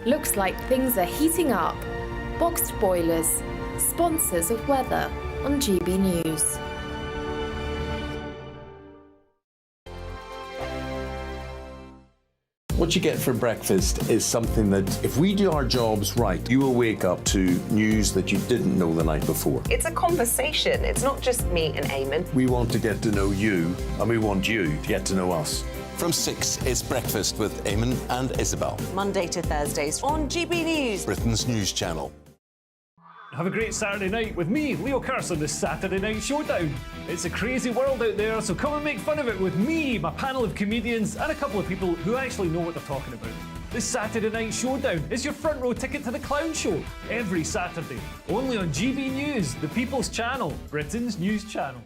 Looks like things are heating up. Boxed boilers, sponsors of weather on GB News. What you get for breakfast is something that, if we do our jobs right, you will wake up to news that you didn't know the night before. It's a conversation. It's not just me and Eamon. We want to get to know you, and we want you to get to know us. From 6, it's Breakfast with Eamon and Isabel. Monday to Thursdays on GB News, Britain's news channel. Have a great Saturday night with me, Leo Curse, on this Saturday Night Showdown. It's a crazy world out there, so come and make fun of it with me, my panel of comedians, and a couple of people who actually know what they're talking about. This Saturday Night Showdown is your front row ticket to the clown show every Saturday, only on GB News, the People's Channel, Britain's news channel.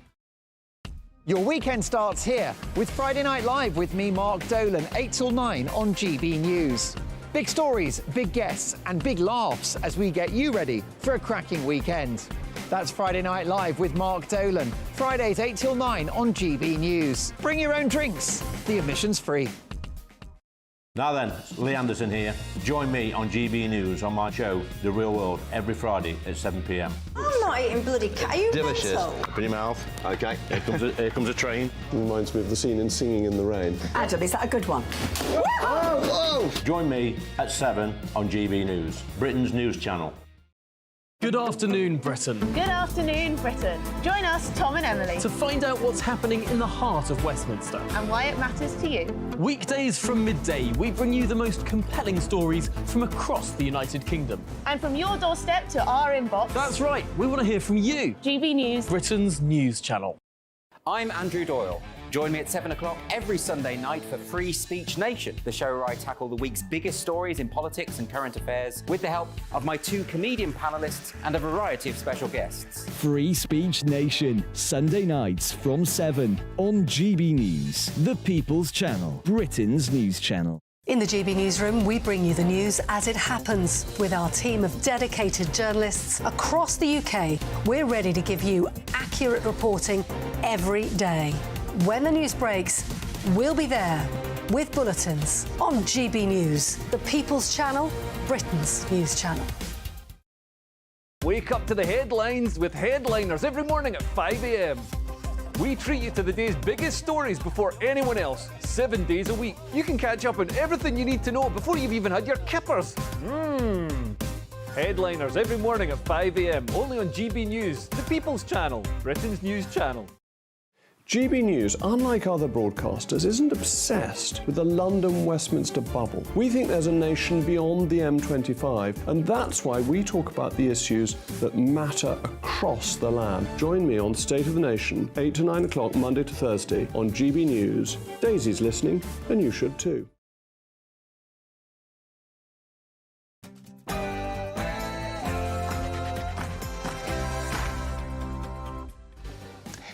Your weekend starts here with Friday Night Live with me, Mark Dolan, 8 till 9 on GB News. Big stories, big guests and big laughs as we get you ready for a cracking weekend. That's Friday Night Live with Mark Dolan, Fridays 8 till 9 on GB News. Bring your own drinks, the admission's free. Now then, Lee Anderson here. Join me on GB News on my show, The Real World, every Friday at 7 p.m. I'm not eating bloody cat. Are you Delicious. mental? Open your mouth. OK, here comes a train. Reminds me of the scene in Singing in the Rain. Adam, is that a good one? Whoa! Join me at 7 on GB News, Britain's news channel. Good afternoon, Britain. Good afternoon, Britain. Join us, Tom and Emily, To find out what's happening in the heart of Westminster. and why it matters to you. Weekdays from midday, we bring you the most compelling stories from across the United Kingdom. And from your doorstep to our inbox, That's right, we want to hear from you, GB News. Britain's news channel. I'm Andrew Doyle. Join me at 7 o'clock every Sunday night for Free Speech Nation, the show where I tackle the week's biggest stories in politics and current affairs with the help of my 2 comedian panellists and a variety of special guests. Free Speech Nation, Sunday nights from 7 on GB News, the People's Channel, Britain's news channel. In the GB Newsroom, we bring you the news as it happens. With our team of dedicated journalists across the UK, we're ready to give you accurate reporting every day. When the news breaks, we'll be there with bulletins on GB News, the People's Channel, Britain's news channel. Wake up to the headlines with Headliners every morning at 5 a.m. We treat you to the day's biggest stories before anyone else, 7 days a week. You can catch up on everything you need to know before you've even had your kippers. Headliners every morning at 5 a.m, only on GB News, the People's Channel, Britain's news channel. GB News, unlike other broadcasters, isn't obsessed with the London-Westminster bubble. We think there's a nation beyond the M25, and that's why we talk about the issues that matter across the land. Join me on State of the Nation, 8 to 9 o'clock, Monday to Thursday, on GB News. Daisy's listening, and you should too.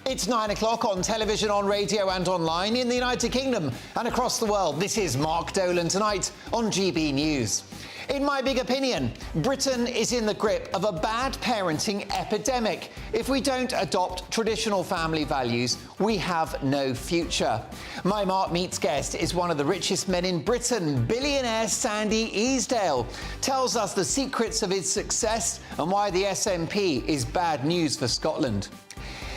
It's 9 o'clock on television, on radio and online in the United Kingdom and across the world. This is Mark Dolan tonight on GB News. In my big opinion, Britain is in the grip of a bad parenting epidemic. If we don't adopt traditional family values, we have no future. My Mark Meets guest is one of the richest men in Britain. Billionaire Sandy Easdale tells us the secrets of his success and why the SNP is bad news for Scotland.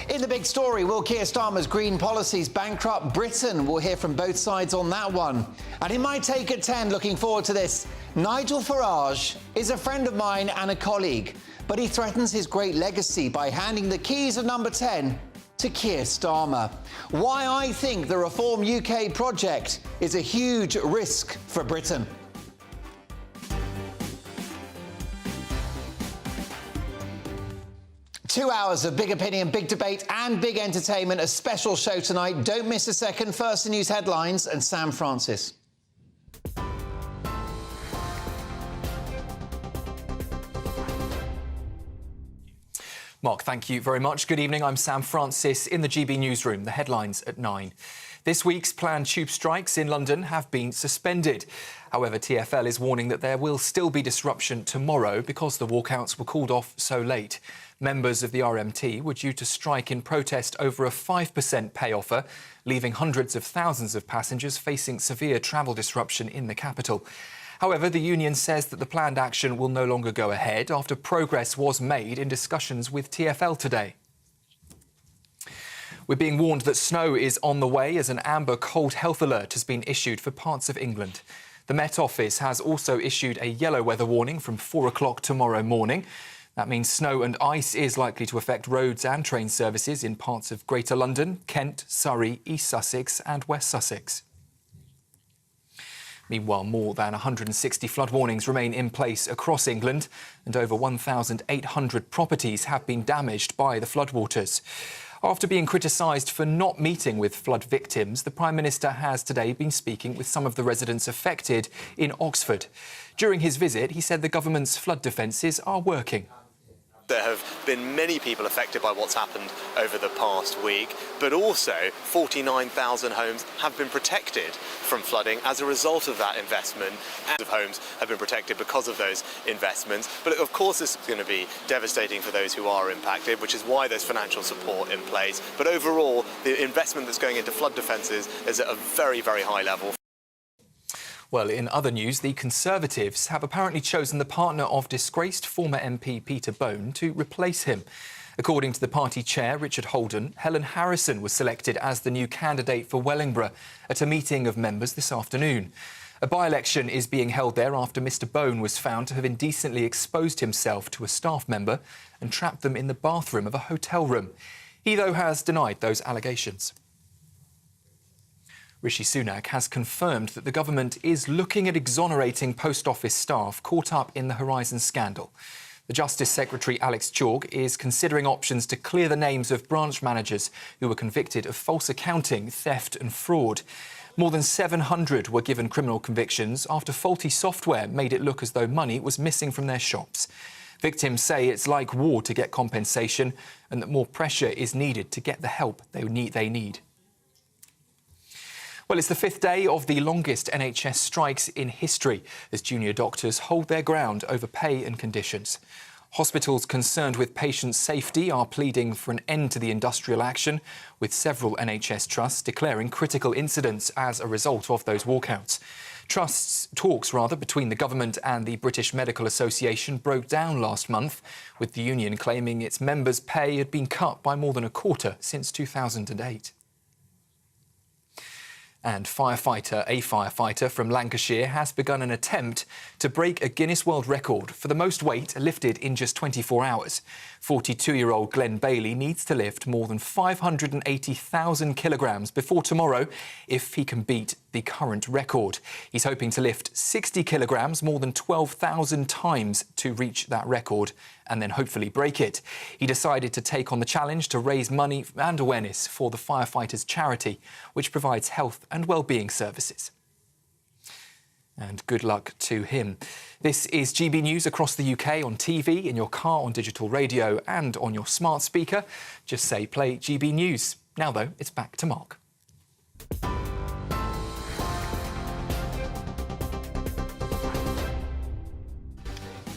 In the big story, will Keir Starmer's green policies bankrupt Britain? We'll hear from both sides on that one. And in my take at 10, looking forward to this, Nigel Farage is a friend of mine and a colleague, but he threatens his great legacy by handing the keys of number 10 to Keir Starmer. Why I think the Reform UK project is a huge risk for Britain. Two hours of big opinion, big debate and big entertainment. A special show tonight. Don't miss a second. First, the news headlines and Sam Francis. Mark, thank you very much. Good evening. I'm Sam Francis in the GB Newsroom. The headlines at 9. This week's planned tube strikes in London have been suspended. However, TfL is warning that there will still be disruption tomorrow because the walkouts were called off so late. Members of the RMT were due to strike in protest over a 5% pay offer, leaving hundreds of thousands of passengers facing severe travel disruption in the capital. However, the union says that the planned action will no longer go ahead after progress was made in discussions with TfL today. We're being warned that snow is on the way as an amber cold health alert has been issued for parts of England. The Met Office has also issued a yellow weather warning from 4 o'clock tomorrow morning. That means snow and ice is likely to affect roads and train services in parts of Greater London, Kent, Surrey, East Sussex and West Sussex. Meanwhile, more than 160 flood warnings remain in place across England and over 1,800 properties have been damaged by the floodwaters. After being criticised for not meeting with flood victims, the Prime Minister has today been speaking with some of the residents affected in Oxford. During his visit, he said the government's flood defences are working. There have been many people affected by what's happened over the past week, but also 49,000 homes have been protected from flooding as a result of that investment. And of homes have been protected because of those investments. But of course this is going to be devastating for those who are impacted, which is why there's financial support in place. But overall, the investment that's going into flood defences is at a very, very high level. Well, in other news, the Conservatives have apparently chosen the partner of disgraced former MP Peter Bone to replace him. According to the party chair, Richard Holden, Helen Harrison was selected as the new candidate for Wellingborough at a meeting of members this afternoon. A by-election is being held there after Mr Bone was found to have indecently exposed himself to a staff member and trapped them in the bathroom of a hotel room. He, though, has denied those allegations. Rishi Sunak has confirmed that the government is looking at exonerating post office staff caught up in the Horizon scandal. The Justice Secretary Alex Chalk is considering options to clear the names of branch managers who were convicted of false accounting, theft and fraud. More than 700 were given criminal convictions after faulty software made it look as though money was missing from their shops. Victims say it's like war to get compensation and that more pressure is needed to get the help they need. Well, it's the fifth day of the longest NHS strikes in history as junior doctors hold their ground over pay and conditions. Hospitals concerned with patient safety are pleading for an end to the industrial action, with several NHS trusts declaring critical incidents as a result of those walkouts. Talks between the government and the British Medical Association broke down last month, with the union claiming its members' pay had been cut by more than a quarter since 2008. And a firefighter from Lancashire has begun an attempt to break a Guinness World Record for the most weight lifted in just 24 hours. 42-year-old Glenn Bailey needs to lift more than 580,000 kilograms before tomorrow if he can beat the current record. He's hoping to lift 60 kilograms more than 12,000 times to reach that record and then hopefully break it. He decided to take on the challenge to raise money and awareness for the firefighters' charity, which provides health and well-being services. And good luck to him. This is GB News across the UK on TV, in your car, on digital radio and on your smart speaker. Just say play GB News. Now, though, it's back to Mark.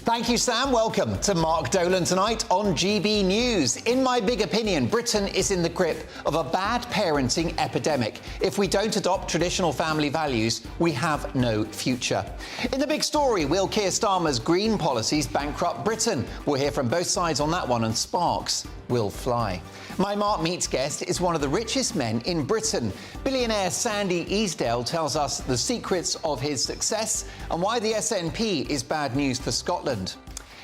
Thank you, Sam. Welcome to Mark Dolan tonight on GB News. In my big opinion, Britain is in the grip of a bad parenting epidemic. If we don't adopt traditional family values, we have no future. In the big story, will Keir Starmer's green policies bankrupt Britain? We'll hear from both sides on that one, and sparks will fly. My Mark Meets guest is one of the richest men in Britain. Billionaire Sandy Easdale tells us the secrets of his success and why the SNP is bad news for Scotland.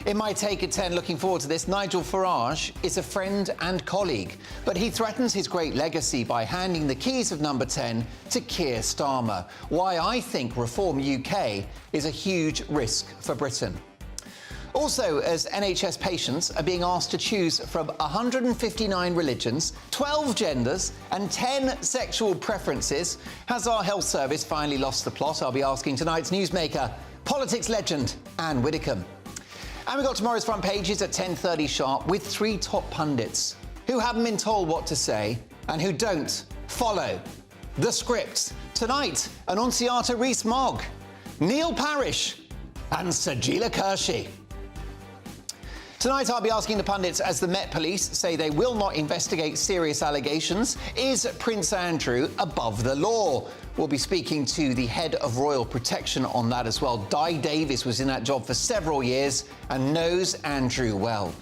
In my Take at 10, looking forward to this, Nigel Farage is a friend and colleague, but he threatens his great legacy by handing the keys of number 10 to Keir Starmer. Why I think Reform UK is a huge risk for Britain. Also, as NHS patients are being asked to choose from 159 religions, 12 genders and 10 sexual preferences, has our health service finally lost the plot? I'll be asking tonight's newsmaker, politics legend Anne Widdecombe. And we've got tomorrow's front pages at 10:30 sharp with three top pundits who haven't been told what to say and who don't follow the script. Tonight, Annunziata Rees-Mogg, Neil Parish and Sajila Kershi. Tonight, I'll be asking the pundits, as the Met Police say they will not investigate serious allegations, is Prince Andrew above the law? We'll be speaking to the head of Royal Protection on that as well. Di Davis was in that job for several years and knows Andrew well.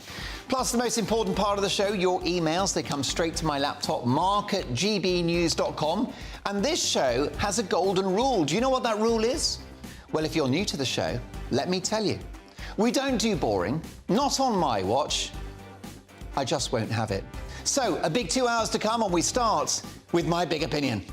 Plus, the most important part of the show, your emails. They come straight to my laptop, mark@gbnews.com. And this show has a golden rule. Do you know what that rule is? Well, if you're new to the show, let me tell you. We don't do boring, not on my watch. I just won't have it. So, a big 2 hours to come, and we start with My Big Opinion.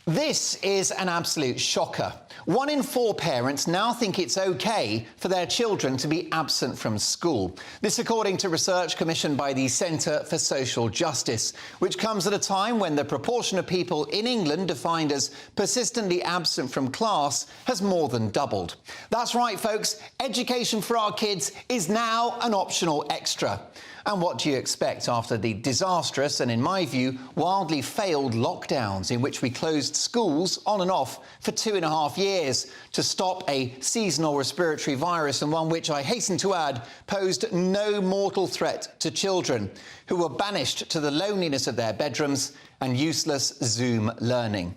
This is an absolute shocker. 1 in 4 parents now think it's okay for their children to be absent from school. This according to research commissioned by the Centre for Social Justice, which comes at a time when the proportion of people in England defined as persistently absent from class has more than doubled. That's right, folks. Education for our kids is now an optional extra. And what do you expect after the disastrous and, in my view, wildly failed lockdowns in which we closed schools on and off for 2.5 years to stop a seasonal respiratory virus, and one which, I hasten to add, posed no mortal threat to children who were banished to the loneliness of their bedrooms and useless Zoom learning?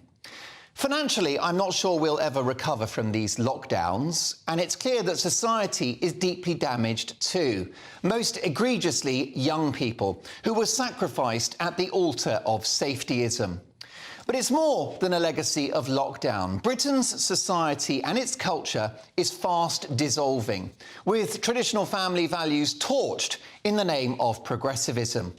Financially, I'm not sure we'll ever recover from these lockdowns, and it's clear that society is deeply damaged too. Most egregiously, young people who were sacrificed at the altar of safetyism. But it's more than a legacy of lockdown. Britain's society and its culture is fast dissolving, with traditional family values torched in the name of progressivism.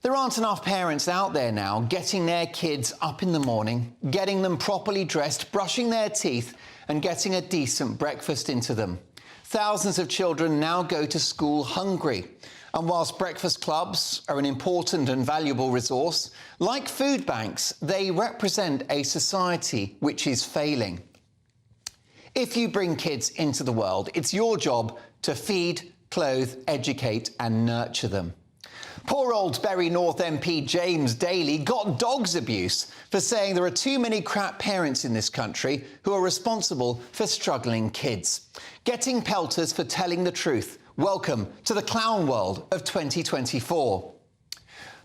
There aren't enough parents out there now getting their kids up in the morning, getting them properly dressed, brushing their teeth and getting a decent breakfast into them. Thousands of children now go to school hungry. And whilst breakfast clubs are an important and valuable resource, like food banks, they represent a society which is failing. If you bring kids into the world, it's your job to feed, clothe, educate and nurture them. Poor old Bury North MP James Daly got dog's abuse for saying there are too many crap parents in this country who are responsible for struggling kids. Getting pelters for telling the truth. Welcome to the clown world of 2024.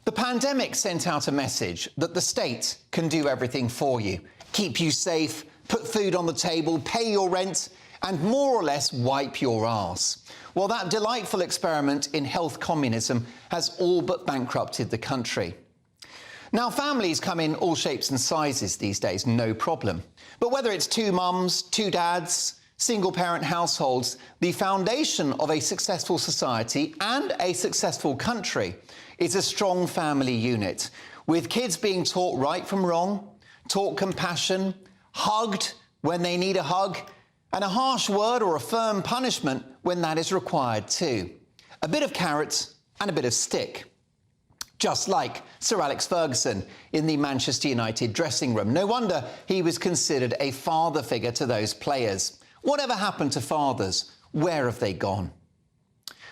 The pandemic sent out a message that the state can do everything for you. Keep you safe, put food on the table, pay your rent, and more or less wipe your arse. Well, that delightful experiment in health communism has all but bankrupted the country. Now, families come in all shapes and sizes these days, no problem. But whether it's 2 mums, 2 dads, single-parent households, the foundation of a successful society and a successful country is a strong family unit, with kids being taught right from wrong, taught compassion, hugged when they need a hug, and a harsh word or a firm punishment when that is required too. A bit of carrot and a bit of stick. Just like Sir Alex Ferguson in the Manchester United dressing room. No wonder he was considered a father figure to those players. Whatever happened to fathers? Where have they gone?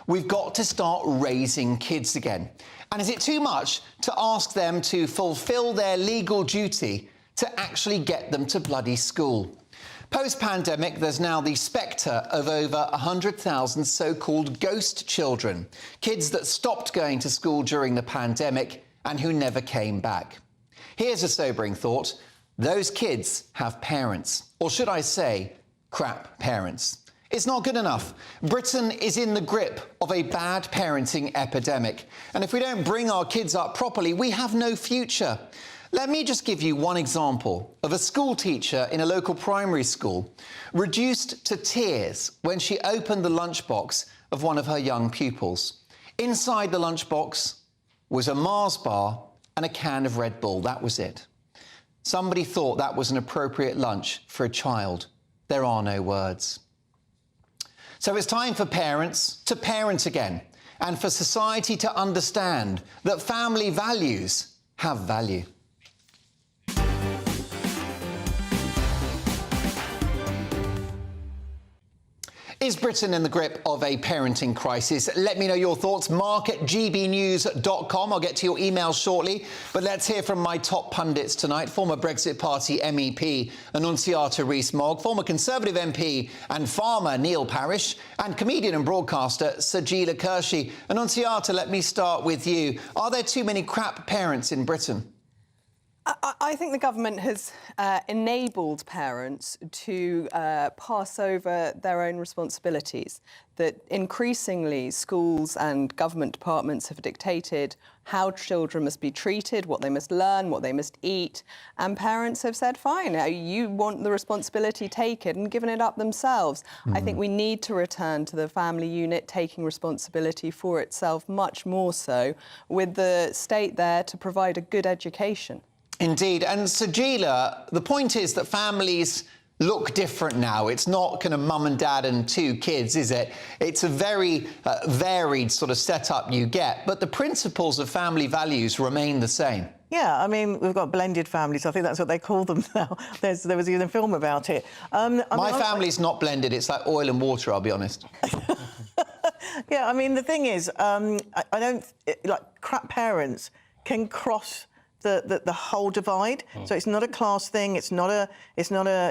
We've got to start raising kids again. And is it too much to ask them to fulfil their legal duty to actually get them to bloody school? Post-pandemic, there's now the spectre of over 100,000 so-called ghost children, kids that stopped going to school during the pandemic and who never came back. Here's a sobering thought. Those kids have parents, or should I say, crap parents. It's not good enough. Britain is in the grip of a bad parenting epidemic. And if we don't bring our kids up properly, we have no future. Let me just give you one example of a school teacher in a local primary school reduced to tears when she opened the lunchbox of one of her young pupils. Inside the lunchbox was a Mars bar and a can of Red Bull. That was it. Somebody thought that was an appropriate lunch for a child. There are no words. So it's time for parents to parent again and for society to understand that family values have value. Is Britain in the grip of a parenting crisis? Let me know your thoughts. mark@gbnews.com. I'll get to your emails shortly. But let's hear from my top pundits tonight. Former Brexit Party MEP Annunziata Rees-Mogg, former Conservative MP and farmer Neil Parish, and comedian and broadcaster Sajila Kershi. Annunziata, let me start with you. Are there too many crap parents in Britain? I think the government has enabled parents to pass over their own responsibilities, that increasingly schools and government departments have dictated how children must be treated, what they must learn, what they must eat, and parents have said, fine, you want the responsibility, take it, and given it up themselves. I think we need to return to the family unit taking responsibility for itself, much more so, with the state there to provide a good education. Indeed. And Sajila, the point is that families look different now. It's not kind of mum and dad and 2 kids, is it? It's a very varied sort of setup you get. But the principles of family values remain the same. Yeah, I mean, we've got blended families. I think that's what they call them now. There was even a film about it. My family's not blended. It's like oil and water, I'll be honest. Yeah, I mean, the thing is, I don't... Like, crap parents can cross the whole divide. So it's not a class thing. It's not a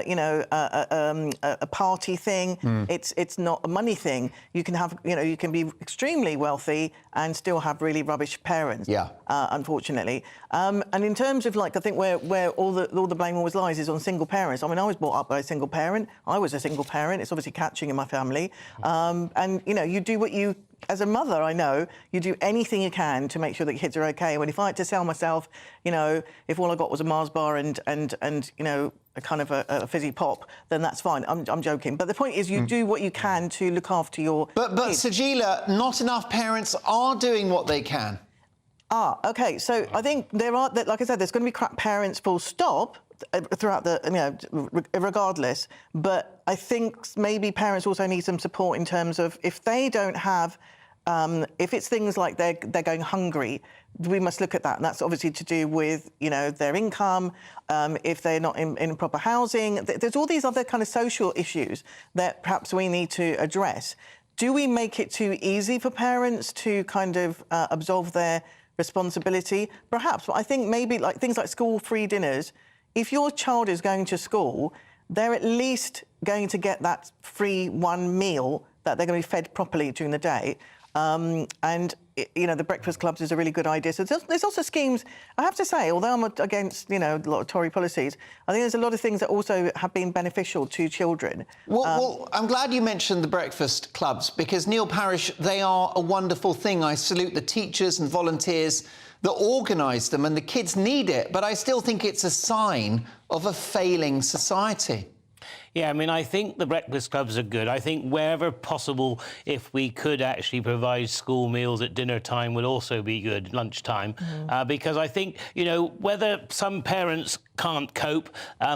you know a party thing. It's not a money thing. You can have you can be extremely wealthy and still have really rubbish parents. Yeah. Unfortunately. And in terms of like I think where all the blame always lies is on single parents. I mean, I was brought up by a single parent. I was a single parent. It's obviously catching in my family. And you do what you. As a mother, I know you do anything you can to make sure that kids are okay. When if I had to sell myself, if all I got was a Mars bar and a kind of a fizzy pop, then that's fine. I'm joking. But the point is, you do what you can to look after your But kids. Sajila, not enough parents are doing what they can. OK. So I think there are, like I said, there's going to be crap parents full stop throughout the, regardless. But I think maybe parents also need some support in terms of if they don't have, if it's things like they're going hungry, we must look at that. And that's obviously to do with, their income, if they're not in proper housing. There's all these other kind of social issues that perhaps we need to address. Do we make it too easy for parents to kind of absolve their responsibility? Perhaps, but I think maybe like things like school-free dinners, if your child is going to school, they're at least going to get that free one meal that they're going to be fed properly during the day. The breakfast clubs is a really good idea. So there's also schemes, I have to say, although I'm against, a lot of Tory policies, I think there's a lot of things that also have been beneficial to children. Well, I'm glad you mentioned the breakfast clubs, because Neil Parish, they are a wonderful thing. I salute the teachers and volunteers that organise them, and the kids need it. But I still think it's a sign of a failing society. Yeah, I mean, I think the breakfast clubs are good. I think wherever possible, if we could actually provide school meals at dinner time would also be good, lunchtime, because I think, whether some parents can't cope,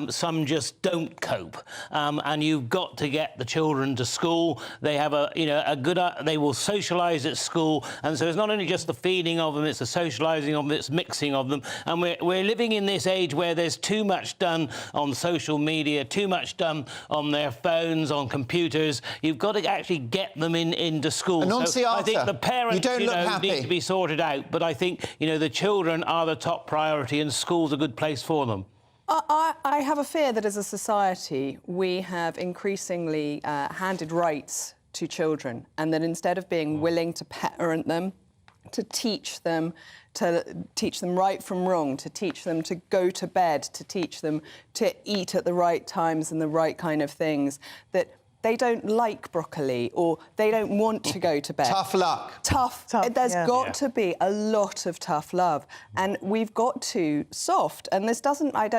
some just don't cope, and you've got to get the children to school. They have they will socialise at school, and so it's not only just the feeding of them, it's the socialising of them, it's mixing of them, and we're living in this age where there's too much done on social media, too much done on their phones, on computers. You've got to actually get them into school. So I think the parents need to be sorted out, but I think the children are the top priority, and school's a good place for them. I have a fear that as a society we have increasingly handed rights to children, and that instead of being willing to parent them, to teach them right from wrong, to teach them to go to bed, to teach them to eat at the right times and the right kind of things, that they don't like broccoli or they don't want to go to bed. Tough luck. Tough. There's got to be a lot of tough love, and we've got to soft. And this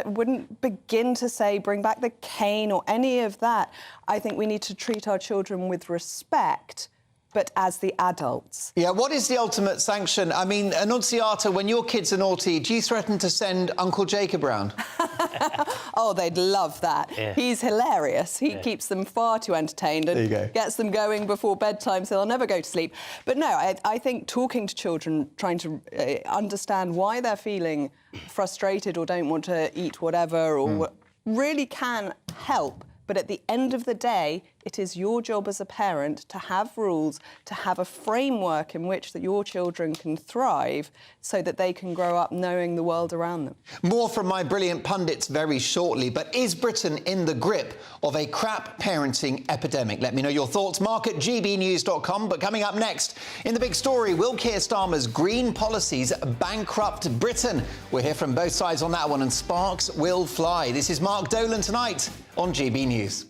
wouldn't begin to say bring back the cane or any of that. I think we need to treat our children with respect, but as the adults. Yeah, what is the ultimate sanction? I mean, Annunziata, when your kids are naughty, do you threaten to send Uncle Jacob round? Oh, they'd love that. Yeah. He's hilarious. He keeps them far too entertained and gets them going before bedtime, so they'll never go to sleep. But no, I think talking to children, trying to understand why they're feeling frustrated or don't want to eat whatever, or really can help. But at the end of the day, It is your job as a parent to have rules, to have a framework in which that your children can thrive so that they can grow up knowing the world around them. More from my brilliant pundits very shortly, but is Britain in the grip of a crap parenting epidemic? Let me know your thoughts. Mark at gbnews.com. But coming up next, in the big story, will Keir Starmer's green policies bankrupt Britain? We'll hear from both sides on that one, and sparks will fly. This is Mark Dolan tonight on GB News.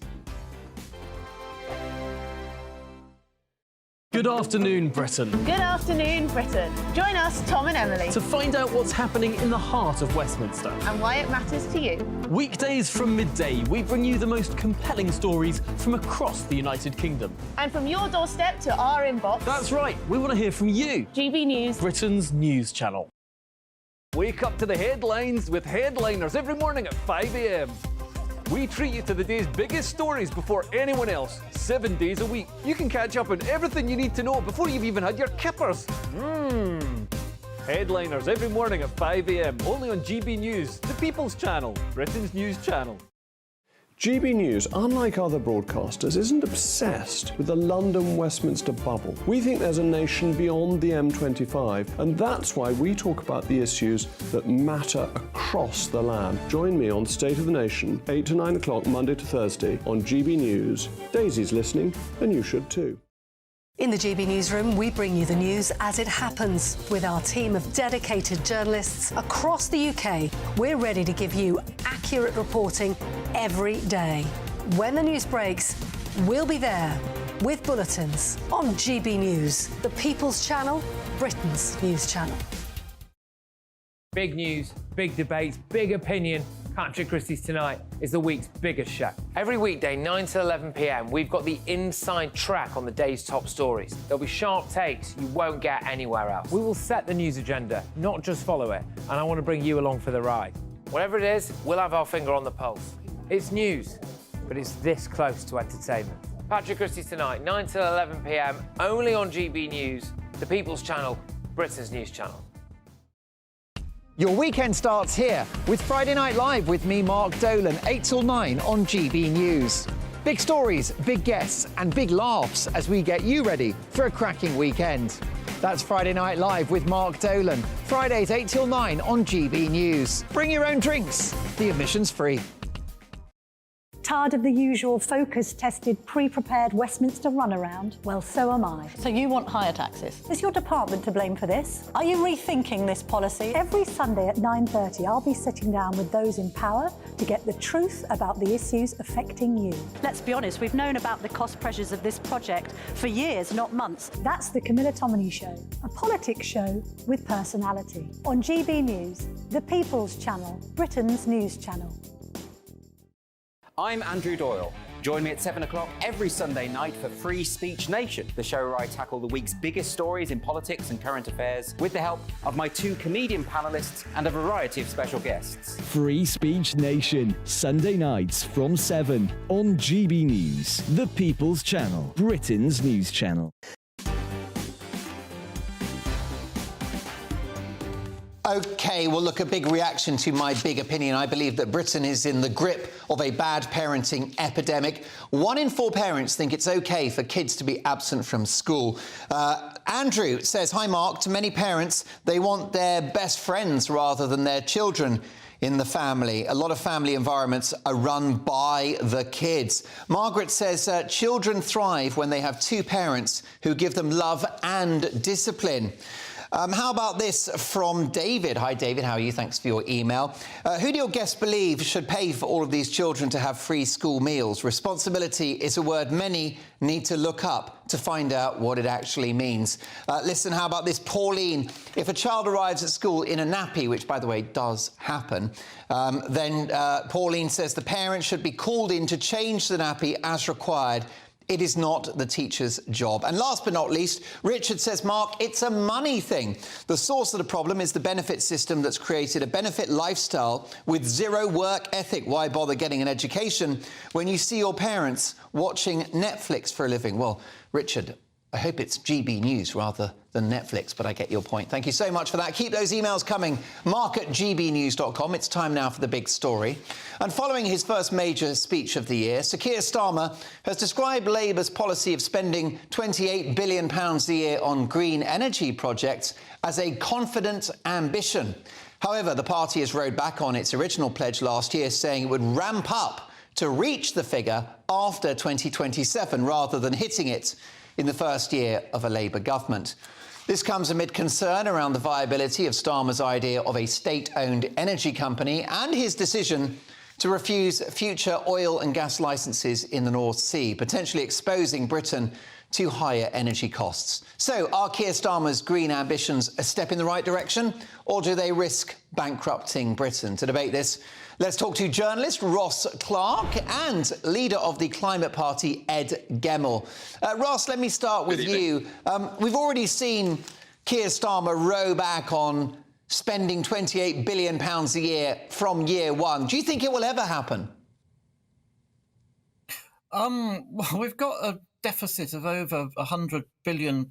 Good afternoon, Britain. Good afternoon, Britain. Join us, Tom and Emily, To find out what's happening in the heart of Westminster. and why it matters to you. Weekdays from midday, we bring you the most compelling stories from across the United Kingdom. And from your doorstep to our inbox. That's right, we want to hear from you. GB News, Britain's news channel. Wake up to the headlines with Headliners every morning at 5 a.m. We treat you to the day's biggest stories before anyone else, 7 days a week. You can catch up on everything you need to know before you've even had your kippers. Headliners every morning at 5 a.m. only on GB News, the People's Channel, Britain's news channel. GB News, unlike other broadcasters, isn't obsessed with the London-Westminster bubble. We think there's a nation beyond the M25, and that's why we talk about the issues that matter across the land. Join me on State of the Nation, 8 to 9 o'clock, Monday to Thursday, on GB News. Daisy's listening, and you should too. In the GB Newsroom, we bring you the news as it happens. With our team of dedicated journalists across the UK, we're ready to give you accurate reporting every day. When the news breaks, we'll be there with bulletins on GB News, the People's Channel, Britain's news channel. Big news, big debates, big opinion. Patrick Christie's Tonight is the week's biggest show. Every weekday, 9 to 11 p.m, we've got the inside track on the day's top stories. There'll be sharp takes you won't get anywhere else. We will set the news agenda, not just follow it, and I want to bring you along for the ride. Whatever it is, we'll have our finger on the pulse. It's news, but it's this close to entertainment. Patrick Christie's Tonight, 9 to 11 p.m, only on GB News, the People's Channel, Britain's news channel. Your weekend starts here with Friday Night Live with me, Mark Dolan, 8 till 9 on GB News. Big stories, big guests and big laughs as we get you ready for a cracking weekend. That's Friday Night Live with Mark Dolan. Fridays 8 till 9 on GB News. Bring your own drinks. The admission's free. Tired of the usual focus-tested, pre-prepared Westminster runaround? Well, so am I. So you want higher taxes? Is your department to blame for this? Are you rethinking this policy? Every Sunday at 9:30, I'll be sitting down with those in power to get the truth about the issues affecting you. Let's be honest, we've known about the cost pressures of this project for years, not months. That's the Camilla Tominey Show, a politics show with personality. On GB News, the People's Channel, Britain's news channel. I'm Andrew Doyle. Join me at 7 o'clock every Sunday night for Free Speech Nation, the show where I tackle the week's biggest stories in politics and current affairs with the help of my two comedian panellists and a variety of special guests. Free Speech Nation, Sunday nights from 7 on GB News, the People's Channel, Britain's news channel. OK, well, look, a big reaction to my big opinion. I believe that Britain is in the grip of a bad parenting epidemic. 1 in 4 parents think it's OK for kids to be absent from school. Andrew says, hi, Mark, to many parents, they want their best friends rather than their children in the family. A lot of family environments are run by the kids. Margaret says children thrive when they have 2 parents who give them love and discipline. How about this from David? Hi, David. How are you? Thanks for your email. Who do your guests believe should pay for all of these children to have free school meals? Responsibility is a word many need to look up to find out what it actually means. Listen, how about this? Pauline, if a child arrives at school in a nappy, which, by the way, does happen, then Pauline says the parent should be called in to change the nappy as required. It is not the teacher's job. And last but not least, Richard says, Mark, it's a money thing. The source of the problem is the benefit system that's created a benefit lifestyle with zero work ethic. Why bother getting an education when you see your parents watching Netflix for a living? Well, Richard, I hope it's GB News rather than Netflix, but I get your point. Thank you so much for that. Keep those emails coming. mark@gbnews.com. It's time now for the big story. And following his first major speech of the year, Sir Keir Starmer has described Labour's policy of spending £28 billion a year on green energy projects as a confident ambition. However, the party has rowed back on its original pledge last year, saying it would ramp up to reach the figure after 2027 rather than hitting it in the first year of a Labour government. This comes amid concern around the viability of Starmer's idea of a state-owned energy company and his decision to refuse future oil and gas licences in the North Sea, potentially exposing Britain to higher energy costs. So, are Keir Starmer's green ambitions a step in the right direction, or do they risk bankrupting Britain? To debate this, let's talk to journalist Ross Clark and leader of the climate party, Ed Gemmell. Ross, let me start with you. We've already seen Keir Starmer row back on spending £28 billion a year from year one. Do you think it will ever happen? Well, we've got a deficit of over £100 billion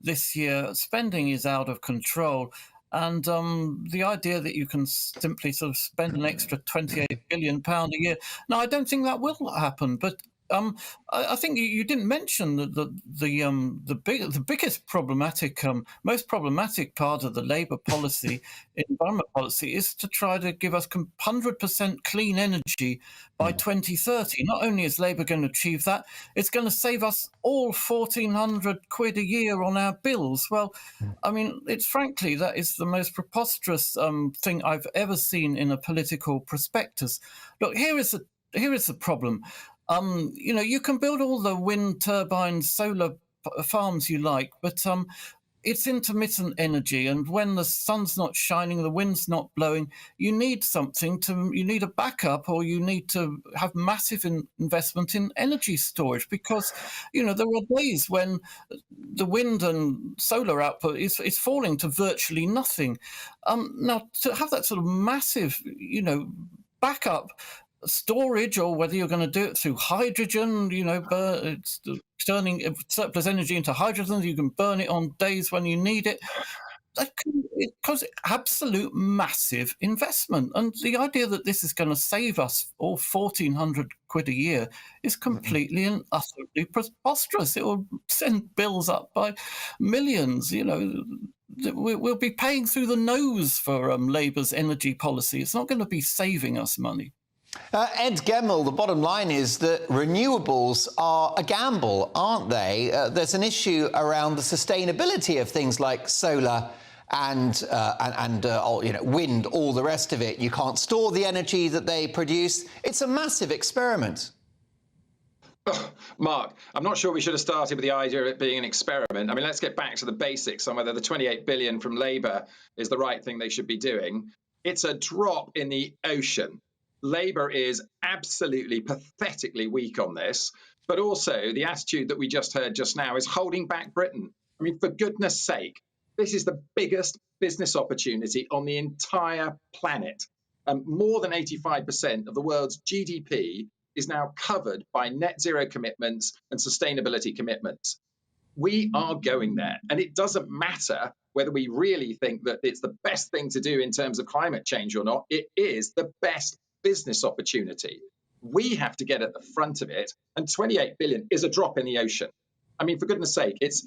this year. Spending is out of control. And the idea that you can simply sort of spend an extra £28 billion a year, no, I don't think that will happen. But I think you didn't mention that the biggest problematic, most problematic part of the Labour policy, environment policy, is to try to give us 100% clean energy by 2030. Not only is Labour going to achieve that, it's going to save us all £1,400 a year on our bills. Well, I mean, it's frankly, that is the most preposterous thing I've ever seen in a political prospectus. Look, here is the problem. You know, you can build all the wind turbines, solar farms you like, but it's intermittent energy. And when the sun's not shining, the wind's not blowing, you need you need a backup, or you need to have massive investment in energy storage, because, you know, there are days when the wind and solar output is falling to virtually nothing. Now, to have that sort of massive, you know, backup storage, or whether you're going to do it through hydrogen, you know, it's turning surplus energy into hydrogen, you can burn it on days when you need it. It causes absolute massive investment. And the idea that this is going to save us all £1,400 a year is completely and utterly preposterous. It will send bills up by millions. You know, we'll be paying through the nose for Labour's energy policy. It's not going to be saving us money. Ed Gemmell, the bottom line is that renewables are a gamble, aren't they? There's an issue around the sustainability of things like solar and you know, wind, all the rest of it. You can't store the energy that they produce. It's a massive experiment. Mark, I'm not sure we should have started with the idea of it being an experiment. I mean, let's get back to the basics on whether the 28 billion from Labour is the right thing they should be doing. It's a drop in the ocean. Labour is absolutely pathetically weak on this, but also the attitude that we just heard just now is holding back Britain. I mean, for goodness sake, this is the biggest business opportunity on the entire planet. More than 85% of the world's GDP is now covered by net zero commitments and sustainability commitments. We are going there, and it doesn't matter whether we really think that it's the best thing to do in terms of climate change or not. It is the best business opportunity. We have to get at the front of it, and 28 billion is a drop in the ocean. I mean, for goodness sake, it's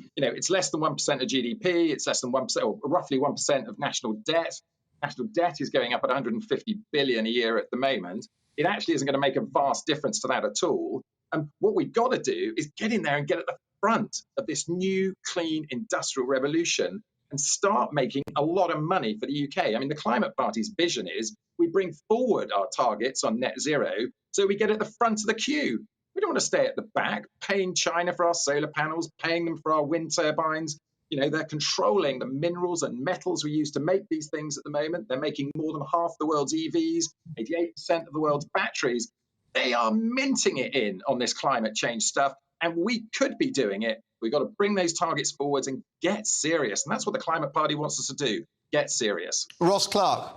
less than 1% of GDP, it's less than 1%, or roughly 1% of national debt. National debt is going up at 150 billion a year at the moment. It actually isn't going to make a vast difference to that at all. And what we've got to do is get in there and get at the front of this new, clean industrial revolution and start making a lot of money for the UK. I mean, the Climate Party's vision is we bring forward our targets on net zero so we get at the front of the queue. We don't want to stay at the back, paying China for our solar panels, paying them for our wind turbines. You know, they're controlling the minerals and metals we use to make these things at the moment. They're making more than half the world's EVs, 88% of the world's batteries. They are minting it in on this climate change stuff, and we could be doing it. We've got to bring those targets forwards and get serious. And that's what the Climate Party wants us to do, get serious. Ross Clark.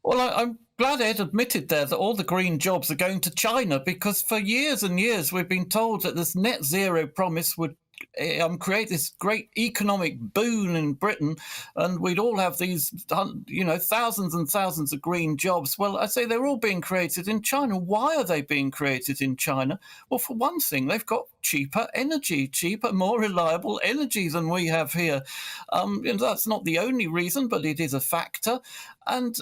Well, I'm glad Ed admitted there that all the green jobs are going to China, because for years and years we've been told that this net zero promise would create this great economic boon in Britain, and we'd all have these, thousands and thousands of green jobs. Well, I say they're all being created in China. Why are they being created in China? Well, for one thing, they've got cheaper energy, more reliable energy than we have here. And that's not the only reason, but it is a factor. And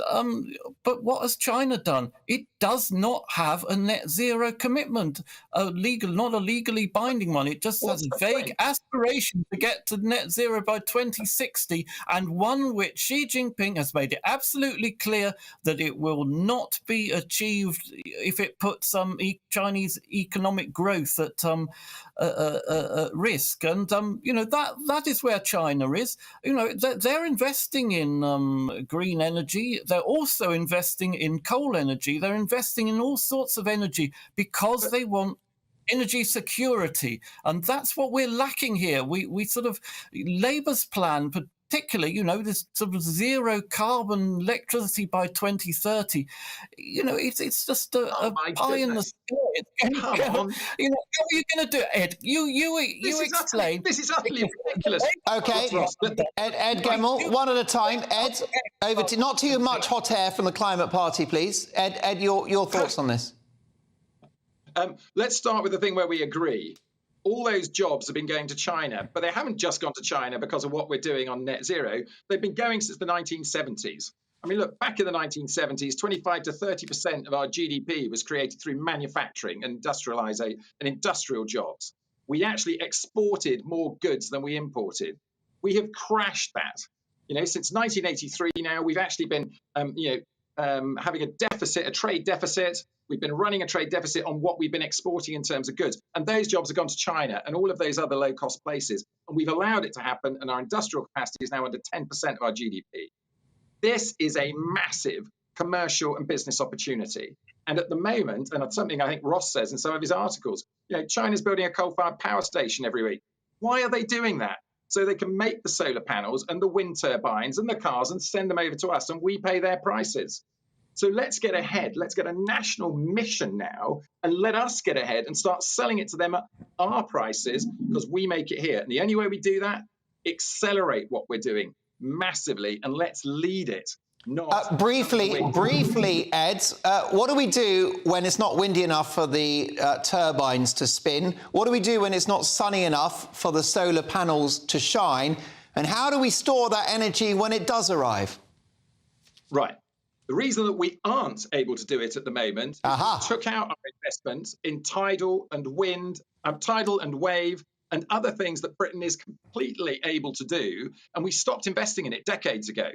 but what has China done? It does not have a net zero commitment, not a legally binding one. It just has a vague aspiration to get to net zero by 2060, and one which Xi Jinping has made it absolutely clear that it will not be achieved if it puts some Chinese economic growth at risk. And that is where China is. They're investing in green energy. They're also investing in coal energy. They're investing in all sorts of energy because they want energy security, and that's what we're lacking here. We sort of, Labour's plan, particularly, this sort of zero carbon electricity by 2030. It's just a pie in the sky. Come on. How are you going to do it, Ed? You explain. This is utterly ridiculous. Okay, Ed Gemmell, one at a time. Ed, over to not too much hot air from the Climate Party, please. Ed, your thoughts on this? Let's start with the thing where we agree. All those jobs have been going to China, but they haven't just gone to China because of what we're doing on net zero. They've been going since the 1970s. I mean, look, back in the 1970s, 25 to 30% of our GDP was created through manufacturing and industrial jobs. We actually exported more goods than we imported. We have crashed that. Since 1983 now, we've actually been, having a deficit, a trade deficit. We've been running a trade deficit on what we've been exporting in terms of goods. And those jobs have gone to China and all of those other low-cost places. And we've allowed it to happen, and our industrial capacity is now under 10% of our GDP. This is a massive commercial and business opportunity. And at the moment, and it's something I think Ross says in some of his articles, China's building a coal-fired power station every week. Why are they doing that? So they can make the solar panels and the wind turbines and the cars and send them over to us, and we pay their prices. So let's get ahead. Let's get a national mission now, and let us get ahead and start selling it to them at our prices, because we make it here. And the only way we do that, accelerate what we're doing massively, and let's lead it. Briefly, Ed, what do we do when it's not windy enough for the turbines to spin? What do we do when it's not sunny enough for the solar panels to shine? And how do we store that energy when it does arrive? Right. The reason that we aren't able to do it at the moment is we took out our investments in tidal and wind, tidal and wave, and other things that Britain is completely able to do, and we stopped investing in it decades ago.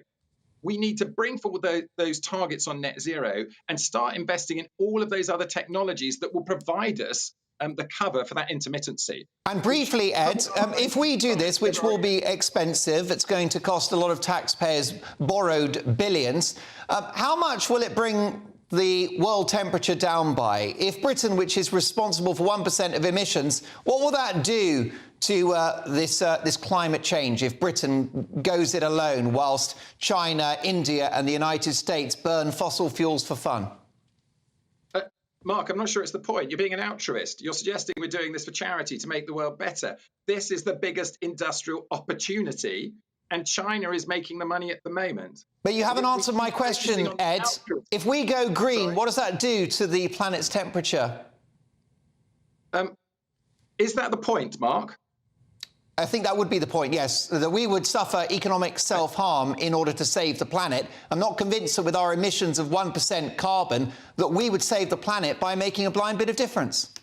We need to bring forward those targets on net zero and start investing in all of those other technologies that will provide us the cover for that intermittency. And briefly, Ed, if we do this, which will be expensive, it's going to cost a lot of taxpayers' borrowed billions, how much will it bring the world temperature down by? If Britain, which is responsible for 1% of emissions, what will that do to this climate change if Britain goes it alone whilst China, India and the United States burn fossil fuels for fun? Mark, I'm not sure it's the point. You're being an altruist. You're suggesting we're doing this for charity to make the world better. This is the biggest industrial opportunity, and China is making the money at the moment. But you haven't answered my question, Ed. If we go green, what does that do to the planet's temperature? Is that the point, Mark? I think that would be the point, yes, that we would suffer economic self-harm in order to save the planet. I'm not convinced that with our emissions of 1% carbon that we would save the planet by making a blind bit of difference.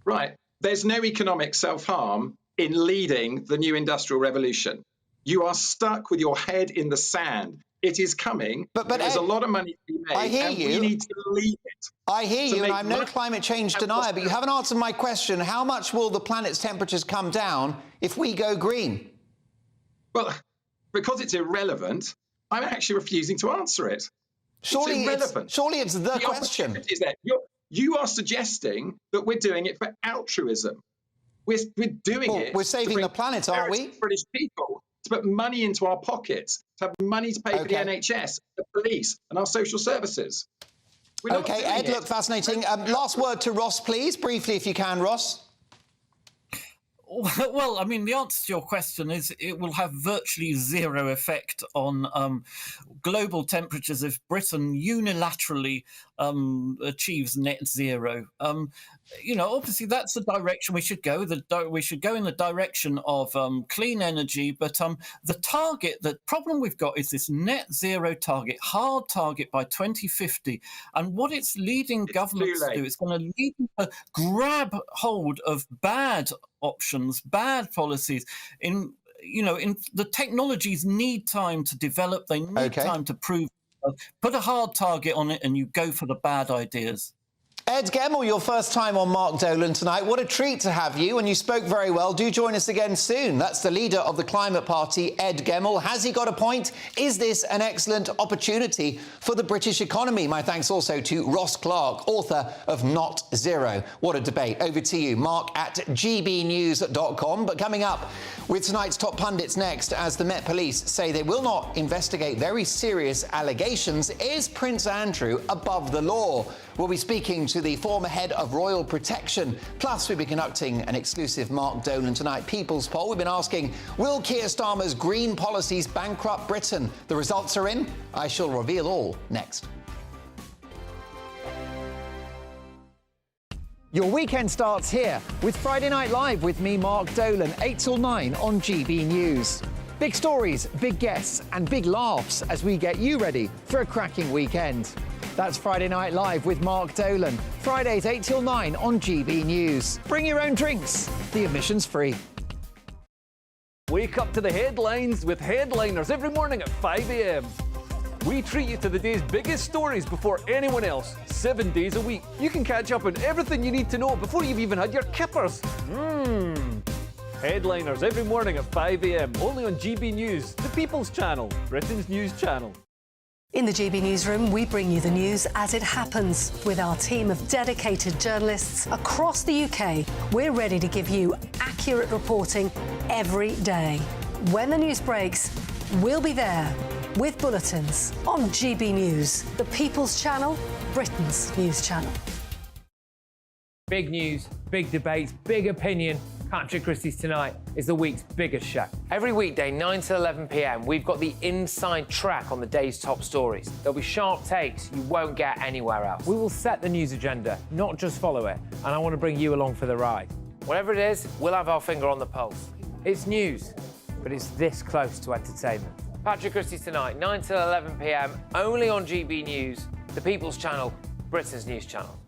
Right. There's no economic self-harm in leading the new industrial revolution. You are stuck with your head in the sand. It is coming. But there's a lot of money to be made. I hear you. We need to lead it. I hear you, and I'm no climate change denier, but you haven't answered my question. How much will the planet's temperatures come down if we go green? Well, because it's irrelevant, I'm actually refusing to answer it. Surely it's irrelevant. Surely it's the question. Is there. You are suggesting that we're doing it for altruism. We're doing it. We're saving the planet, aren't we? British people, to put money into our pockets, to have money to pay for the NHS, to police and our social services. We're not OK, doing Ed, it. look, fascinating. Last word to Ross, please, briefly, if you can, Ross. Well, I mean, the answer to your question is it will have virtually zero effect on global temperatures if Britain unilaterally achieves net zero. Obviously that's the direction we should go. We should go in the direction of clean energy, but the problem we've got is this net zero target, hard target by 2050, and what it's leading governments to do, it's going to lead them to grab hold of bad options, bad policies. In the technologies need time to develop. They need time to prove. Put a hard target on it, and you go for the bad ideas. Ed Gemmell, your first time on Mark Dolan tonight. What a treat to have you, and you spoke very well. Do join us again soon. That's the leader of the Climate Party, Ed Gemmell. Has he got a point? Is this an excellent opportunity for the British economy? My thanks also to Ross Clark, author of Not Zero. What a debate. Over to you, Mark at gbnews.com. But coming up with tonight's top pundits next, as the Met Police say they will not investigate very serious allegations, is Prince Andrew above the law? We'll be speaking to the former head of Royal Protection. Plus, we'll be conducting an exclusive Mark Dolan Tonight People's Poll. We've been asking, will Keir Starmer's green policies bankrupt Britain? The results are in. I shall reveal all next. Your weekend starts here with Friday Night Live with me, Mark Dolan, 8 till 9 on GB News. Big stories, big guests and big laughs as we get you ready for a cracking weekend. That's Friday Night Live with Mark Dolan. Fridays 8 till 9 on GB News. Bring your own drinks. The admission's free. Wake up to the headlines with Headliners every morning at 5 a.m. We treat you to the day's biggest stories before anyone else, 7 days a week. You can catch up on everything you need to know before you've even had your kippers. Headliners every morning at 5 a.m. only on GB News, the People's Channel, Britain's news channel. In the GB Newsroom, we bring you the news as it happens. With our team of dedicated journalists across the UK, we're ready to give you accurate reporting every day. When the news breaks, we'll be there with bulletins on GB News, the People's Channel, Britain's news channel. Big news, big debates, big opinion. Patrick Christie's Tonight is the week's biggest show. Every weekday, 9 to 11 p.m, we've got the inside track on the day's top stories. There'll be sharp takes you won't get anywhere else. We will set the news agenda, not just follow it, and I want to bring you along for the ride. Whatever it is, we'll have our finger on the pulse. It's news, but it's this close to entertainment. Patrick Christie's Tonight, 9 to 11 p.m, only on GB News, the People's Channel, Britain's news channel.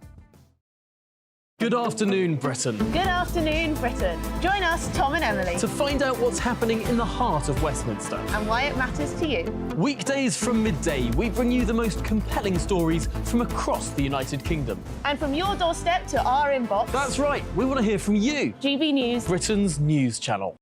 Good afternoon, Britain. Good afternoon, Britain. Join us, Tom and Emily, To find out what's happening in the heart of Westminster. and why it matters to you. Weekdays from midday, we bring you the most compelling stories from across the United Kingdom. And from your doorstep to our inbox. That's right, we want to hear from you. GB News, Britain's news channel.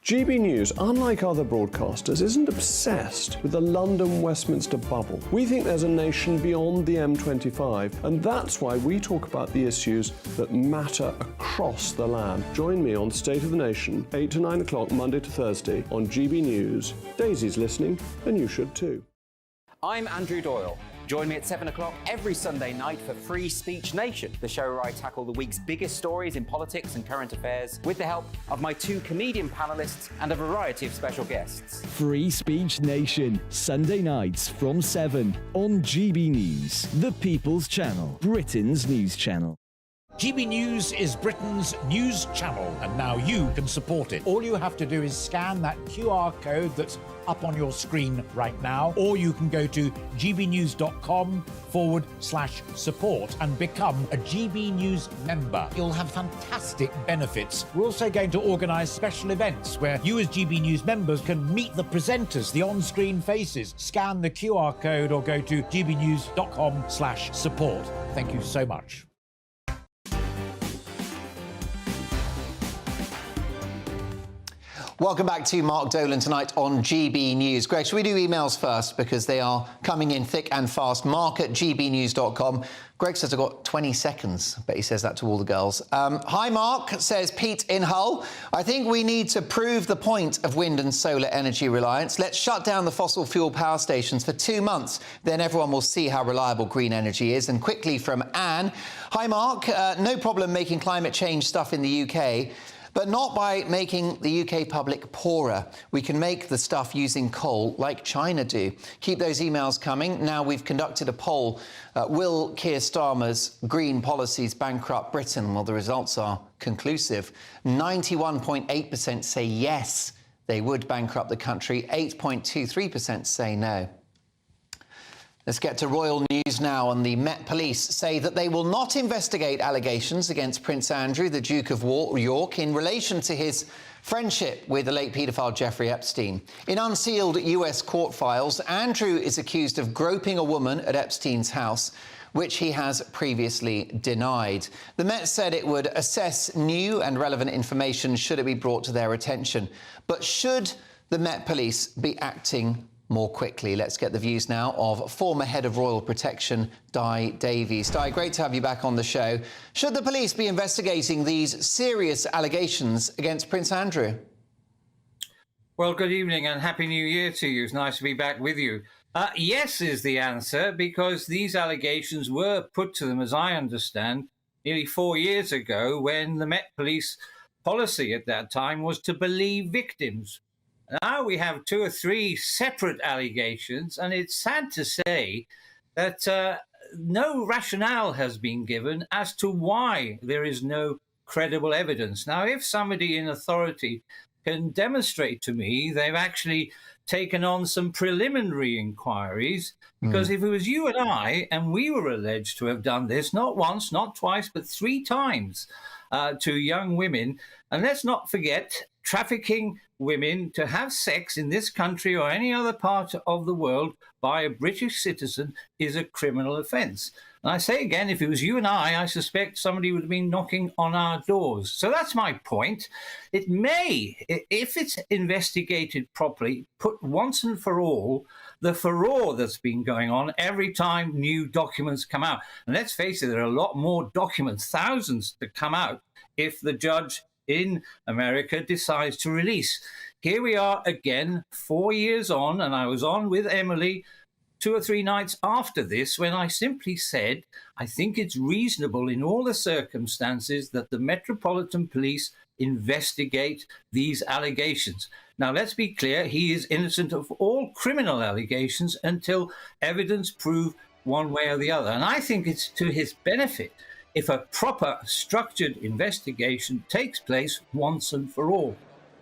GB News, unlike other broadcasters, isn't obsessed with the London-Westminster bubble. We think there's a nation beyond the M25, and that's why we talk about the issues that matter across the land. Join me on State of the Nation, 8 to 9 o'clock, Monday to Thursday, on GB News. Daisy's listening, and you should too. I'm Andrew Doyle. Join me at 7 o'clock every Sunday night for Free Speech Nation, the show where I tackle the week's biggest stories in politics and current affairs with the help of my two comedian panellists and a variety of special guests. Free Speech Nation, Sunday nights from 7 on GB News, the People's Channel, Britain's news channel. GB News is Britain's news channel, and now you can support it. All you have to do is scan that QR code that's up on your screen right now, or you can go to gbnews.com/support and become a GB News member. You'll have fantastic benefits. We're also going to organise special events where you as GB News members can meet the presenters, the on-screen faces. Scan the QR code or go to gbnews.com/support. Thank you so much. Welcome back to Mark Dolan tonight on GB News. Greg, should we do emails first because they are coming in thick and fast? mark@gbnews.com. Greg says I've got 20 seconds. I bet he says that to all the girls. Hi, Mark, says Pete in Hull. I think we need to prove the point of wind and solar energy reliance. Let's shut down the fossil fuel power stations for 2 months. Then everyone will see how reliable green energy is. And quickly from Anne. Hi, Mark. No problem making climate change stuff in the UK. But not by making the UK public poorer. We can make the stuff using coal like China do. Keep those emails coming. Now we've conducted a poll. Will Keir Starmer's green policies bankrupt Britain? Well, the results are conclusive. 91.8% say yes, they would bankrupt the country. 8.23% say no. Let's get to royal news now. And the Met Police say that they will not investigate allegations against Prince Andrew, the Duke of York, in relation to his friendship with the late paedophile Jeffrey Epstein. In unsealed US court files, Andrew is accused of groping a woman at Epstein's house, which he has previously denied. The Met said it would assess new and relevant information should it be brought to their attention. But should the Met Police be acting more quickly? Let's get the views now of former head of Royal Protection, Di Davies. Di, great to have you back on the show. Should the police be investigating these serious allegations against Prince Andrew? Well, good evening and Happy New Year to you. It's nice to be back with you. Yes is the answer, because these allegations were put to them, as I understand, nearly 4 years ago, when the Met Police policy at that time was to believe victims. Now we have 2 or 3 separate allegations, and it's sad to say that no rationale has been given as to why there is no credible evidence. Now, if somebody in authority can demonstrate to me they've actually taken on some preliminary inquiries, because if it was you and I, and we were alleged to have done this, not once, not twice, but 3 times to young women, and let's not forget, trafficking women to have sex in this country or any other part of the world by a British citizen is a criminal offence. And I say again, if it was you and I suspect somebody would have been knocking on our doors. So that's my point. It may, if it's investigated properly, put once and for all the furore that's been going on every time new documents come out. And let's face it, there are a lot more documents, thousands to come out if the judge in America decides to release. Here we are again, 4 years on, and I was on with Emily 2 or 3 nights after this when I simply said, I think it's reasonable in all the circumstances that the Metropolitan Police investigate these allegations. Now, let's be clear, he is innocent of all criminal allegations until evidence proves one way or the other. And I think it's to his benefit if a proper structured investigation takes place once and for all.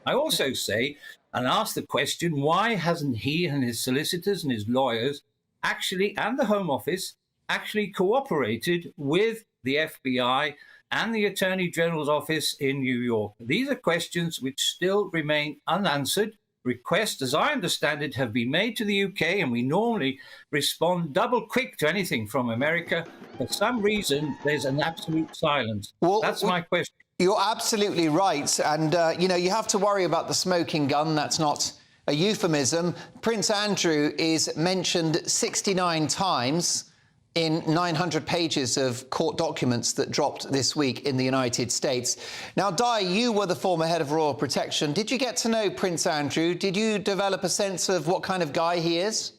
I also say and ask the question, why hasn't he and his solicitors and his lawyers actually, and the Home Office, actually cooperated with the FBI and the Attorney General's office in New York? These are questions which still remain unanswered. Requests, as I understand it, have been made to the UK, and we normally respond double quick to anything from America. For some reason, there's an absolute silence. That's my question. You're absolutely right. And, you have to worry about the smoking gun. That's not a euphemism. Prince Andrew is mentioned 69 times in 900 pages of court documents that dropped this week in the United States. Now, Di, you were the former head of Royal Protection. Did you get to know Prince Andrew? Did you develop a sense of what kind of guy he is?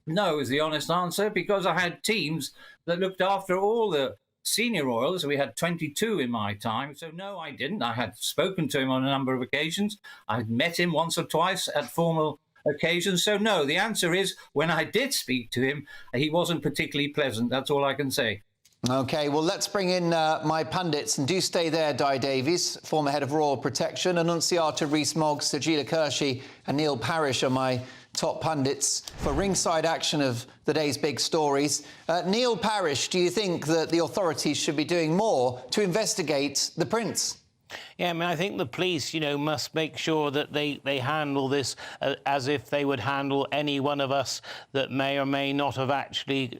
No, is the honest answer, because I had teams that looked after all the senior royals. We had 22 in my time. So, no, I didn't. I had spoken to him on a number of occasions. I'd met him once or twice at formal occasions. So, no, the answer is when I did speak to him, he wasn't particularly pleasant. That's all I can say. OK, well, let's bring in my pundits. And do stay there, Di Davies, former head of Royal Protection, Annunciata Rees-Mogg, Sajila Kershi and Neil Parish are my top pundits for ringside action of the day's big stories. Neil Parish, do you think that the authorities should be doing more to investigate the Prince? Yeah, I mean, I think the police, must make sure that they handle this as if they would handle any one of us that may or may not have actually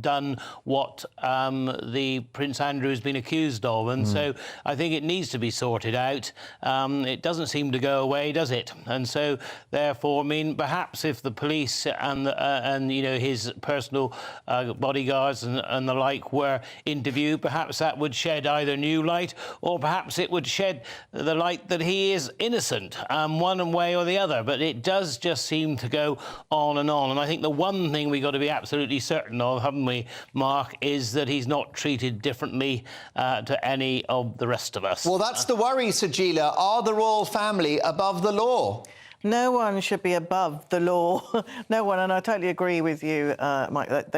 done what the Prince Andrew has been accused of. And so I think it needs to be sorted out. It doesn't seem to go away, does it? And so, therefore, I mean, perhaps if the police and his personal bodyguards and the like were interviewed, perhaps that would shed either new light, or perhaps it would shed the light that he is innocent, one way or the other. But it does just seem to go on. And I think the one thing we've got to be absolutely certain of, haven't we, Mark, is that he's not treated differently to any of the rest of us. Well, that's the worry, Sajila. Are the royal family above the law? No one should be above the law. No one, and I totally agree with you, Mike. It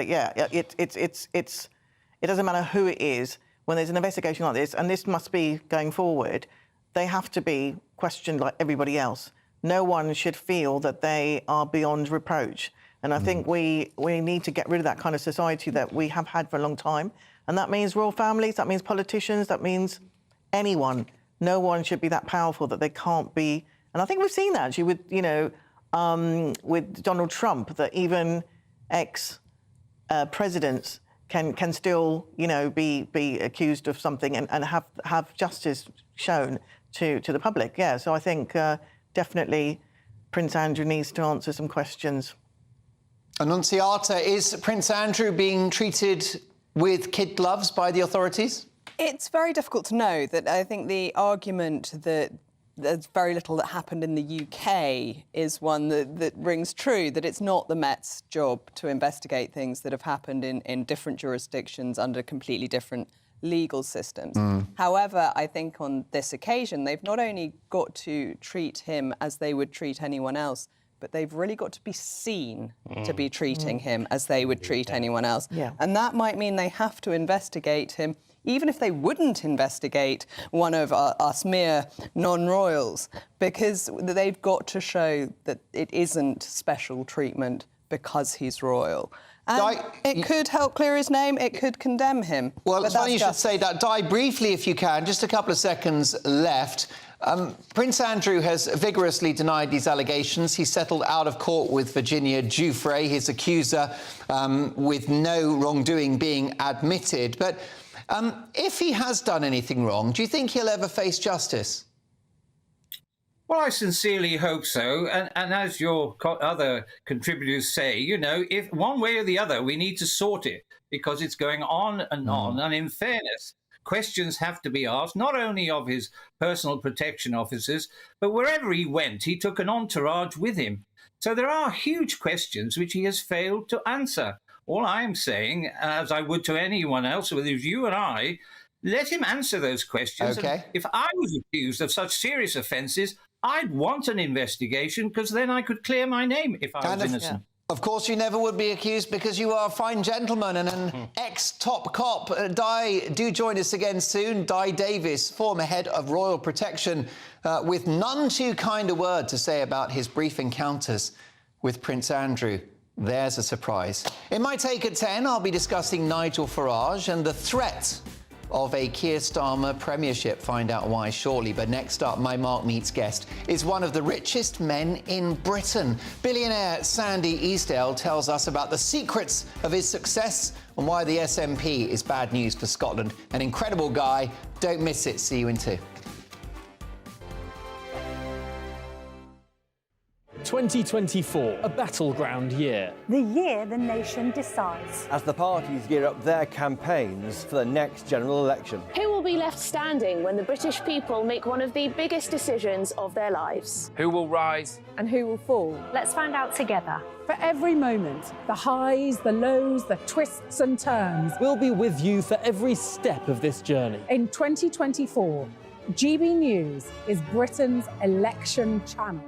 doesn't matter who it is when there's an investigation like this, and this must be going forward. They have to be questioned like everybody else. No one should feel that they are beyond reproach. And I think we need to get rid of that kind of society that we have had for a long time. And that means royal families, that means politicians, that means anyone. No one should be that powerful that they can't be. And I think we've seen that actually with Donald Trump, that even ex-presidents can still, be accused of something and have justice shown to the public. Yeah, so I think definitely Prince Andrew needs to answer some questions. Annunziata, is Prince Andrew being treated with kid gloves by the authorities? It's very difficult to know. That I think the argument that there's very little that happened in the UK is one that rings true, that it's not the Met's job to investigate things that have happened in different jurisdictions under completely different legal systems. However, I think on this occasion, they've not only got to treat him as they would treat anyone else, but they've really got to be seen to be treating him as they would treat anyone else. Yeah. And that might mean they have to investigate him, even if they wouldn't investigate one of us mere non-royals, because they've got to show that it isn't special treatment because he's royal. And it could help clear his name, it could condemn him. Well, it's funny you should say that. Di, briefly, if you can, just a couple of seconds left. Prince Andrew has vigorously denied these allegations. He settled out of court with Virginia Giuffre, his accuser, with no wrongdoing being admitted. But if he has done anything wrong, do you think he'll ever face justice? Well, I sincerely hope so. And as your other contributors say, if one way or the other, we need to sort it because it's going on and on. And in fairness, questions have to be asked, not only of his personal protection officers, but wherever he went, he took an entourage with him. So there are huge questions which he has failed to answer. All I am saying, as I would to anyone else, whether it's you and I, let him answer those questions. Okay. And if I was accused of such serious offences, I'd want an investigation because then I could clear my name if I was innocent. Yeah. Of course, you never would be accused because you are a fine gentleman and an ex-top cop. Di, do join us again soon. Di Davis, former head of Royal Protection, with none too kind a word to say about his brief encounters with Prince Andrew. There's a surprise. In my take at 10, I'll be discussing Nigel Farage and the threat of a Keir Starmer premiership. Find out why shortly. But next up, my Mark Meets guest is one of the richest men in Britain. Billionaire Sandy Eastdale tells us about the secrets of his success and why the SNP is bad news for Scotland. An incredible guy. Don't miss it. See you in 2. 2024, a battleground year. The year the nation decides. As the parties gear up their campaigns for the next general election. Who will be left standing when the British people make one of the biggest decisions of their lives? Who will rise? And who will fall? Let's find out together. For every moment, the highs, the lows, the twists and turns. We'll be with you for every step of this journey. In 2024, GB News is Britain's election channel.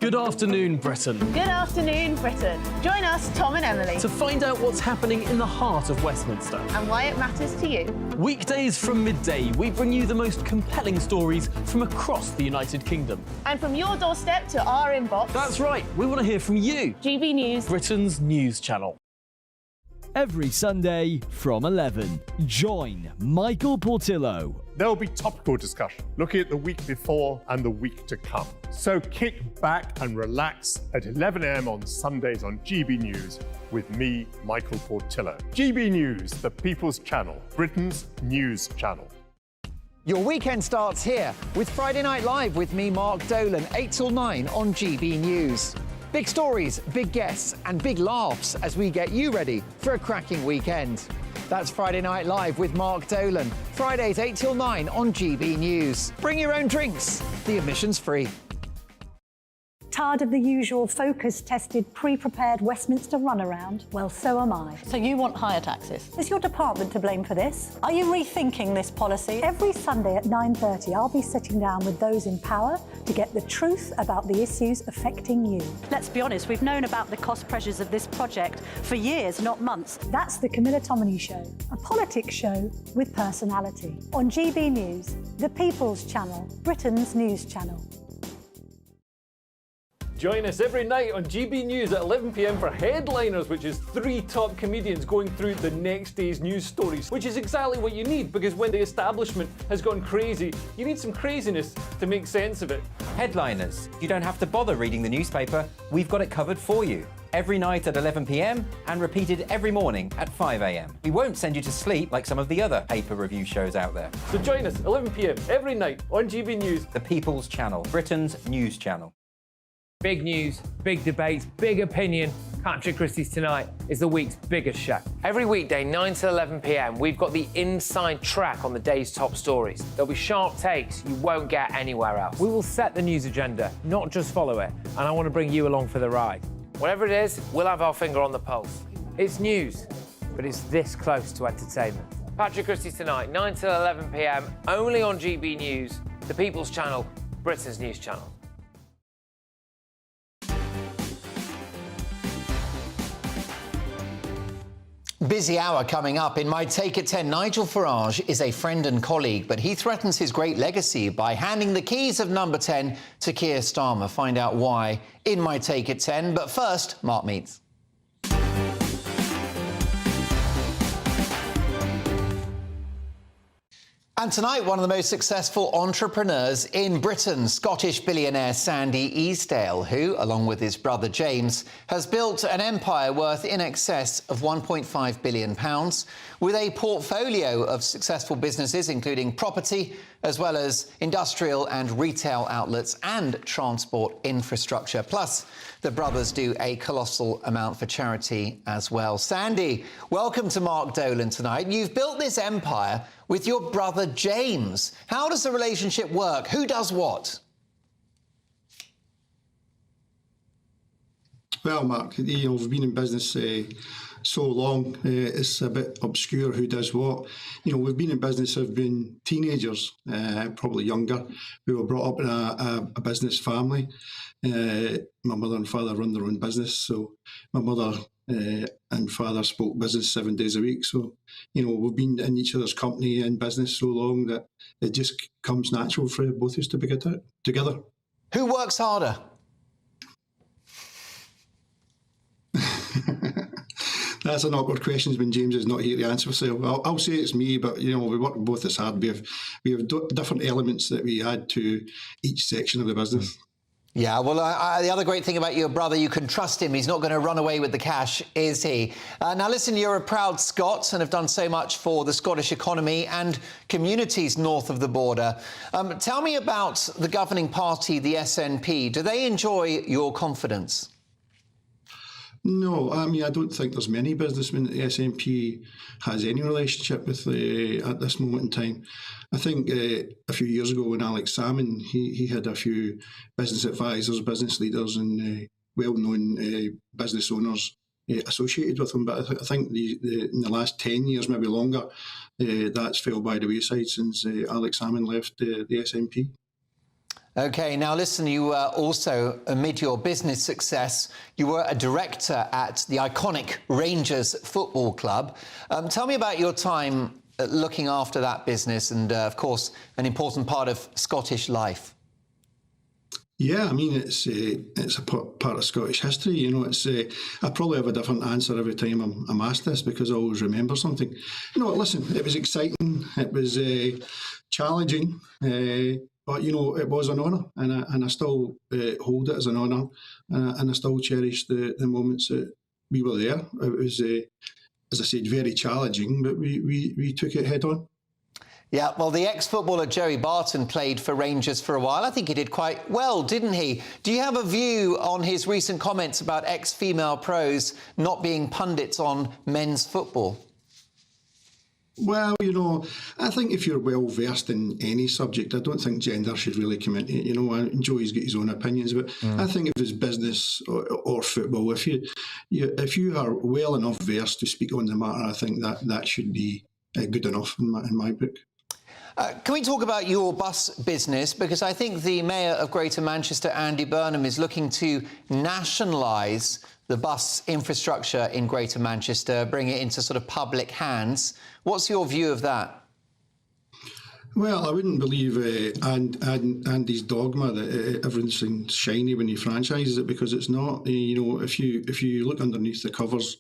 Good afternoon, Britain. Good afternoon, Britain. Join us, Tom and Emily, to find out what's happening in the heart of Westminster and why it matters to you. Weekdays from midday, we bring you the most compelling stories from across the United Kingdom. And from your doorstep to our inbox. That's right, we want to hear from you. GB News, Britain's news channel. every Sunday from 11. Join Michael Portillo. There'll be topical discussion, looking at the week before and the week to come. So kick back and relax at 11 a.m. on Sundays on GB News with me, Michael Portillo. GB News, the People's Channel, Britain's news channel. Your weekend starts here with Friday Night Live with me, Mark Dolan, 8 till 9 on GB News. Big stories, big guests and big laughs as we get you ready for a cracking weekend. That's Friday Night Live with Mark Dolan. Fridays 8 till 9 on GB News. Bring your own drinks. The admission's free. Tired of the usual focus-tested, pre-prepared Westminster runaround? Well, so am I. So you want higher taxes? Is your department to blame for this? Are you rethinking this policy? Every Sunday at 9:30, I'll be sitting down with those in power to get the truth about the issues affecting you. Let's be honest, we've known about the cost pressures of this project for years, not months. That's the Camilla Tominey Show, a politics show with personality. On GB News, the People's Channel, Britain's news channel. Join us every night on GB News at 11 p.m. for Headliners, which is 3 top comedians going through the next day's news stories, which is exactly what you need, because when the establishment has gone crazy, you need some craziness to make sense of it. Headliners. You don't have to bother reading the newspaper. We've got it covered for you. Every night at 11 p.m. and repeated every morning at 5 a.m. We won't send you to sleep like some of the other paper review shows out there. So join us 11 p.m. every night on GB News. The People's Channel, Britain's news channel. Big news, big debates, big opinion. Patrick Christie's Tonight is the week's biggest show. Every weekday, 9 to 11 p.m, we've got the inside track on the day's top stories. There'll be sharp takes you won't get anywhere else. We will set the news agenda, not just follow it, and I want to bring you along for the ride. Whatever it is, we'll have our finger on the pulse. It's news, but it's this close to entertainment. Patrick Christie's Tonight, 9 to 11 p.m, only on GB News, the People's Channel, Britain's news channel. Busy hour coming up. In My Take at 10, Nigel Farage is a friend and colleague, but he threatens his great legacy by handing the keys of number 10 to Keir Starmer. Find out why in My Take at 10. But first, Mark Meets. And tonight, one of the most successful entrepreneurs in Britain, Scottish billionaire Sandy Easdale, who, along with his brother James, has built an empire worth in excess of £1.5 billion, with a portfolio of successful businesses, including property, as well as industrial and retail outlets and transport infrastructure. Plus, the brothers do a colossal amount for charity as well. Sandy, welcome to Mark Dolan tonight. You've built this empire with your brother James. How does the relationship work? Who does what? Well, Mark, we've been in business so long, it's a bit obscure who does what. We've been in business, have been teenagers, probably younger. We were brought up in a business family. My mother and father run their own business, so my mother and father spoke business 7 days a week. So, we've been in each other's company and business so long that it just comes natural for both of us to be together. Who works harder? That's an awkward question when James is not here to answer. So I'll say it's me, but we work both as hard. We have different elements that we add to each section of the business. Yeah, well, the other great thing about your brother, you can trust him. He's not going to run away with the cash, is he? Now, listen, you're a proud Scot and have done so much for the Scottish economy and communities north of the border. Tell me about the governing party, the SNP. Do they enjoy your confidence? No, I don't think there's many businessmen that the SNP has any relationship with at this moment in time. I think a few years ago when Alex Salmon, he had a few business advisors, business leaders and well-known business owners associated with him. But I think in the last 10 years, maybe longer, that's fell by the wayside since Alex Salmon left the SNP. OK, now listen, you also, amid your business success, you were a director at the iconic Rangers Football Club. Tell me about your time looking after that business and, of course, an important part of Scottish life. Yeah, I mean, it's a part of Scottish history. You know, I probably have a different answer every time I'm asked this because I always remember something. You know, listen, it was exciting, it was challenging, but you know, it was an honour, and I still hold it as an honour, and I still cherish the moments that we were there. It was, as I said, very challenging, but we took it head on. Yeah, well, the ex-footballer Joey Barton played for Rangers for a while. I think he did quite well, didn't he? Do you have a view on his recent comments about ex-female pros not being pundits on men's football? Well, you know, I think if you're well versed in any subject, I don't think gender should really come into it. You know, and Joey's got his own opinions, but I think if it's business or football, if you are well enough versed to speak on the matter, I think that should be good enough in my book. Can we talk about your bus business? Because I think the Mayor of Greater Manchester, Andy Burnham, is looking to nationalise the bus infrastructure in Greater Manchester, bring it into sort of public hands. What's your view of that? Well, I wouldn't believe Andy's dogma that everything's shiny when he franchises it, because it's not. You know, if you look underneath the covers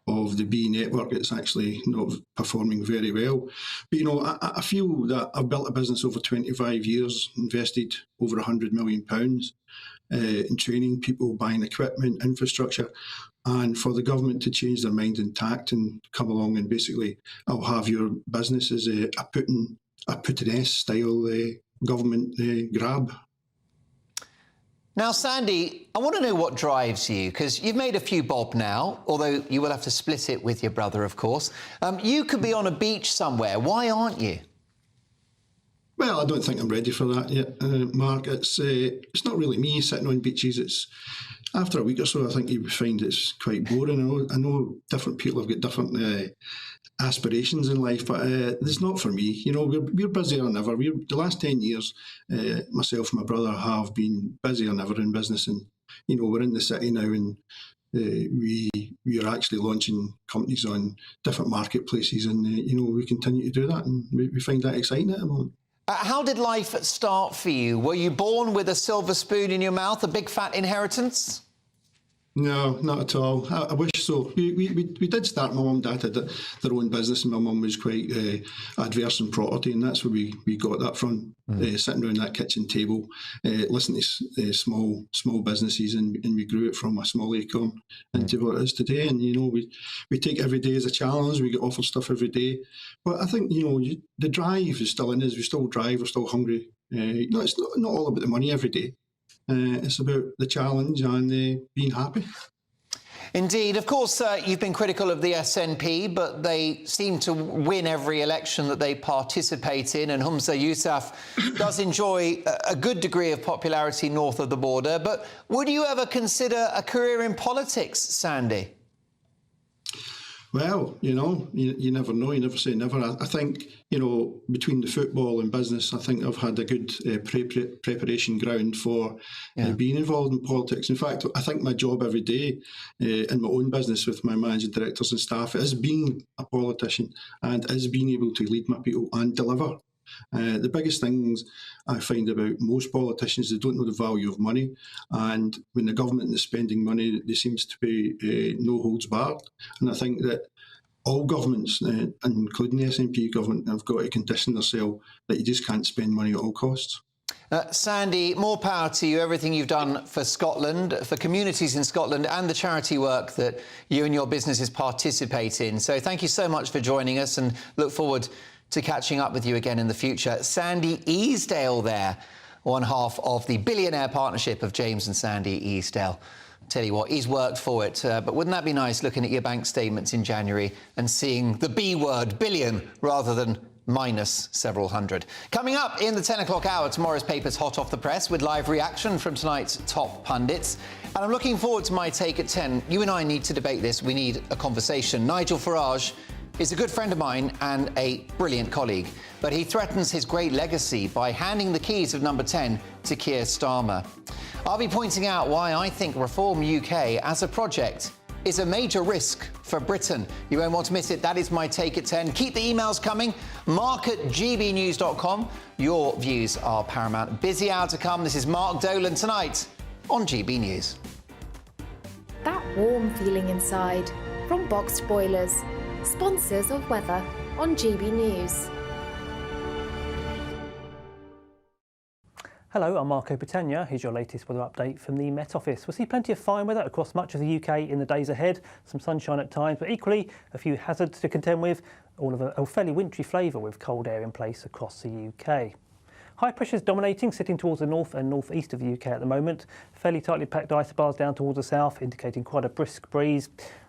of the B network, it's actually not performing very well. But you know, I feel that I've built a business over 25 years, invested over £100 million in training people, buying equipment, infrastructure, and for the government to change their mind and tact and come along and basically, I'll have your business as a Putin-esque style government grab. Now, Sandy, I want to know what drives you, because you've made a few bob now, although you will have to split it with your brother, of course. You could be on a beach somewhere. Why aren't you? Well, I don't think I'm ready for that yet, Mark. It's not really me sitting on beaches. It's after a week or so, I think you would find it's quite boring. I know different people have got different aspirations in life, but it's not for me. You know, we're busier than ever. The last 10 years, myself and my brother have been busier than ever in business, and you know, we're in the city now, and we are actually launching companies on different marketplaces, and you know, we continue to do that, and we find that exciting at the moment. How did life start for you? Were you born with a silver spoon in your mouth, a big fat inheritance? No, not at all. I wish so. We did start. My mum and dad had their own business, and my mum was quite adverse in property, and that's where we got that from. Sitting around that kitchen table, listening to small businesses, and we grew it from a small acorn into what it is today. And you know, we take every day as a challenge. We get offered stuff every day, but I think, you know, the drive is still in us. We still drive. We're still hungry. You know, it's not all about the money every day. It's about the challenge and being happy. Indeed. Of course, you've been critical of the SNP, but they seem to win every election that they participate in, and Humza Yousaf does enjoy a good degree of popularity north of the border. But would you ever consider a career in politics, Sandy? Well, you know, you never know. You never say never. I think, you know, between the football and business, I think I've had a good preparation ground for being involved in politics. In fact, I think my job every day in my own business with my managing directors and staff is being a politician and is being able to lead my people and deliver. The biggest things I find about most politicians, they don't know the value of money, and when the government is spending money, there seems to be no holds barred. And I think that all governments, including the SNP government, have got to condition themselves that you just can't spend money at all costs. Sandy, more power to you, everything you've done for Scotland, for communities in Scotland, and the charity work that you and your businesses participate in. So thank you so much for joining us, and look forward to catching up with you again in the future. Sandy Easdale there, one half of the billionaire partnership of James and Sandy Easdale. Tell you what, he's worked for it, but wouldn't that be nice looking at your bank statements in January and seeing the B word, billion, rather than minus several hundred. Coming up in the 10 o'clock hour, tomorrow's paper's hot off the press with live reaction from tonight's top pundits. And I'm looking forward to my take at 10. You and I need to debate this. We need a conversation. Nigel Farage is a good friend of mine and a brilliant colleague, but he threatens his great legacy by handing the keys of number 10 to Keir Starmer. I'll be pointing out why I think Reform UK as a project is a major risk for Britain. You won't want to miss it. That is my take at 10. Keep the emails coming. mark@gbnews.com. Your views are paramount. Busy hour to come. This is Mark Dolan tonight on GB News. That warm feeling inside from Boxed Boilers, sponsors of weather on GB News. Hello, I'm Marco Petagna. Here's your latest weather update from the Met Office. We'll see plenty of fine weather across much of the UK in the days ahead. Some sunshine at times, but equally a few hazards to contend with. All of a fairly wintry flavour with cold air in place across the UK. High pressure is dominating, sitting towards the north and northeast of the UK at the moment. Fairly tightly packed isobars down towards the south, indicating quite a brisk breeze.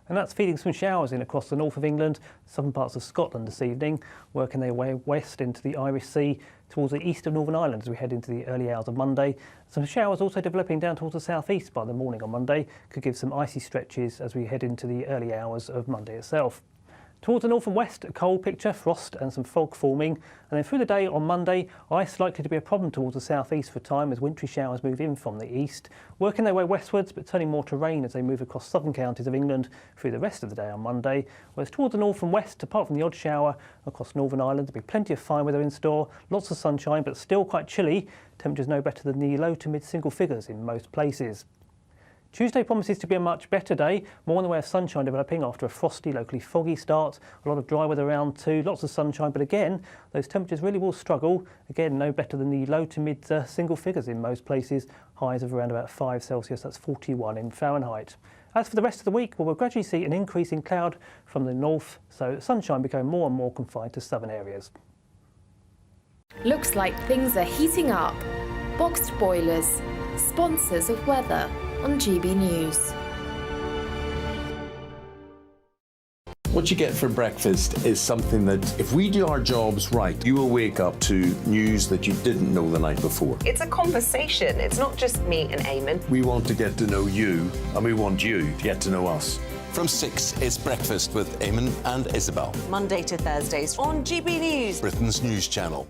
And that's feeding some showers in across the north of England, southern parts of Scotland this evening, working their way west into the Irish Sea towards the east of Northern Ireland as we head into the early hours of Monday. Some showers also developing down towards the southeast by the morning on Monday, could give some icy stretches as we head into the early hours of Monday itself. Towards the north and west, a cold picture, frost and some fog forming. And then through the day on Monday, ice likely to be a problem towards the southeast for a time as wintry showers move in from the east, working their way westwards but turning more to rain as they move across southern counties of England through the rest of the day on Monday. Whereas towards the north and west, apart from the odd shower across Northern Ireland, there'll be plenty of fine weather in store, lots of sunshine but still quite chilly. Temperatures no better than the low to mid single figures in most places. Tuesday promises to be a much better day, more in the way of sunshine developing after a frosty, locally foggy start. A lot of dry weather around too, lots of sunshine, but again, those temperatures really will struggle. Again, no better than the low to mid single figures in most places. Highs of around about 5 Celsius, that's 41 in Fahrenheit. As for the rest of the week, we'll gradually see an increase in cloud from the north, so sunshine becoming more and more confined to southern areas. Looks like things are heating up. Boxed Boilers, sponsors of weather on GB News. What you get for breakfast is something that, if we do our jobs right, you will wake up to news that you didn't know the night before. It's a conversation. It's not just me and Eamon. We want to get to know you, and we want you to get to know us. From 6, it's Breakfast with Eamon and Isabel. Monday to Thursdays on GB News, Britain's news channel.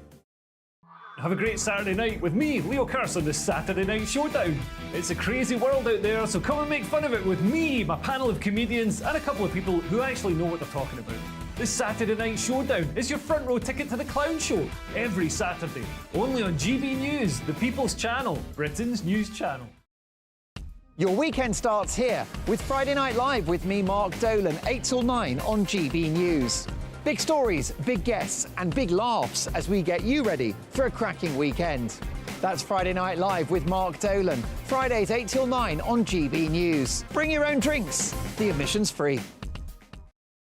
Have a great Saturday night with me, Leo Curson, this Saturday Night Showdown. It's a crazy world out there, so come and make fun of it with me, my panel of comedians, and a couple of people who actually know what they're talking about. This Saturday Night Showdown is your front row ticket to the clown show, every Saturday, only on GB News, the People's Channel, Britain's news channel. Your weekend starts here with Friday Night Live with me, Mark Dolan, 8 till 9 on GB News. Big stories, big guests and big laughs as we get you ready for a cracking weekend. That's Friday Night Live with Mark Dolan. Fridays 8 till 9 on GB News. Bring your own drinks. The admission's free.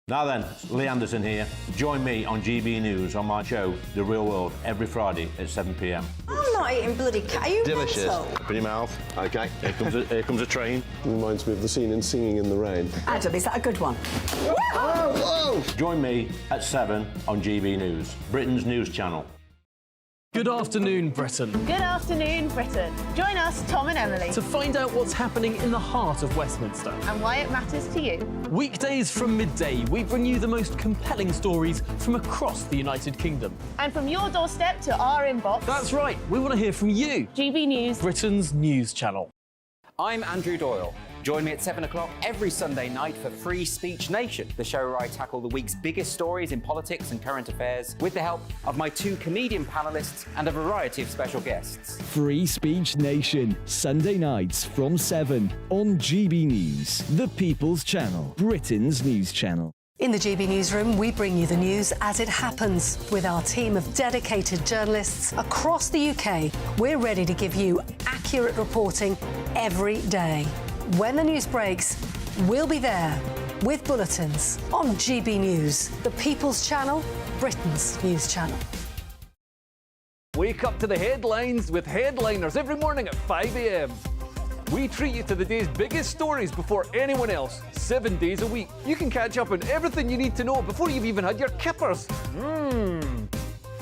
Now then, Lee Anderson here. Join me on GB News on my show, The Real World, every Friday at 7 p.m. I'm not eating bloody cat. Are you Delicious. mental? Open your mouth. OK, here comes a train. Reminds me of the scene in Singing in the Rain. Adam, is that a good one? Whoa! Join me at 7 on GB News, Britain's news channel. Good afternoon, Britain. Good afternoon, Britain. Join us, Tom and Emily, To find out what's happening in the heart of Westminster. and why it matters to you. Weekdays from midday, we bring you the most compelling stories from across the United Kingdom. And from your doorstep to our inbox. That's right, we want to hear from you. GB News, Britain's news channel. I'm Andrew Doyle. Join me at 7 o'clock every Sunday night for Free Speech Nation, the show where I tackle the week's biggest stories in politics and current affairs with the help of my 2 comedian panellists and a variety of special guests. Free Speech Nation, Sunday nights from 7 on GB News, the People's Channel, Britain's news channel. In the GB Newsroom, we bring you the news as it happens. With our team of dedicated journalists across the UK, we're ready to give you accurate reporting every day. When the news breaks, we'll be there with bulletins on GB News, the People's Channel, Britain's news channel. Wake up to the headlines with Headliners every morning at 5 a.m. We treat you to the day's biggest stories before anyone else, 7 days a week. You can catch up on everything you need to know before you've even had your kippers.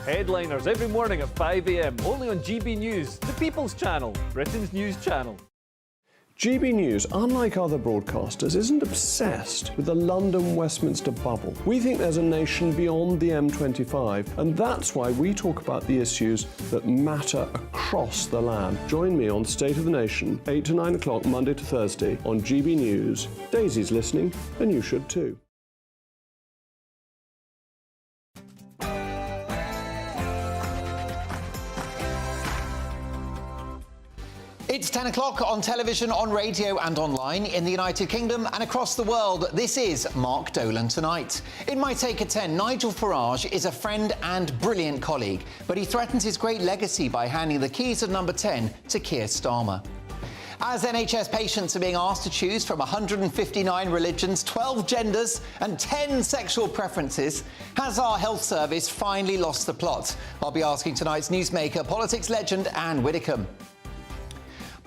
Headliners every morning at 5 a.m. only on GB News, the People's Channel, Britain's news channel. GB News, unlike other broadcasters, isn't obsessed with the London-Westminster bubble. We think there's a nation beyond the M25, and that's why we talk about the issues that matter across the land. Join me on State of the Nation, 8 to 9 o'clock, Monday to Thursday, on GB News. Daisy's listening, and you should too. It's 10 o'clock on television, on radio and online in the United Kingdom and across the world. This is Mark Dolan Tonight. In My Take at 10, Nigel Farage is a friend and brilliant colleague, but he threatens his great legacy by handing the keys of number 10 to Keir Starmer. As NHS patients are being asked to choose from 159 religions, 12 genders and 10 sexual preferences, has our health service finally lost the plot? I'll be asking tonight's newsmaker, politics legend Anne Widdecombe.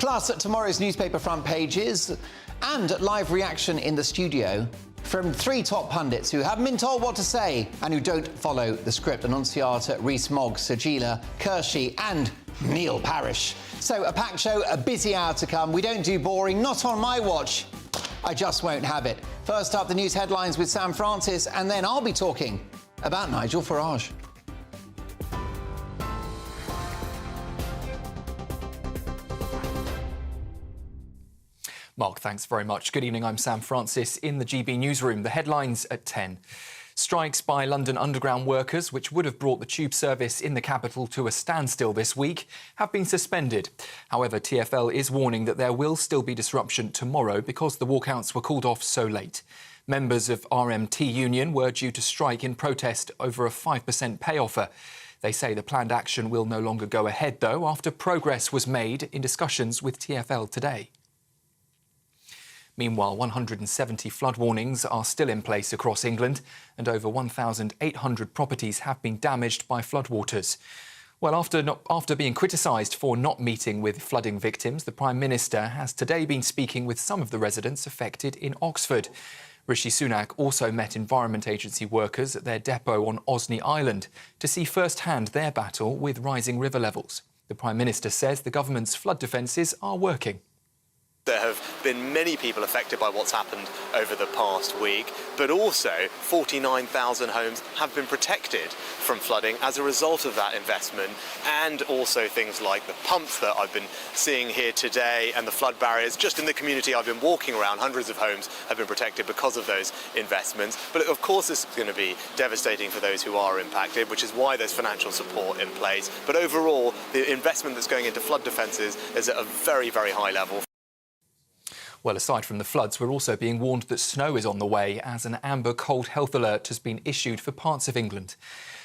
Plus, tomorrow's newspaper front pages and live reaction in the studio from three top pundits who haven't been told what to say and who don't follow the script: Annunciata, Rees-Mogg, Sajila Kershi and Neil Parish. So a packed show, a busy hour to come. We don't do boring, not on my watch. I just won't have it. First up, the news headlines with Sam Francis, and then I'll be talking about Nigel Farage. Mark, thanks very much. Good evening, I'm Sam Francis in the GB newsroom. The headlines at 10. Strikes by London Underground workers, which would have brought the tube service in the capital to a standstill this week, have been suspended. However, TfL is warning that there will still be disruption tomorrow because the walkouts were called off so late. Members of RMT Union were due to strike in protest over a 5% pay offer. They say the planned action will no longer go ahead, though, after progress was made in discussions with TfL today. Meanwhile, 170 flood warnings are still in place across England, and over 1,800 properties have been damaged by floodwaters. Well, after being criticised for not meeting with flooding victims, the Prime Minister has today been speaking with some of the residents affected in Oxford. Rishi Sunak also met Environment Agency workers at their depot on Osney Island to see firsthand their battle with rising river levels. The Prime Minister says the government's flood defences are working. There have been many people affected by what's happened over the past week, but also 49,000 homes have been protected from flooding as a result of that investment, and also things like the pumps that I've been seeing here today and the flood barriers. Just in the community I've been walking around, hundreds of homes have been protected because of those investments. But of course this is going to be devastating for those who are impacted, which is why there's financial support in place. But overall, the investment that's going into flood defences is at a very, very high level. Well, aside from the floods, we're also being warned that snow is on the way as an amber cold health alert has been issued for parts of England.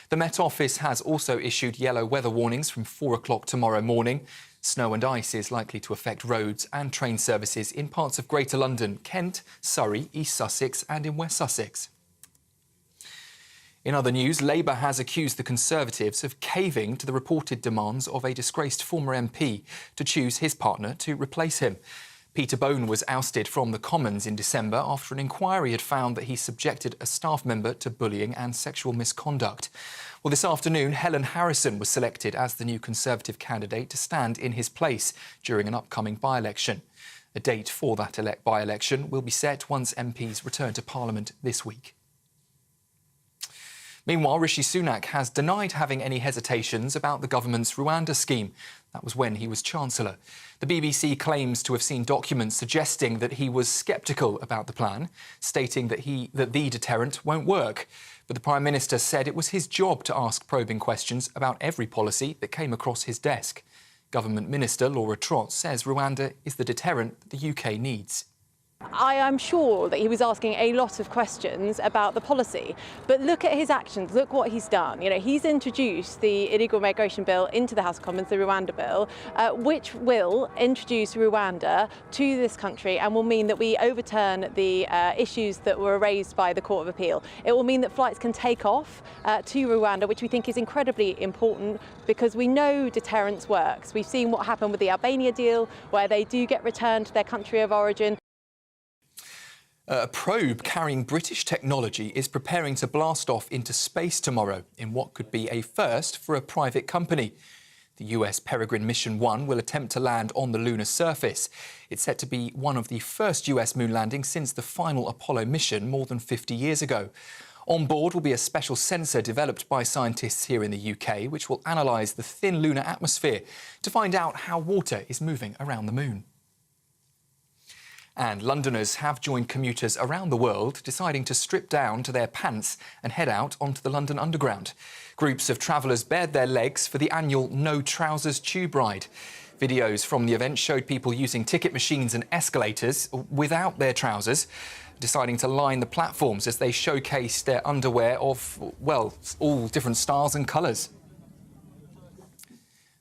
The Met Office has also issued yellow weather warnings from 4 o'clock tomorrow morning. Snow and ice is likely to affect roads and train services in parts of Greater London, Kent, Surrey, East Sussex and in West Sussex. In other news, Labour has accused the Conservatives of caving to the reported demands of a disgraced former MP to choose his partner to replace him. Peter Bone was ousted from the Commons in December after an inquiry had found that he subjected a staff member to bullying and sexual misconduct. Well, this afternoon, Helen Harrison was selected as the new Conservative candidate to stand in his place during an upcoming by-election. A date for that by-election will be set once MPs return to Parliament this week. Meanwhile, Rishi Sunak has denied having any hesitations about the government's Rwanda scheme. That was when he was Chancellor. The BBC claims to have seen documents suggesting that he was sceptical about the plan, stating that the deterrent won't work. But the Prime Minister said it was his job to ask probing questions about every policy that came across his desk. Government Minister Laura Trott says Rwanda is the deterrent that the UK needs. I am sure that he was asking a lot of questions about the policy, but look at his actions, look what he's done. You know, he's introduced the illegal migration bill into the House of Commons, the Rwanda bill, which will introduce Rwanda to this country and will mean that we overturn the issues that were raised by the Court of Appeal. It will mean that flights can take off to Rwanda, which we think is incredibly important because we know deterrence works. We've seen what happened with the Albania deal, where they do get returned to their country of origin. A probe carrying British technology is preparing to blast off into space tomorrow in what could be a first for a private company. The US Peregrine Mission 1 will attempt to land on the lunar surface. It's set to be one of the first US moon landings since the final Apollo mission more than 50 years ago. On board will be a special sensor developed by scientists here in the UK, which will analyse the thin lunar atmosphere to find out how water is moving around the moon. And Londoners have joined commuters around the world deciding to strip down to their pants and head out onto the London Underground. Groups of travellers bared their legs for the annual No Trousers tube ride. Videos from the event showed people using ticket machines and escalators without their trousers, deciding to line the platforms as they showcased their underwear of, well, all different styles and colours.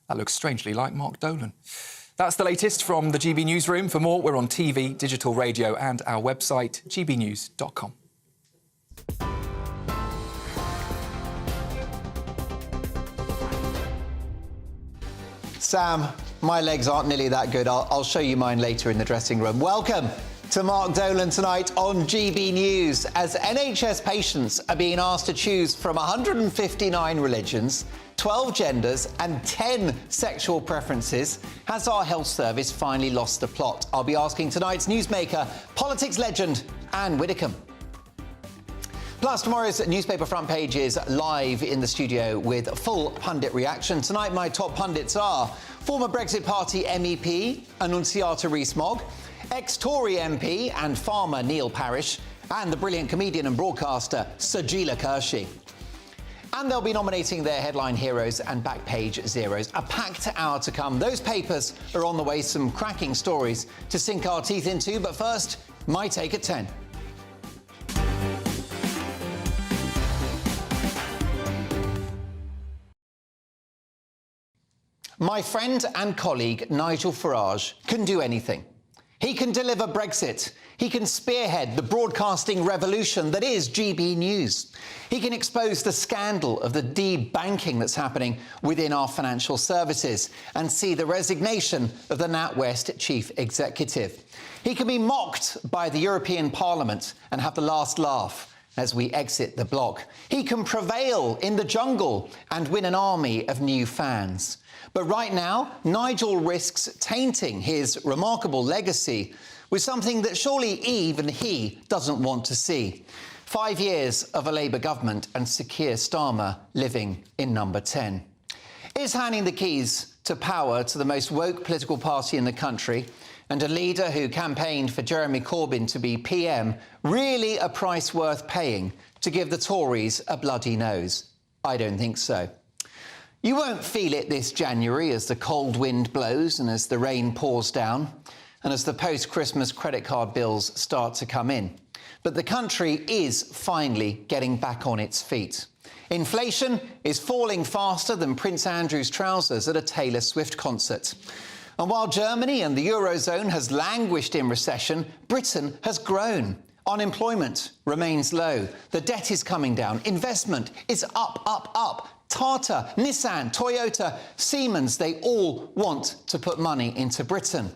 That looks strangely like Mark Dolan. That's the latest from the GB Newsroom. For more, we're on TV, digital radio and our website, gbnews.com. Sam, my legs aren't nearly that good. I'll show you mine later in the dressing room. Welcome to Mark Dolan tonight on GB News, as NHS patients are being asked to choose from 159 religions, 12 genders and 10 sexual preferences. Has our health service finally lost the plot? I'll be asking tonight's newsmaker, politics legend Anne Widdecombe. Plus, tomorrow's newspaper front page is live in the studio with full pundit reaction. Tonight, my top pundits are former Brexit Party MEP Annunziata Rees-Mogg, ex-Tory MP and farmer Neil Parish, and the brilliant comedian and broadcaster Sajila Kershi. And they'll be nominating their headline heroes and back page zeros. A packed hour to come. Those papers are on the way, some cracking stories to sink our teeth into. But first, my take at 10. My friend and colleague Nigel Farage can do anything. He can deliver Brexit. He can spearhead the broadcasting revolution that is GB News. He can expose the scandal of the de-banking that's happening within our financial services and see the resignation of the NatWest chief executive. He can be mocked by the European Parliament and have the last laugh as we exit the bloc. He can prevail in the jungle and win an army of new fans. But right now, Nigel risks tainting his remarkable legacy with something that surely even he doesn't want to see. 5 years of a Labour government and Sir Keir Starmer living in number 10. Is handing the keys to power to the most woke political party in the country and a leader who campaigned for Jeremy Corbyn to be PM really a price worth paying to give the Tories a bloody nose? I don't think so. You won't feel it this January as the cold wind blows and as the rain pours down and as the post-Christmas credit card bills start to come in. But the country is finally getting back on its feet. Inflation is falling faster than Prince Andrew's trousers at a Taylor Swift concert. And while Germany and the Eurozone has languished in recession, Britain has grown. Unemployment remains low. The debt is coming down. Investment is up, up, up. Tata, Nissan, Toyota, Siemens, they all want to put money into Britain.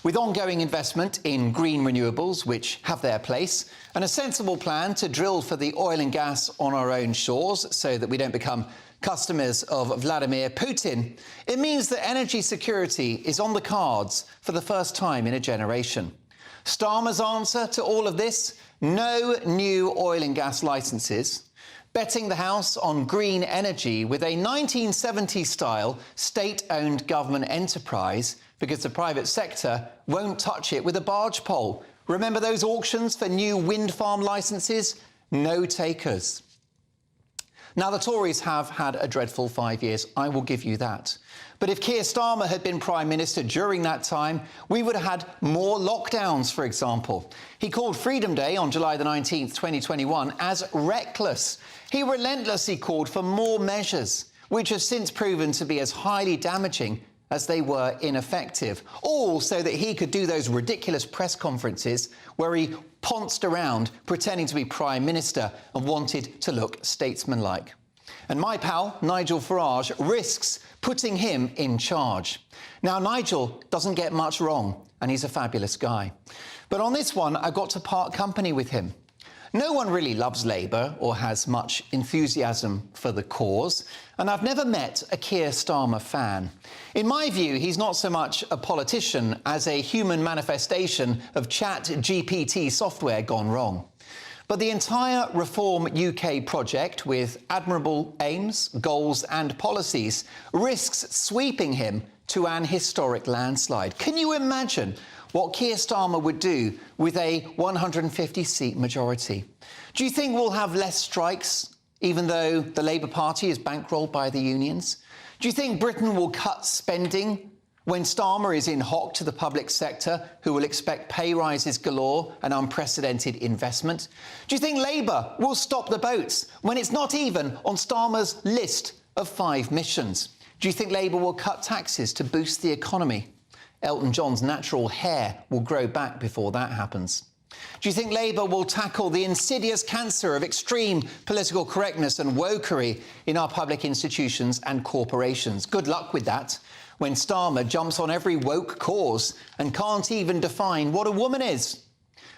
With ongoing investment in green renewables, which have their place, and a sensible plan to drill for the oil and gas on our own shores so that we don't become customers of Vladimir Putin, it means that energy security is on the cards for the first time in a generation. Starmer's answer to all of this? No new oil and gas licences. Betting the house on green energy with a 1970s-style state-owned government enterprise because the private sector won't touch it with a barge pole. Remember those auctions for new wind farm licences? No takers. Now, the Tories have had a dreadful 5 years, I will give you that. But if Keir Starmer had been Prime Minister during that time, we would have had more lockdowns, for example. He called Freedom Day on July the 19th, 2021, as reckless. He relentlessly called for more measures, which have since proven to be as highly damaging as they were ineffective, all so that he could do those ridiculous press conferences where he pounced around pretending to be Prime Minister and wanted to look statesmanlike. And my pal, Nigel Farage, risks putting him in charge. Now, Nigel doesn't get much wrong, and he's a fabulous guy. But on this one, I got to part company with him. No one really loves Labour or has much enthusiasm for the cause, and I've never met a Keir Starmer fan. In my view, he's not so much a politician as a human manifestation of ChatGPT software gone wrong. But the entire Reform UK project, with admirable aims, goals and policies, risks sweeping him to an historic landslide. Can you imagine what Keir Starmer would do with a 150-seat majority? Do you think we'll have less strikes, even though the Labour Party is bankrolled by the unions? Do you think Britain will cut spending when Starmer is in hock to the public sector, who will expect pay rises galore and unprecedented investment? Do you think Labour will stop the boats when it's not even on Starmer's list of 5 missions? Do you think Labour will cut taxes to boost the economy? Elton John's natural hair will grow back before that happens. Do you think Labour will tackle the insidious cancer of extreme political correctness and wokery in our public institutions and corporations? Good luck with that, when Starmer jumps on every woke cause and can't even define what a woman is.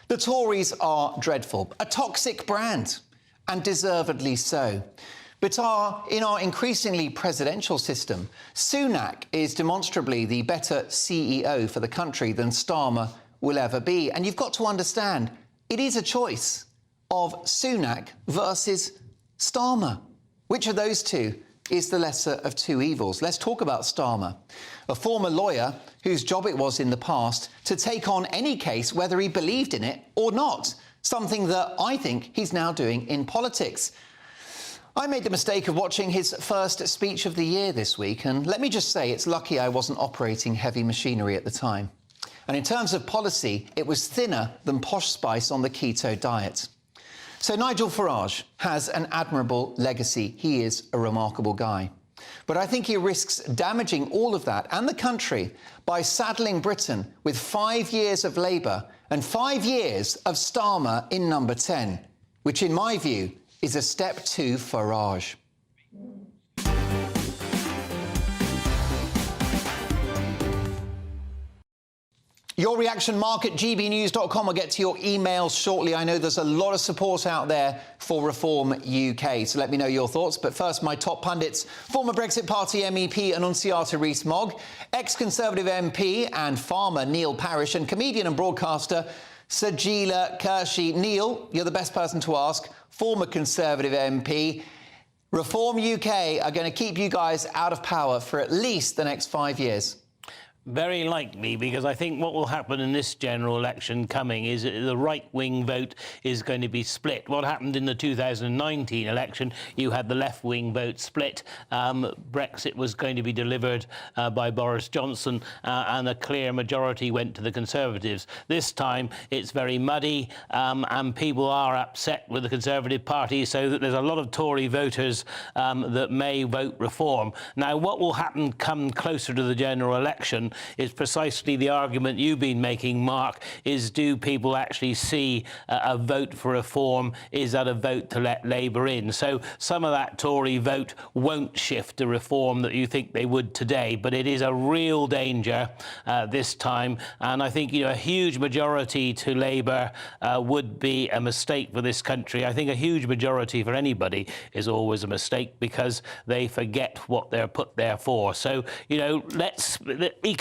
The Tories are dreadful, a toxic brand, and deservedly so. But in our increasingly presidential system, Sunak is demonstrably the better CEO for the country than Starmer will ever be. And you've got to understand, it is a choice of Sunak versus Starmer. Which of those two is the lesser of two evils? Let's talk about Starmer, a former lawyer whose job it was in the past to take on any case, whether he believed in it or not, something that I think he's now doing in politics. I made the mistake of watching his first speech of the year this week, and let me just say it's lucky I wasn't operating heavy machinery at the time. And in terms of policy, it was thinner than Posh Spice on the keto diet. So Nigel Farage has an admirable legacy. He is a remarkable guy. But I think he risks damaging all of that and the country by saddling Britain with 5 years of Labour and 5 years of Starmer in number 10, which in my view is a step too Farage. Your reaction, mark at gbnews.com. I'll get to your emails shortly. I know there's a lot of support out there for Reform UK, so let me know your thoughts. But first, my top pundits: former Brexit Party MEP Annunziata Rees-Mogg, ex-Conservative MP and farmer Neil Parish, and comedian and broadcaster Sajila Kershi. Neil, you're the best person to ask. Former Conservative MP. Reform UK are going to keep you guys out of power for at least the next 5 years. Very likely, because I think what will happen in this general election coming is that the right-wing vote is going to be split. What happened in the 2019 election, you had the left-wing vote split. Brexit was going to be delivered by Boris Johnson, and a clear majority went to the Conservatives. This time, it's very muddy, and people are upset with the Conservative Party, so that there's a lot of Tory voters that may vote Reform. Now, what will happen come closer to the general election is precisely the argument you've been making, Mark, is do people actually see a vote for Reform? Is that a vote to let Labour in? So some of that Tory vote won't shift to Reform that you think they would today, but it is a real danger this time. And I think, a huge majority to Labour would be a mistake for this country. I think a huge majority for anybody is always a mistake because they forget what they're put there for. So,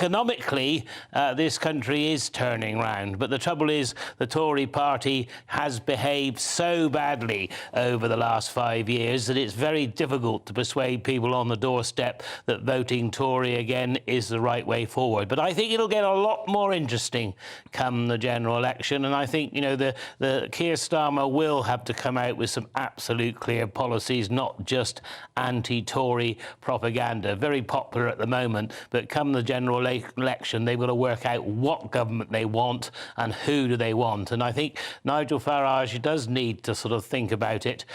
economically, this country is turning round. But the trouble is the Tory party has behaved so badly over the last 5 years that it's very difficult to persuade people on the doorstep that voting Tory again is the right way forward. But I think it'll get a lot more interesting come the general election. And I think, the Keir Starmer will have to come out with some absolute clear policies, not just anti-Tory propaganda. Very popular at the moment, but come the general election, they've got to work out what government they want and who do they want. And I think Nigel Farage does need to sort of think about it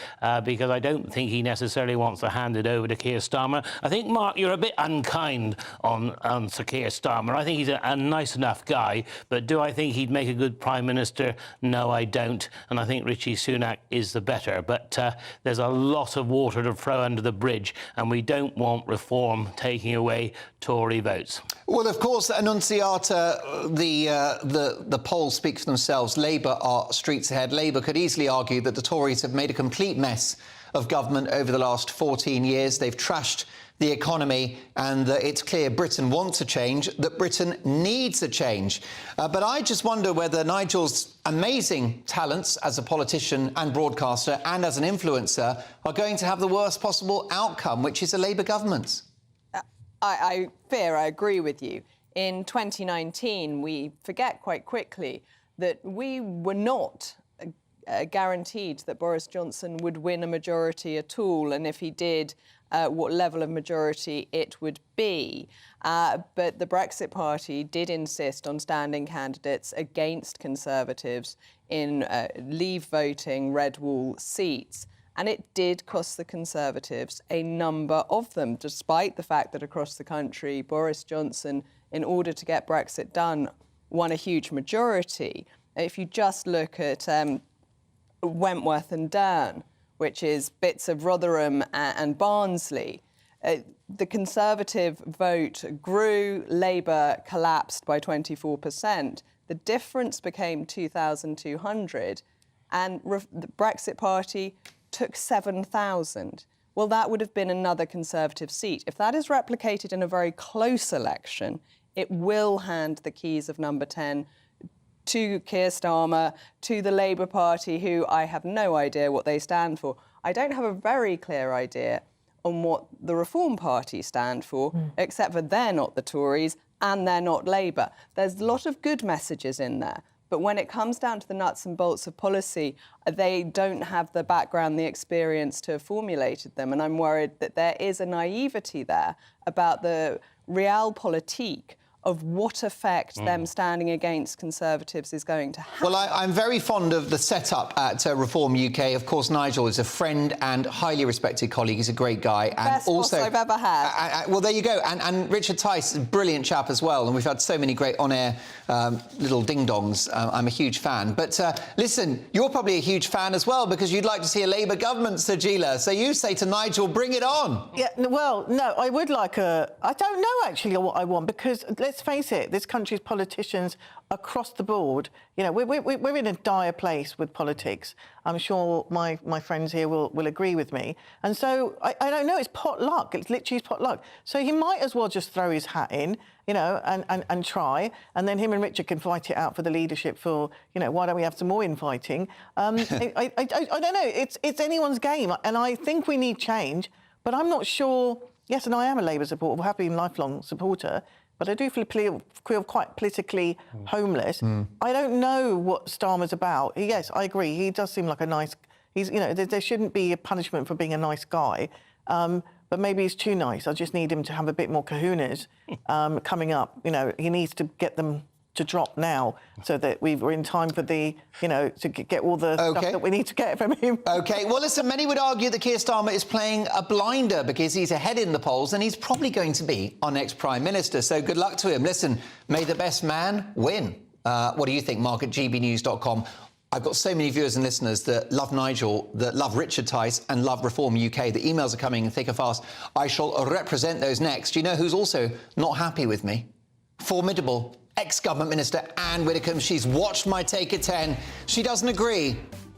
because I don't think he necessarily wants to hand it over to Keir Starmer. I think, Mark, you're a bit unkind on Sir Keir Starmer. I think he's a nice enough guy, but do I think he'd make a good Prime Minister? No, I don't. And I think Rishi Sunak is the better. But there's a lot of water to throw under the bridge, and we don't want Reform taking away Tory votes. Well, Well, of course, Annunciata, the polls speak for themselves. Labour are streets ahead. Labour could easily argue that the Tories have made a complete mess of government over the last 14 years. They've trashed the economy, and it's clear Britain wants a change, that Britain needs a change. But I just wonder whether Nigel's amazing talents as a politician and broadcaster and as an influencer are going to have the worst possible outcome, which is a Labour government. I fear I agree with you. In 2019, we forget quite quickly that we were not guaranteed that Boris Johnson would win a majority at all, and if he did, what level of majority it would be. But the Brexit Party did insist on standing candidates against Conservatives in leave voting red wall seats. And it did cost the Conservatives a number of them, despite the fact that across the country, Boris Johnson, in order to get Brexit done, won a huge majority. If you just look at Wentworth and Dearne, which is bits of Rotherham and Barnsley, the Conservative vote grew, Labour collapsed by 24%. The difference became 2,200, and the Brexit Party took 7,000. Well, that would have been another Conservative seat. If that is replicated in a very close election, it will hand the keys of number 10 to Keir Starmer, to the Labour Party, who I have no idea what they stand for. I don't have a very clear idea on what the Reform Party stand for, except for they're not the Tories and they're not Labour. There's a lot of good messages in there. But when it comes down to the nuts and bolts of policy, they don't have the background, the experience to have formulated them. And I'm worried that there is a naivety there about the realpolitik of what effect them standing against Conservatives is going to have. Well, I'm very fond of the setup at Reform UK. Of course, Nigel is a friend and highly respected colleague. He's a great guy. And best also, boss I've ever had. Well, there you go. And Richard Tice is a brilliant chap as well. And we've had so many great on-air little ding-dongs. I'm a huge fan. But listen, you're probably a huge fan as well because you'd like to see a Labour government, Sir Gila. So you say to Nigel, bring it on. Yeah, well, no, I would like a... I don't know, actually, what I want because... Let's face it, this country's politicians across the board, you know, we're in a dire place with politics. I'm sure my friends here will agree with me. And so, I don't know, it's potluck. It's literally potluck. So he might as well just throw his hat in, you know, and try. And then him and Richard can fight it out for the leadership for, you know, why don't we have some more infighting? I don't know. It's anyone's game. And I think we need change. But I'm not sure... Yes, and I am a Labour supporter, have been a lifelong supporter, but I do feel quite politically homeless. I don't know what Starmer's about. Yes, I agree. He does seem like a nice... you know, there shouldn't be a punishment for being a nice guy, but maybe he's too nice. I just need him to have a bit more kahunas coming up. You know, he needs to get them to drop now so that we're in time for the, you know, to get all the stuff that we need to get from him. OK, well, listen, many would argue that Keir Starmer is playing a blinder because he's ahead in the polls and he's probably going to be our next Prime Minister. So good luck to him. Listen, may the best man win. What do you think, Mark, at gbnews.com? I've got so many viewers and listeners that love Nigel, that love Richard Tice and love Reform UK. The emails are coming in thick and fast. I shall represent those next. You know who's also not happy with me? Formidable ex-government minister Anne Widdecombe. She's watched my Take at 10. She doesn't agree,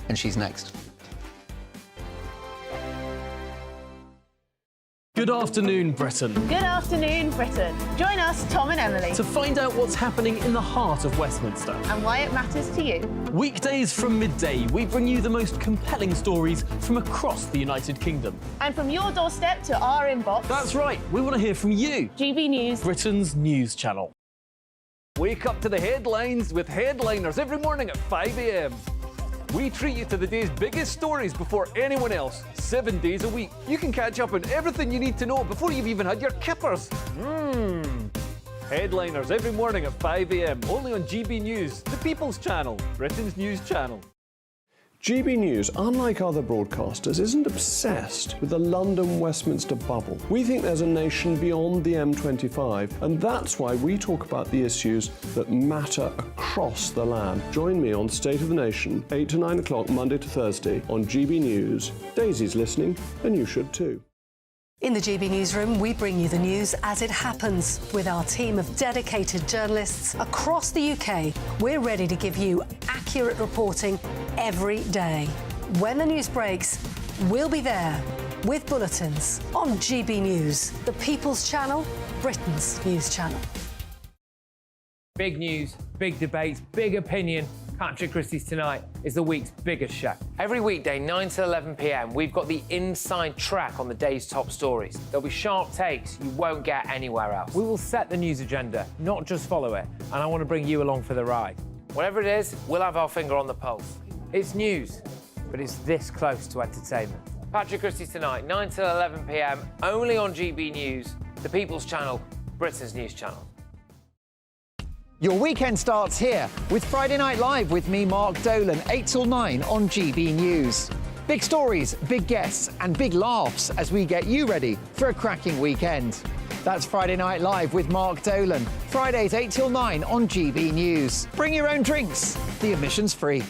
and she's next. Good afternoon, Britain. Good afternoon, Britain. Join us, Tom and Emily, To find out what's happening in the heart of Westminster. and why it matters to you. Weekdays from midday, we bring you the most compelling stories from across the United Kingdom. And from your doorstep to our inbox. That's right, we want to hear from you. GB News, Britain's news channel. Wake up to the headlines with Headliners every morning at 5 a.m. We treat you to the day's biggest stories before anyone else, 7 days a week. You can catch up on everything you need to know before you've even had your kippers. Headliners every morning at 5 a.m. only on GB News, the People's Channel, Britain's news channel. GB News, unlike other broadcasters, isn't obsessed with the London-Westminster bubble. We think there's a nation beyond the M25, and that's why we talk about the issues that matter across the land. Join me on State of the Nation, 8 to 9 o'clock, Monday to Thursday, on GB News. Daisy's listening, and you should too. In the GB Newsroom, we bring you the news as it happens. With our team of dedicated journalists across the UK, we're ready to give you accurate reporting every day. When the news breaks, we'll be there with bulletins on GB News, the People's Channel, Britain's news channel. Big news, big debates, big opinion. Patrick Christie's Tonight is the week's biggest show. Every weekday, 9 to 11 p.m, we've got the inside track on the day's top stories. There'll be sharp takes you won't get anywhere else. We will set the news agenda, not just follow it, and I want to bring you along for the ride. Whatever it is, we'll have our finger on the pulse. It's news, but it's this close to entertainment. Patrick Christie's Tonight, 9 to 11 p.m, only on GB News, the People's Channel, Britain's news channel. Your weekend starts here with Friday Night Live with me, Mark Dolan, 8 till 9 on GB News. Big stories, big guests and big laughs as we get you ready for a cracking weekend. That's Friday Night Live with Mark Dolan. Fridays 8 till 9 on GB News. Bring your own drinks. The admission's free.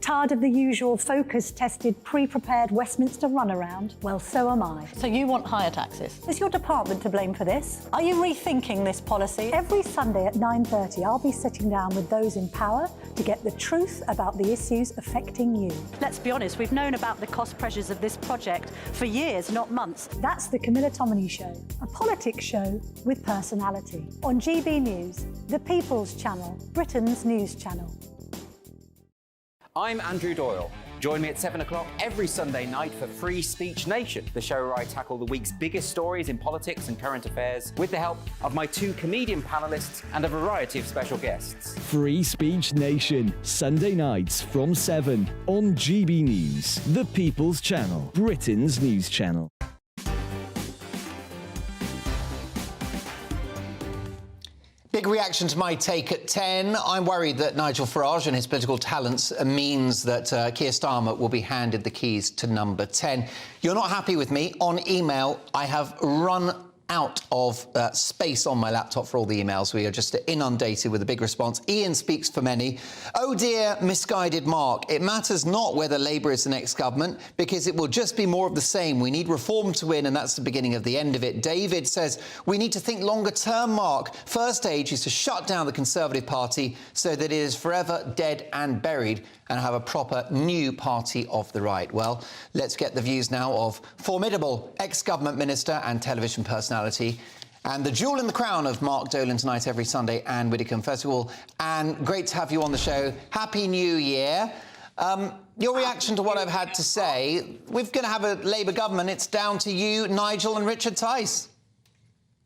Tired of the usual focus-tested, pre-prepared Westminster runaround? Well, so am I. So you want higher taxes? Is your department to blame for this? Are you rethinking this policy? Every Sunday at 9:30, I'll be sitting down with those in power to get the truth about the issues affecting you. Let's be honest, we've known about the cost pressures of this project for years, not months. That's the Camilla Tominey Show, a politics show with personality. On GB News, the People's Channel, Britain's news channel. I'm Andrew Doyle. Join me at 7 o'clock every Sunday night for Free Speech Nation, the show where I tackle the week's biggest stories in politics and current affairs with the help of my two comedian panellists and a variety of special guests. Free Speech Nation, Sunday nights from 7 on GB News, the People's Channel, Britain's news channel. Big reaction to my take at 10. I'm worried that Nigel Farage and his political talents means that Keir Starmer will be handed the keys to number 10. You're not happy with me? On email, I have run out of space on my laptop for all the emails. We are just inundated with a big response. Ian speaks for many. Oh dear, misguided Mark. It matters not whether Labour is the next government, because it will just be more of the same. We need reform to win, and that's the beginning of the end of it. David says, we need to think longer term, Mark. First stage is to shut down the Conservative Party so that it is forever dead and buried, and have a proper new party of the right. Well, let's get the views now of formidable ex-government minister and television personality, and the jewel in the crown of Mark Dolan tonight every Sunday, Anne Widdecombe. First of all, Anne, great to have you on the show. Happy New Year. Your reaction to what I've had to say, we're going to have a Labour government. It's down to you, Nigel and Richard Tice.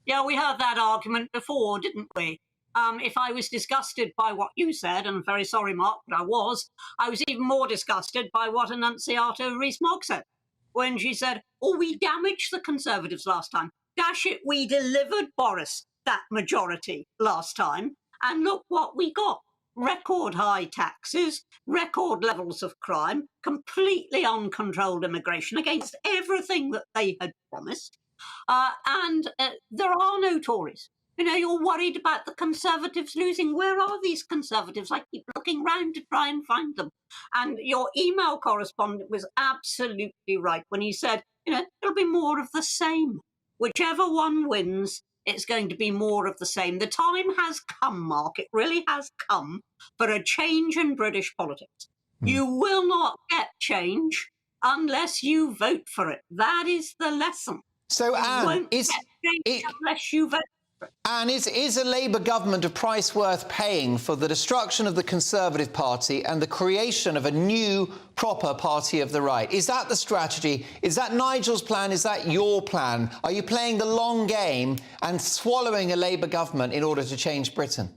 Yeah, we heard that argument before, didn't we? If I was disgusted by what you said, and I'm very sorry, Mark, but I was even more disgusted by what Annunciata Rees-Mogg said when she said, oh, we damaged the Conservatives last time. Dash it, we delivered Boris that majority last time, and look what we got. Record high taxes, record levels of crime, completely uncontrolled immigration against everything that they had promised, and there are no Tories. You know, you're worried about the Conservatives losing. Where are these Conservatives? I keep looking round to try and find them. And your email correspondent was absolutely right when he said, you know, it'll be more of the same. Whichever one wins, it's going to be more of the same. The time has come, Mark, it really has come, for a change in British politics. You will not get change unless you vote for it. That is the lesson. So, Anne, won't get change unless you vote. And is a Labour government a price worth paying for the destruction of the Conservative Party and the creation of a new, proper party of the right? Is that the strategy? Is that Nigel's plan? Is that your plan? Are you playing the long game and swallowing a Labour government in order to change Britain?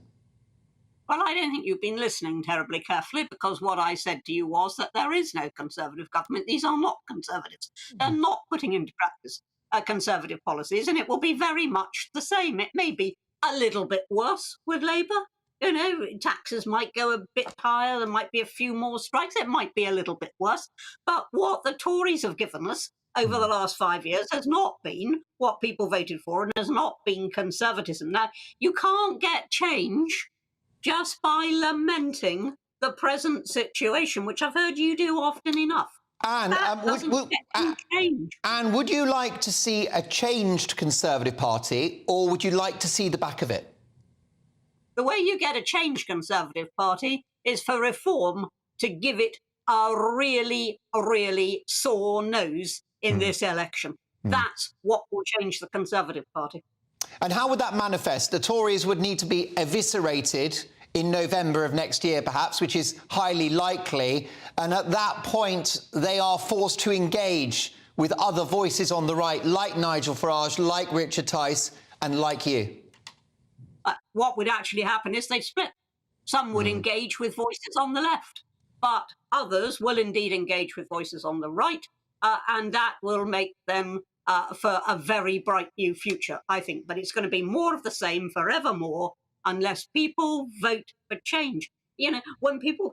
Well, I don't think you've been listening terribly carefully, because what I said to you was that there is no Conservative government. These are not Conservatives. They're not putting into practice Conservative policies, and it will be very much the same. It may be a little bit worse with Labour. You know, taxes might go a bit higher, there might be a few more strikes, it might be a little bit worse. But what the Tories have given us over the last 5 years has not been what people voted for, and has not been conservatism. Now, you can't get change just by lamenting the present situation, which I've heard you do often enough. And would you like to see a changed Conservative Party, or would you like to see the back of it? The way you get a changed Conservative Party is for Reform to give it a really, really sore nose in this election. That's what will change the Conservative Party. And how would that manifest? The Tories would need to be eviscerated in November of next year, perhaps, which is highly likely. And at that point, they are forced to engage with other voices on the right, like Nigel Farage, like Richard Tice, and like you. What would actually happen is they'd split. Some would engage with voices on the left, but others will indeed engage with voices on the right, and that will make them for a very bright new future, I think. But it's going to be more of the same forevermore unless people vote for change. You know, when people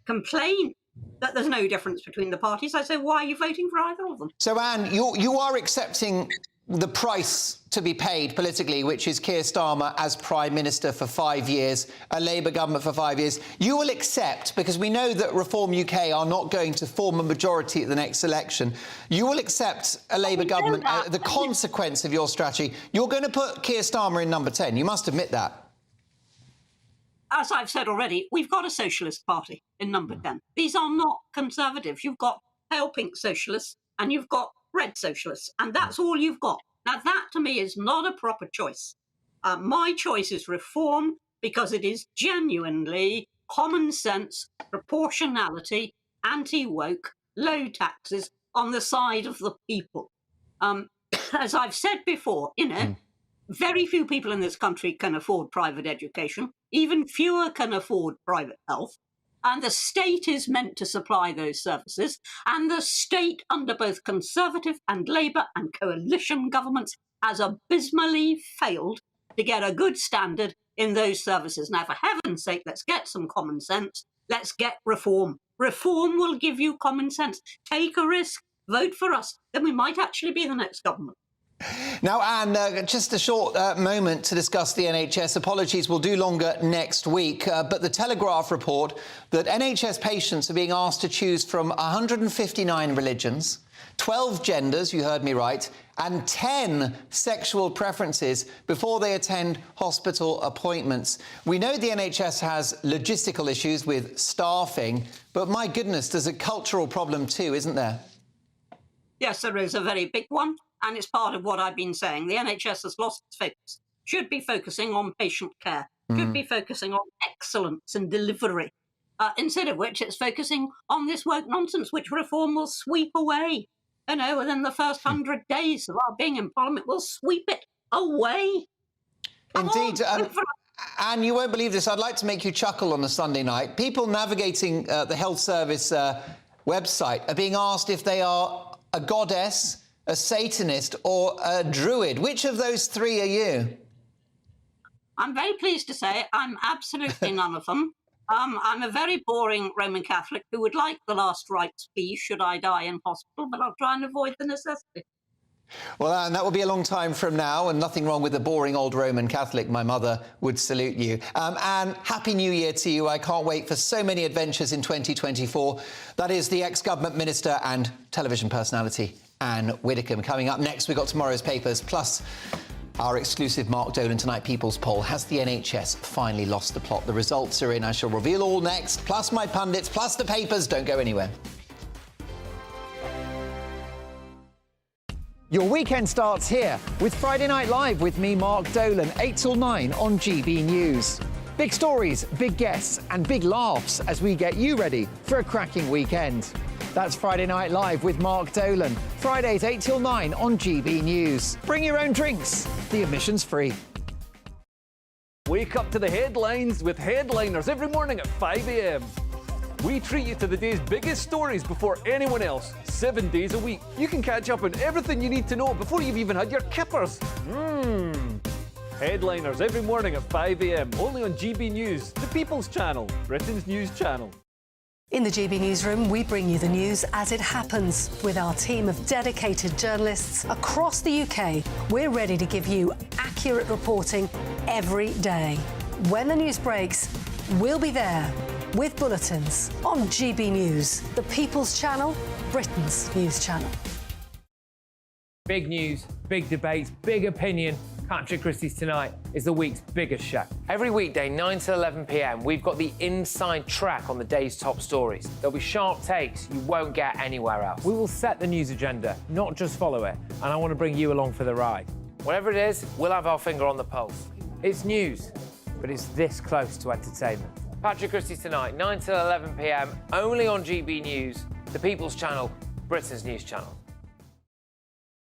complain that there's no difference between the parties, I say, why are you voting for either of them? So, Anne, you are accepting the price to be paid politically, which is Keir Starmer as Prime Minister for 5 years, a Labour government for 5 years. You will accept, because we know that Reform UK are not going to form a majority at the next election, you will accept a Labour government, the consequence of your strategy. You're going to put Keir Starmer in number 10. You must admit that. As I've said already, we've got a Socialist Party in number 10. These are not Conservatives. You've got pale pink Socialists and you've got red Socialists, and that's all you've got. Now, that to me is not a proper choice. My choice is Reform because it is genuinely common sense, proportionality, anti-woke, low taxes on the side of the people. As I've said before, you know, very few people in this country can afford private education. Even fewer can afford private health. And the state is meant to supply those services. And the state, under both Conservative and Labour and coalition governments, has abysmally failed to get a good standard in those services. Now, for heaven's sake, let's get some common sense. Let's get Reform. Reform will give you common sense. Take a risk. Vote for us. Then we might actually be the next government. Now, Anne, just a short moment to discuss the NHS. Apologies, we'll do longer next week. But the Telegraph report that NHS patients are being asked to choose from 159 religions, 12 genders, you heard me right, and 10 sexual preferences before they attend hospital appointments. We know the NHS has logistical issues with staffing, but my goodness, there's a cultural problem too, isn't there? Yes, there is a very big one. And it's part of what I've been saying. The NHS has lost its focus. Should be focusing on patient care. Should be focusing on excellence and delivery. Instead of which it's focusing on this woke nonsense, which Reform will sweep away. You know, within the first 100 days of our being in Parliament, we'll sweep it away. Indeed. Anne, you won't believe this. I'd like to make you chuckle on a Sunday night. People navigating the health service website are being asked if they are a goddess, a Satanist or a Druid. Which of those three are you? I'm very pleased to say I'm absolutely none of them. I'm a very boring Roman Catholic who would like the last rites be should I die in hospital, but I'll try and avoid the necessity. Well, Anne, that will be a long time from now, and nothing wrong with a boring old Roman Catholic. My mother would salute you. Anne, Happy New Year to you. I can't wait for so many adventures in 2024. That is the ex-government minister and television personality, Anne Widdecombe. Coming up next, we've got tomorrow's papers, plus our exclusive Mark Dolan Tonight People's Poll. Has the NHS finally lost the plot? The results are in. I shall reveal all next, plus my pundits, plus the papers. Don't go anywhere. Your weekend starts here with Friday Night Live with me, Mark Dolan, 8 till 9 on GB News. Big stories, big guests and big laughs as we get you ready for a cracking weekend. That's Friday Night Live with Mark Dolan. Fridays 8 till 9 on GB News. Bring your own drinks. The admission's free. Wake up to the headlines with Headliners every morning at 5 a.m. We treat you to the day's biggest stories before anyone else, 7 days a week. You can catch up on everything you need to know before you've even had your kippers. Headliners every morning at 5 a.m. only on GB News, the People's Channel, Britain's news channel. In the GB Newsroom, we bring you the news as it happens. With our team of dedicated journalists across the UK, we're ready to give you accurate reporting every day. When the news breaks, we'll be there. with bulletins on GB News, the People's Channel, Britain's news channel. Big news, big debates, big opinion. Patrick Christie's Tonight is the week's biggest show. Every weekday, 9 to 11 p.m, we've got the inside track on the day's top stories. There'll be sharp takes you won't get anywhere else. We will set the news agenda, not just follow it, and I want to bring you along for the ride. Whatever it is, we'll have our finger on the pulse. It's news, but it's this close to entertainment. Patrick Christie's Tonight, 9 to 11 p.m, only on GB News, the People's Channel, Britain's news channel.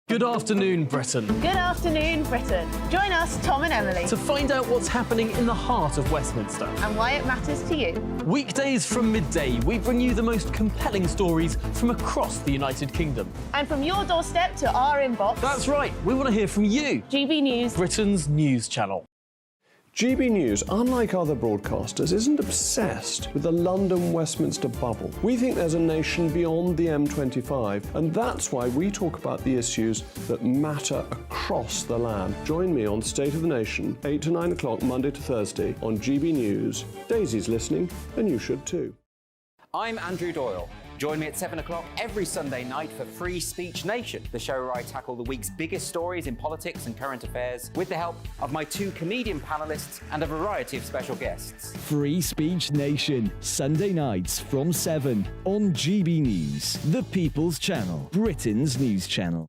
Good afternoon, Britain. Good afternoon, Britain. Join us, Tom and Emily, To find out what's happening in the heart of Westminster. and why it matters to you. Weekdays from midday, we bring you the most compelling stories from across the United Kingdom. And from your doorstep to our inbox. That's right, we want to hear from you. GB News, Britain's news channel. GB News, unlike other broadcasters, isn't obsessed with the London-Westminster bubble. We think there's a nation beyond the M25, and that's why we talk about the issues that matter across the land. Join me on State of the Nation, 8 to 9 o'clock, Monday to Thursday, on GB News. Daisy's listening, and you should too. I'm Andrew Doyle. Join me at 7 o'clock every Sunday night for Free Speech Nation, the show where I tackle the week's biggest stories in politics and current affairs with the help of my two comedian panellists and a variety of special guests. Free Speech Nation, Sunday nights from 7 on GB News, the People's Channel, Britain's news channel.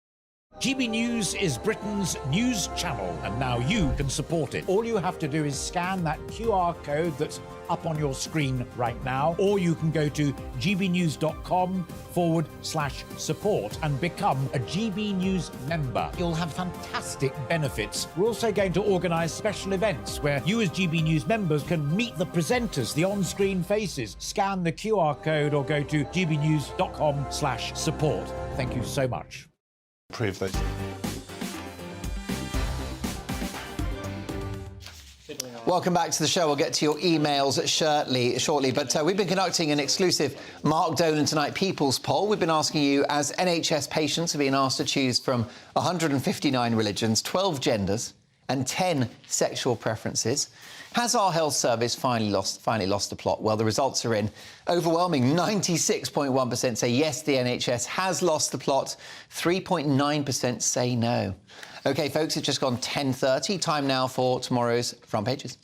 GB News is Britain's news channel, and now you can support it. All you have to do is scan that QR code that's up on your screen right now, or you can go to gbnews.com/support and become a GB News member. You'll have fantastic benefits. We're also going to organise special events where you as GB News members can meet the presenters, the on-screen faces. Scan the QR code or go to gbnews.com/support. Thank you so much. Prove Welcome back to the show. We'll get to your emails shortly, but we've been conducting an exclusive Mark Dolan Tonight People's Poll. We've been asking you, as NHS patients have been asked to choose from 159 religions, 12 genders and 10 sexual preferences. Has our health service finally lost the plot? Well, the results are in. Overwhelming 96.1% say yes, the NHS has lost the plot. 3.9% say no. OK, folks, it's just gone 10:30. Time now for tomorrow's front pages.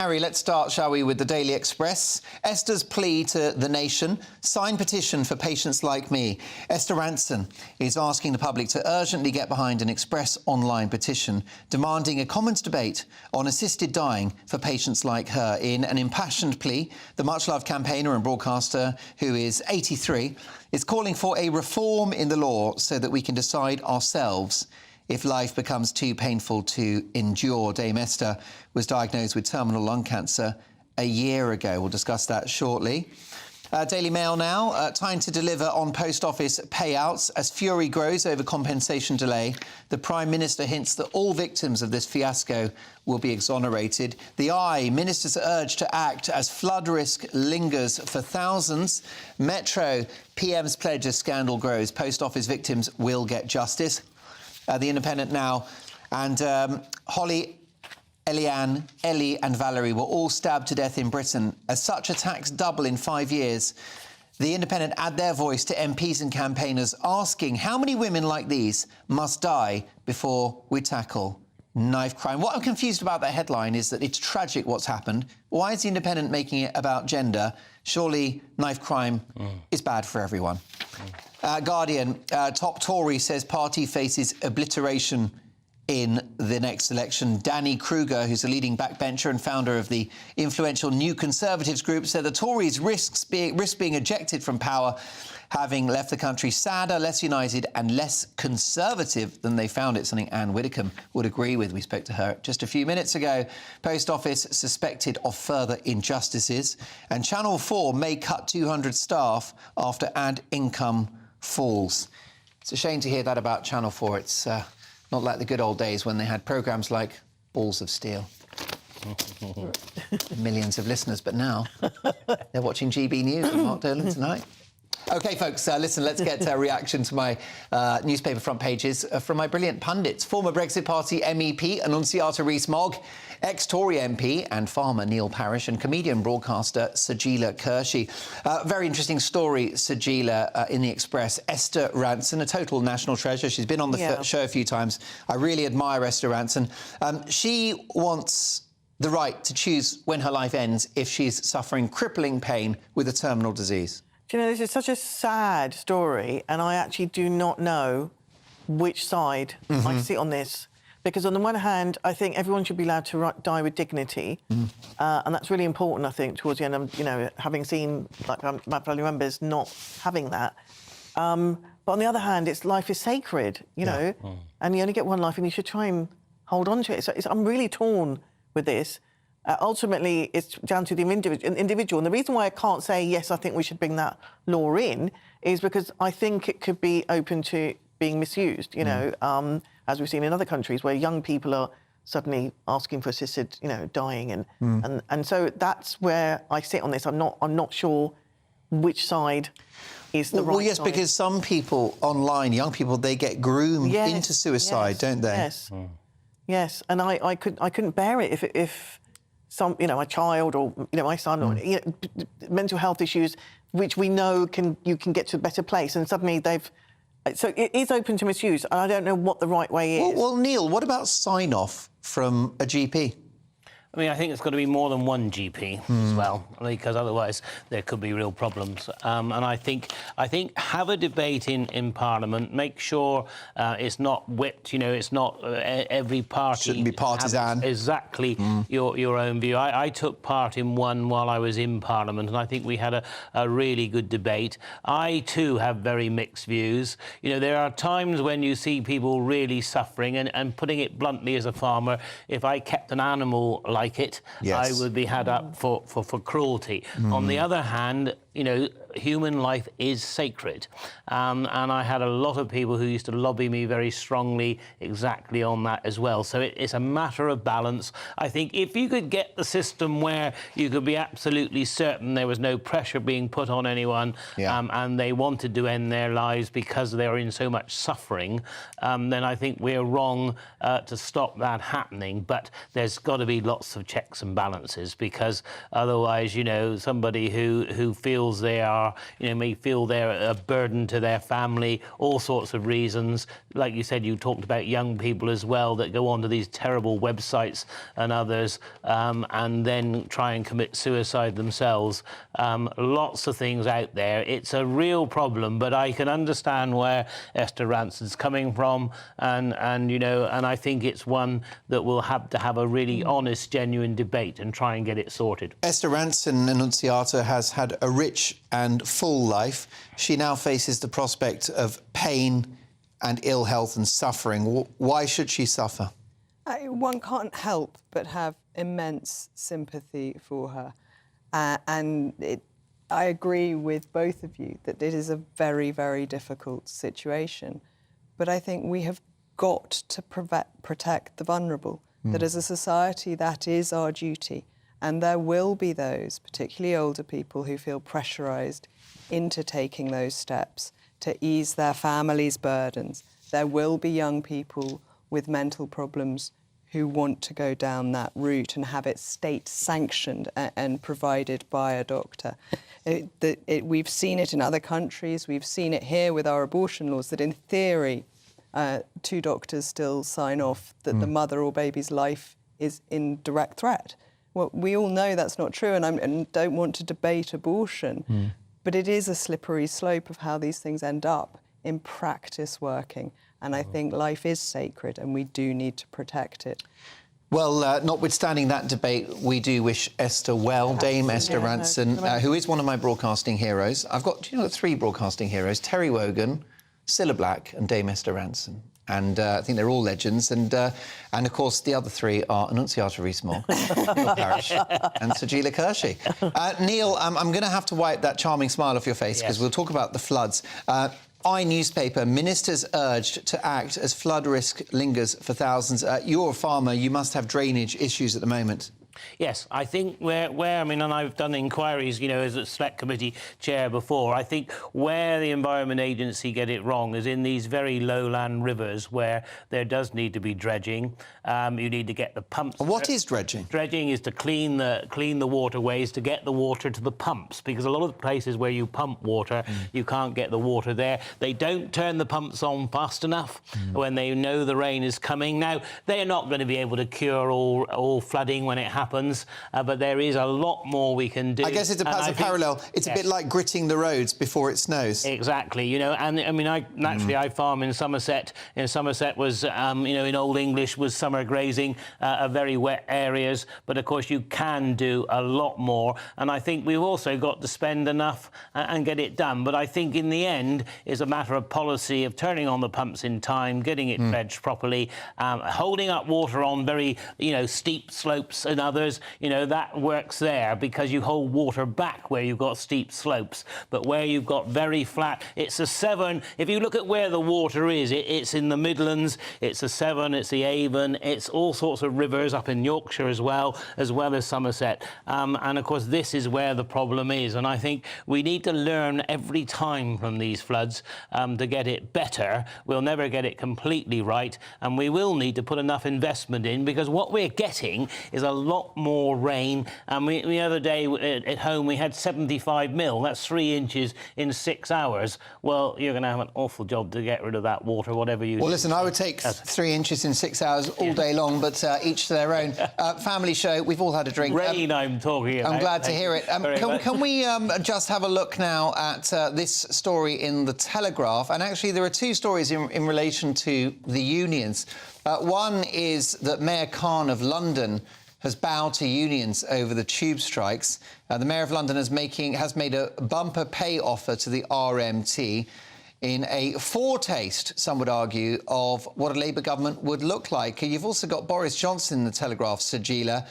Harry, let's start, shall we, with the Daily Express. Esther's plea to the nation: sign petition for patients like me. Esther Ranson is asking the public to urgently get behind an Express online petition demanding a Commons debate on assisted dying for patients like her. In an impassioned plea, the much-loved campaigner and broadcaster, who is 83, is calling for a reform in the law so that we can decide ourselves if life becomes too painful to endure. Dame Esther was diagnosed with terminal lung cancer a year ago. We'll discuss that shortly. Daily Mail now. Time to deliver on post office payouts. As fury grows over compensation delay, the Prime Minister hints that all victims of this fiasco will be exonerated. The Eye, ministers are urged to act as flood risk lingers for thousands. Metro, PM's pledge as scandal grows. Post office victims will get justice. The Independent now, and Holly, Eliane, Ellie and Valerie were all stabbed to death in Britain. As such attacks double in 5 years, the Independent add their voice to MPs and campaigners asking how many women like these must die before we tackle knife crime. What I'm confused about that headline is that it's tragic what's happened. Why is the Independent making it about gender? Surely knife crime is bad for everyone. Guardian, top Tory says party faces obliteration in the next election. Danny Kruger, who's a leading backbencher and founder of the influential New Conservatives group, said the Tories risk being ejected from power, having left the country sadder, less united and less conservative than they found it, something Anne Widdecombe would agree with. We spoke to her just a few minutes ago. Post Office suspected of further injustices. And Channel 4 may cut 200 staff after ad income falls. It's a shame to hear that about Channel 4. It's not like the good old days when they had programmes like Balls of Steel. Millions of listeners, but now they're watching GB News with Mark Dolan Tonight. OK, folks, listen, let's get a reaction to my newspaper front pages from my brilliant pundits. Former Brexit Party MEP Annunziata Rees-Mogg, ex-Tory MP and farmer Neil Parish, and comedian broadcaster Sajila Kershi. Very interesting story, Sajila, in the Express. Esther Rantzen, a total national treasure. She's been on the show a few times. I really admire Esther Rantzen. She wants the right to choose when her life ends if she's suffering crippling pain with a terminal disease. Do you know, this is such a sad story, and I actually do not know which side I sit on this. Because on the one hand, I think everyone should be allowed to die with dignity, and that's really important, I think, towards the end. You know, having seen like my family members not having that. But on the other hand, life is sacred, you know, and you only get one life, and you should try and hold on to it. So I'm really torn with this. Ultimately, it's down to the individual. And the reason why I can't say, yes, I think we should bring that law in is because I think it could be open to being misused, you know, as we've seen in other countries where young people are suddenly asking for assisted, you know, dying. And so that's where I sit on this. I'm not sure which side is the right Well, yes, side. because some people online, young people, they get groomed into suicide, don't they? Yes. Yes, and I couldn't bear it if some, you know, a child or, you know, my son or, you know, mental health issues, which we know you can get to a better place, and suddenly so it is open to misuse, and I don't know what the right way is. Well, Neil, what about sign-off from a GP? I mean, I think it's got to be more than one GP as well, because otherwise there could be real problems. And I think have a debate in Parliament. Make sure it's not whipped. You know, it's not every party shouldn't be partisan. Exactly your own view. I took part in one while I was in Parliament, and I think we had a really good debate. I too have very mixed views. You know, there are times when you see people really suffering, and putting it bluntly, as a farmer, if I kept an animal like it, I would be had up for cruelty. On the other hand, you know, human life is sacred. And I had a lot of people who used to lobby me very strongly exactly on that as well. So it's a matter of balance. I think if you could get the system where you could be absolutely certain there was no pressure being put on anyone, and they wanted to end their lives because they were in so much suffering, then I think we're wrong to stop that happening. But there's got to be lots of checks and balances, because otherwise, you know, somebody who feels they are, you know, may feel they're a burden to their family, all sorts of reasons. Like you said, you talked about young people as well that go onto these terrible websites and others, and then try and commit suicide themselves. Lots of things out there. It's a real problem, but I can understand where Esther Rantzen's coming from, and you know, and I think it's one that will have to have a really honest, genuine debate and try and get it sorted. Esther Rantzen, Annunziata, has had a rich and full life. She now faces the prospect of pain and ill health and suffering. Why should she suffer? One can't help but have immense sympathy for her. I agree with both of you that it is a very, very difficult situation. But I think we have got to protect the vulnerable, that as a society, that is our duty. And there will be those, particularly older people, who feel pressurised into taking those steps to ease their families' burdens. There will be young people with mental problems who want to go down that route and have it state-sanctioned and provided by a doctor. We've seen it in other countries. We've seen it here with our abortion laws, that in theory, two doctors still sign off that the mother or baby's life is in direct threat. Well, we all know that's not true, and don't want to debate abortion, but it is a slippery slope of how these things end up in practice working. And I think life is sacred, and we do need to protect it. Well, notwithstanding that debate, we do wish Esther well, Dame Esther Rantzen, who is one of my broadcasting heroes. I've got, you know, 3 broadcasting heroes: Terry Wogan, Cilla Black, and Dame Esther Rantzen. And I think they're all legends. And of course, the other 3 are Annunziata Rees-Mogg, Neil Parish, and Sajila Kershi. Neil, I'm going to have to wipe that charming smile off your face, because we'll talk about the floods. Newspaper, ministers urged to act as flood risk lingers for thousands. You're a farmer. You must have drainage issues at the moment. Yes, I think where I mean, and I've done inquiries, you know, as a select committee chair before, I think where the Environment Agency get it wrong is in these very lowland rivers where there does need to be dredging. You need to get the pumps. What is dredging? Dredging is to clean the waterways, to get the water to the pumps, because a lot of the places where you pump water, you can't get the water there. They don't turn the pumps on fast enough when they know the rain is coming. Now, they're not going to be able to cure all flooding when it happens, but there is a lot more we can do. I guess it's a parallel. It's a bit like gritting the roads before it snows. Exactly, you know, and I mean, I farm in Somerset. You know, Somerset was, you know, in Old English was summer grazing, very wet areas, but of course you can do a lot more, and I think we've also got to spend enough and get it done. But I think in the end is a matter of policy, of turning on the pumps in time, getting it dredged properly, holding up water on very, you know, steep slopes and others, you know, that works there because you hold water back where you've got steep slopes. But where you've got very flat, it's a Severn. If you look at where the water is, it's in the Midlands, it's the Severn, it's the Avon, it's all sorts of rivers up in Yorkshire as well as Somerset. And of course, this is where the problem is. And I think we need to learn every time from these floods to get it better. We'll never get it completely right, and we will need to put enough investment in, because what we're getting is a lot more rain. And the other day at home we had 75 mil. That's 3 inches in 6 hours. Well, you're going to have an awful job to get rid of that water, whatever you do. Well, listen, I would take 3 inches in 6 hours all day long, but each to their own. Family show, we've all had a drink. Rain I'm talking about. I'm glad to hear it. Can we just have a look now at this story in The Telegraph? And actually, there are two stories in relation to the unions. One is that Mayor Khan of London has bowed to unions over the tube strikes. The Mayor of London has made a bumper pay offer to the RMT in a foretaste, some would argue, of what a Labour government would look like. You've also got Boris Johnson in The Telegraph, Sajila,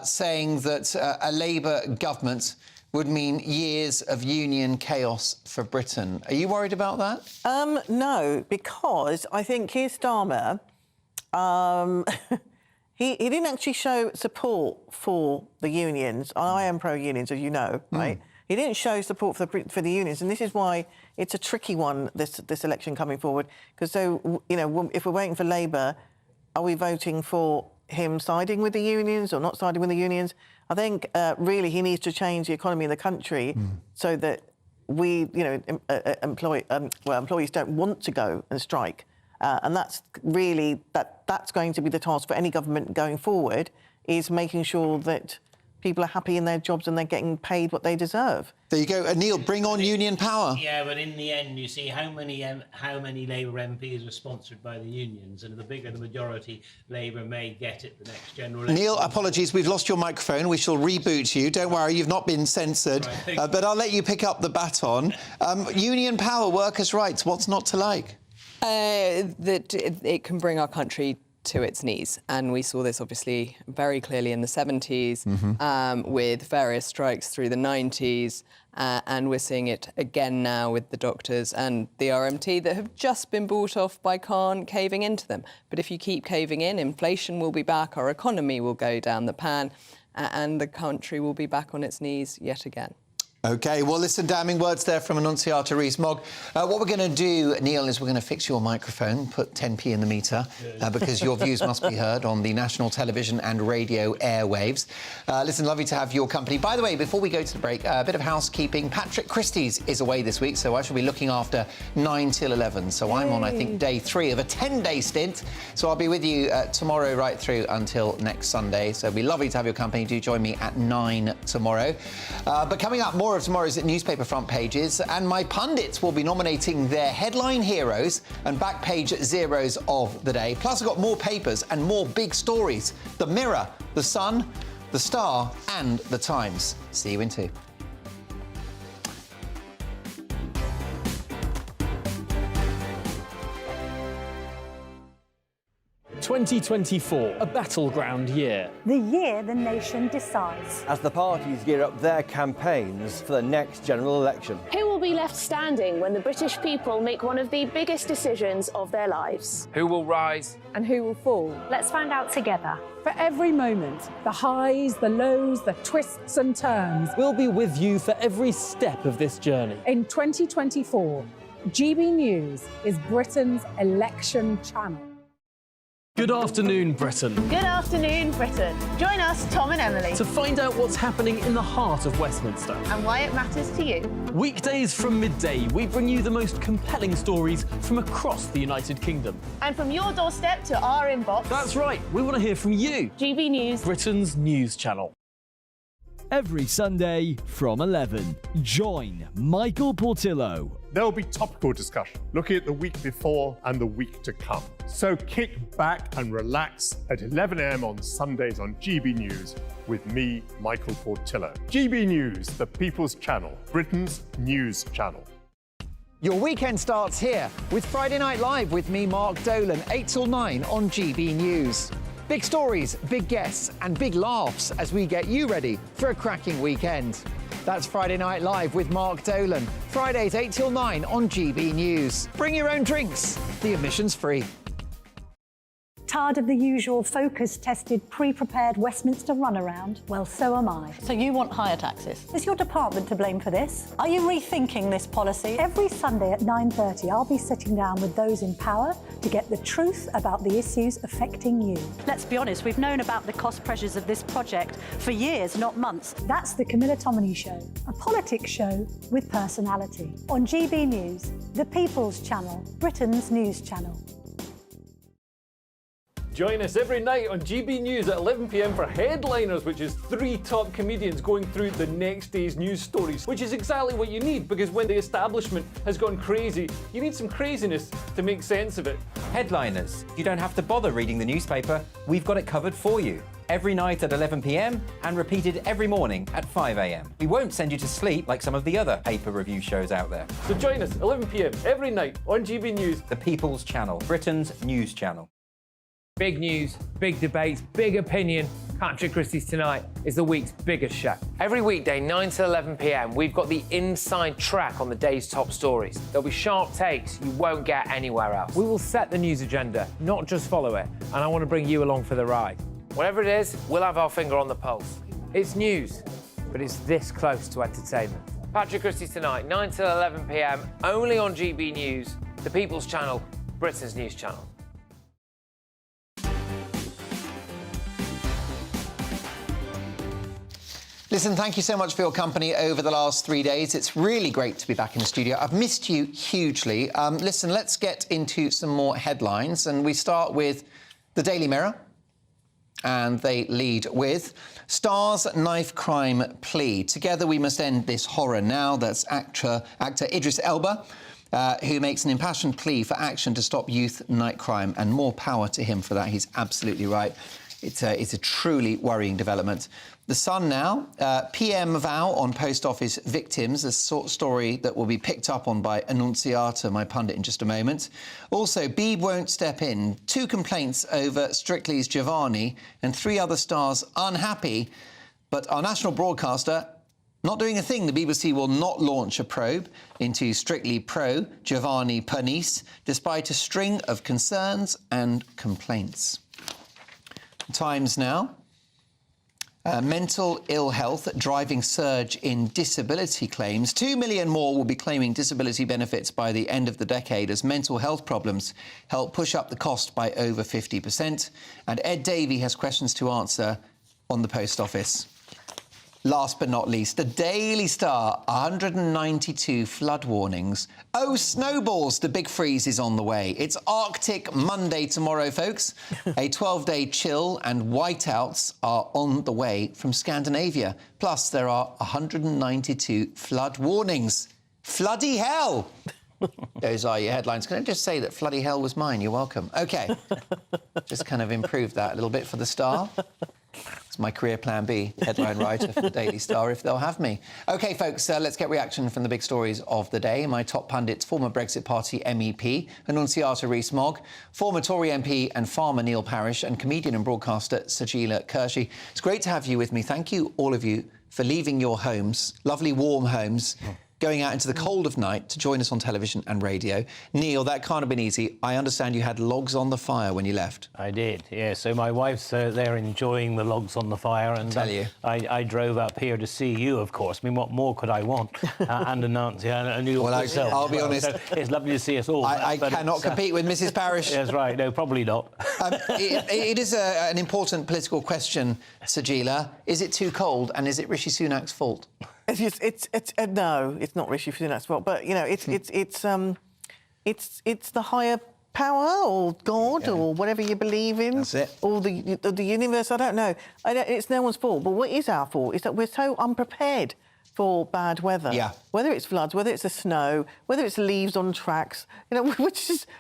saying that a Labour government would mean years of union chaos for Britain. Are you worried about that? No, because I think Keir Starmer... He didn't actually show support for the unions. I am pro-unions, as you know, right? He didn't show support for the unions, and this is why it's a tricky one, this election coming forward. Because, so, you know, if we're waiting for Labour, are we voting for him siding with the unions or not siding with the unions? I think, really, he needs to change the economy in the country so that we, you know, employees don't want to go and strike. And that's really, that's going to be the task for any government going forward, is making sure that people are happy in their jobs and they're getting paid what they deserve. There you go. Neil, bring on union power. Yeah, but in the end, you see how many Labour MPs are sponsored by the unions, and the bigger the majority Labour may get at the next general election. Neil, apologies, we've lost your microphone. We shall reboot you. Don't worry, you've not been censored. Right, but I'll let you pick up the baton. Union power, workers' rights, what's not to like? That it can bring our country to its knees. And we saw this obviously very clearly in the 70s with various strikes through the 90s. And we're seeing it again now with the doctors and the RMT that have just been bought off by Khan caving into them. But if you keep caving in, inflation will be back, our economy will go down the pan, and the country will be back on its knees yet again. OK, well, listen, damning words there from Annunciata Rees-Mogg. What we're going to do, Neil, is we're going to fix your microphone, put 10p in the meter, because your views must be heard on the national television and radio airwaves. Listen, lovely to have your company. By the way, before we go to the break, a bit of housekeeping. Patrick Christie's is away this week, so I shall be looking after 9 till 11. So I'm on, I think, day 3 of a 10-day stint. So I'll be with you tomorrow right through until next Sunday. So it'll be lovely to have your company. Do join me at 9 tomorrow. But coming up, more of tomorrow's newspaper front pages, and my pundits will be nominating their headline heroes and back page zeros of the day. Plus, I've got more papers and more big stories. The Mirror, The Sun, The Star and The Times. See you in 2. 2024, a battleground year. The year the nation decides. As the parties gear up their campaigns for the next general election. Who will be left standing when the British people make one of the biggest decisions of their lives? Who will rise? And who will fall? Let's find out together. For every moment, the highs, the lows, the twists and turns. We'll be with you for every step of this journey. In 2024, GB News is Britain's election channel. Good afternoon, Britain. Good afternoon, Britain. Join us, Tom and Emily, To find out what's happening in the heart of Westminster. and why it matters to you. Weekdays from midday, we bring you the most compelling stories from across the United Kingdom. And from your doorstep to our inbox. That's right, we want to hear from you. GB News, Britain's news channel. Every Sunday from 11, join Michael Portillo. There'll be topical discussion, looking at the week before and the week to come. So kick back and relax at 11 a.m. on Sundays on GB News with me, Michael Portillo. GB News, the People's Channel, Britain's news channel. Your weekend starts here with Friday Night Live with me, Mark Dolan, 8 till 9 on GB News. Big stories, big guests and big laughs as we get you ready for a cracking weekend. That's Friday Night Live with Mark Dolan. Fridays 8 till 9 on GB News. Bring your own drinks. The admission's free. Tired of the usual focus-tested, pre-prepared Westminster runaround? Well, so am I. So you want higher taxes? Is your department to blame for this? Are you rethinking this policy? Every Sunday at 9:30, I'll be sitting down with those in power to get the truth about the issues affecting you. Let's be honest, we've known about the cost pressures of this project for years, not months. That's the Camilla Tominey Show, a politics show with personality. On GB News, the People's Channel, Britain's news channel. Join us every night on GB News at 11 p.m. for Headliners, which is 3 top comedians going through the next day's news stories, which is exactly what you need, because when the establishment has gone crazy, you need some craziness to make sense of it. Headliners. You don't have to bother reading the newspaper. We've got it covered for you. Every night at 11 p.m. and repeated every morning at 5 a.m. We won't send you to sleep like some of the other paper review shows out there. So join us 11 p.m. every night on GB News. The People's Channel, Britain's news channel. Big news, big debates, big opinion. Patrick Christie's Tonight is the week's biggest show. Every weekday, 9 to 11 p.m, we've got the inside track on the day's top stories. There'll be sharp takes you won't get anywhere else. We will set the news agenda, not just follow it, and I want to bring you along for the ride. Whatever it is, we'll have our finger on the pulse. It's news, but it's this close to entertainment. Patrick Christie's Tonight, 9 to 11 p.m, only on GB News, the People's Channel, Britain's news channel. Listen, thank you so much for your company over the last 3 days. It's really great to be back in the studio. I've missed you hugely. Listen, let's get into some more headlines. And we start with the Daily Mirror. And they lead with Star's knife crime plea. Together we must end this horror now. That's actor Idris Elba, who makes an impassioned plea for action to stop youth night crime. And more power to him for that. He's absolutely right. It's a truly worrying development. The Sun now, PM vow on post office victims, a sort of story that will be picked up on by Annunziata, my pundit, in just a moment. Also, Beeb won't step in. 2 complaints over Strictly's Giovanni and 3 other stars unhappy. But our national broadcaster not doing a thing. The BBC will not launch a probe into Strictly Pro Giovanni Pernice, despite a string of concerns and complaints. Times now. Mental ill health driving surge in disability claims. 2 million more will be claiming disability benefits by the end of the decade as mental health problems help push up the cost by over 50%. And Ed Davey has questions to answer on the Post Office. Last but not least, the Daily Star, 192 flood warnings. Oh, snowballs, the big freeze is on the way. It's Arctic Monday tomorrow, folks. A 12-day chill and whiteouts are on the way from Scandinavia. Plus, there are 192 flood warnings. Floody hell! Those are your headlines. Can I just say that Floody hell was mine? You're welcome. OK. Just kind of improved that a little bit for the Star. It's my career plan B, headline writer for the Daily Star, if they'll have me. OK, folks, let's get reaction from the big stories of the day. My top pundits, former Brexit Party MEP Annunziata Rees-Mogg, former Tory MP and farmer Neil Parish, and comedian and broadcaster Sajila Kershi. It's great to have you with me. Thank you, all of you, for leaving your homes, lovely warm homes, going out into the cold of night to join us on television and radio. Neil, that can't have been easy. I understand you had logs on the fire when you left. I did, yeah. So my wife's there enjoying the logs on the fire, and I drove up here to see you, of course. I mean, what more could I want? And Annunziata and you myself. I'll be honest. So it's lovely to see us all. I cannot compete with Mrs. Parish. That's right. No, probably not. It is an important political question, Sajila. Is it too cold, and is it Rishi Sunak's fault? No, it's not Rishi Sunak's fault, but you know, it's the higher power or God or whatever you believe in. That's it. Or the universe. I don't know. It's no one's fault. But what is our fault is that we're so unprepared for bad weather. Yeah. Whether it's floods, whether it's the snow, whether it's leaves on tracks, you know,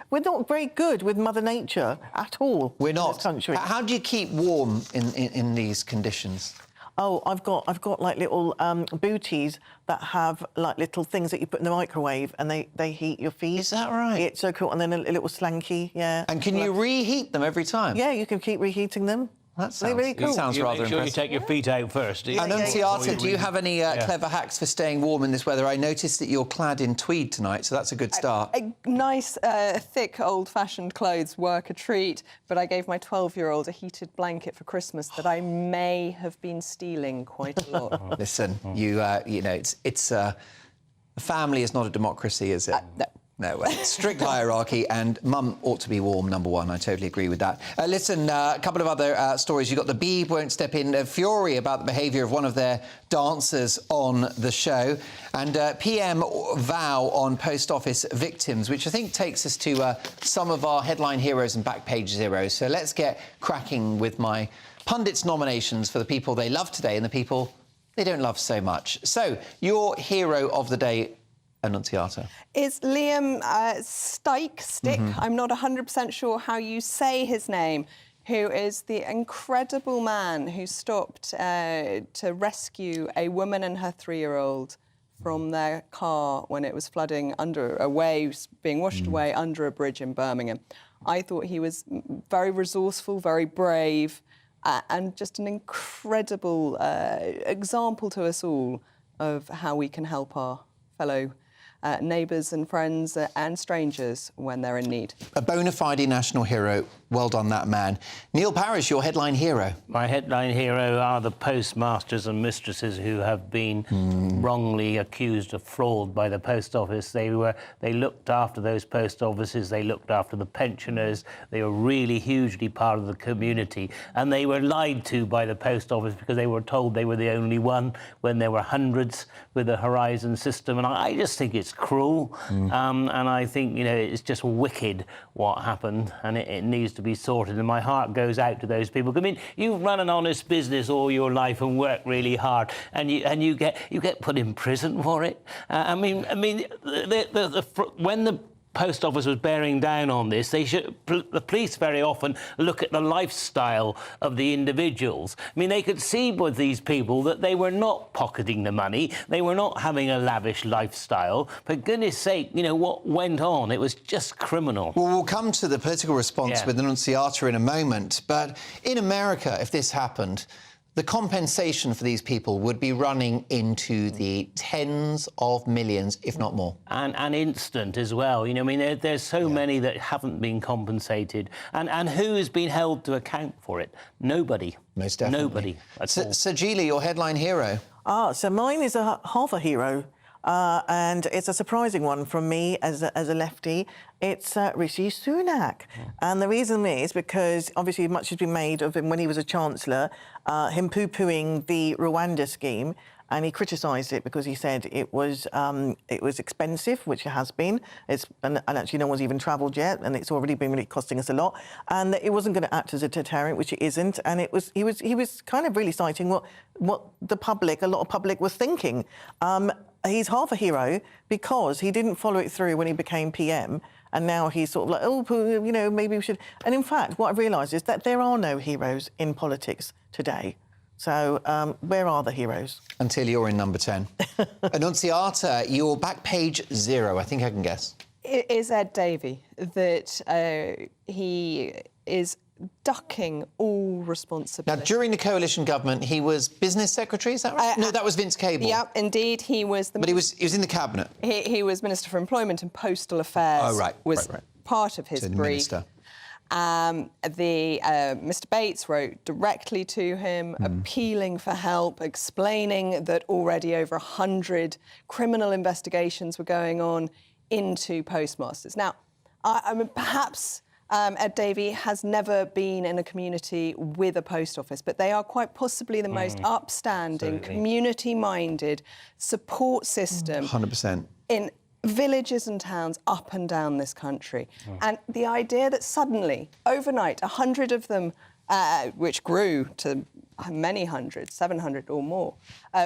we're not very good with Mother Nature at all. We're not. In this country. How do you keep warm in these conditions? Oh, I've got like little booties that have like little things that you put in the microwave and they heat your feet. Is that right? It's so cool. And then a little slanky, yeah. And can you reheat them every time? Yeah, you can keep reheating them. That sounds, really cool. Sounds rather impressive. impressive. You take your feet out first. Annunziata, do you have any clever hacks for staying warm in this weather? I noticed that you're clad in tweed tonight, so that's a good start. Nice, thick, old-fashioned clothes work a treat, but I gave my 12-year-old a heated blanket for Christmas that I may have been stealing quite a lot. Listen, you know, it's a family is not a democracy, is it? No, strict hierarchy, and mum ought to be warm, number one. I totally agree with that. Listen, a couple of other stories. You've got the Beeb won't step in, fury about the behaviour of one of their dancers on the show, and PM vow on post office victims, which I think takes us to some of our headline heroes and back page zeros. So let's get cracking with my pundits' nominations for the people they love today and the people they don't love so much. So, your hero of the day, Annunziata. It's Liam Stick. I'm not 100% sure how you say his name, who is the incredible man who stopped to rescue a woman and her 3-year-old from their car when it was flooding being washed away under a bridge in Birmingham. I thought he was very resourceful, very brave, and just an incredible example to us all of how we can help our fellow neighbours and friends and strangers when they're in need. A bona fide national hero. Well done, that man. Neil Parish, your headline hero. My headline hero are the postmasters and mistresses who have been wrongly accused of fraud by the post office. They looked after those post offices, they looked after the pensioners, they were really hugely part of the community, and they were lied to by the post office because they were told they were the only one when there were hundreds with the Horizon system, and I just think it's cruel, and I think, you know, it's just wicked what happened, and it needs to be sorted, and my heart goes out to those people. I mean, you've run an honest business all your life and worked really hard, and you get put in prison for it. When the post office was bearing down on this, the police very often look at the lifestyle of the individuals. I mean, they could see with these people that they were not pocketing the money, they were not having a lavish lifestyle. For goodness sake, you know, what went on, it was just criminal. Well, we'll come to the political response with Annunziata in a moment, but in America, if this happened, the compensation for these people would be running into the tens of millions, if not more. And instant as well. You know, I mean, there's so many that haven't been compensated. And who has been held to account for it? Nobody. Most definitely. Nobody at all. Sajila, your headline hero. So mine is half a hero. And it's a surprising one from me as a lefty. It's Rishi Sunak. And the reason is because, obviously, much has been made of him when he was a Chancellor, him poo-pooing the Rwanda scheme, and he criticised it because he said it was expensive, which it has been. And actually no one's even travelled yet, and it's already been really costing us a lot. And that it wasn't going to act as a deterrent, which it isn't. And he was kind of really citing what the public, a lot of public, was thinking. He's half a hero because he didn't follow it through when he became PM, And now he's sort of like, oh, you know, maybe we should... And in fact, what I've realised is that there are no heroes in politics today. So where are the heroes? Until you're in number 10. Annunciata, you're back page 0, I think I can guess. It is Ed Davey, that he is ducking all responsibility. Now, during the coalition government, he was business secretary, is that right? No, that was Vince Cable. Yeah, indeed, he was the... But he was in the cabinet. He was Minister for Employment and Postal Affairs. Oh, right, was part of his so the brief. minister. Mr. Bates wrote directly to him, appealing for help, explaining that already over 100 criminal investigations were going on into postmasters. Now, I mean, perhaps Ed Davey has never been in a community with a post office, but they are quite possibly the most upstanding, community-minded support system 100%. in villages and towns up and down this country. And the idea that suddenly, overnight, 100 of them, which grew to many hundreds, 700 or more,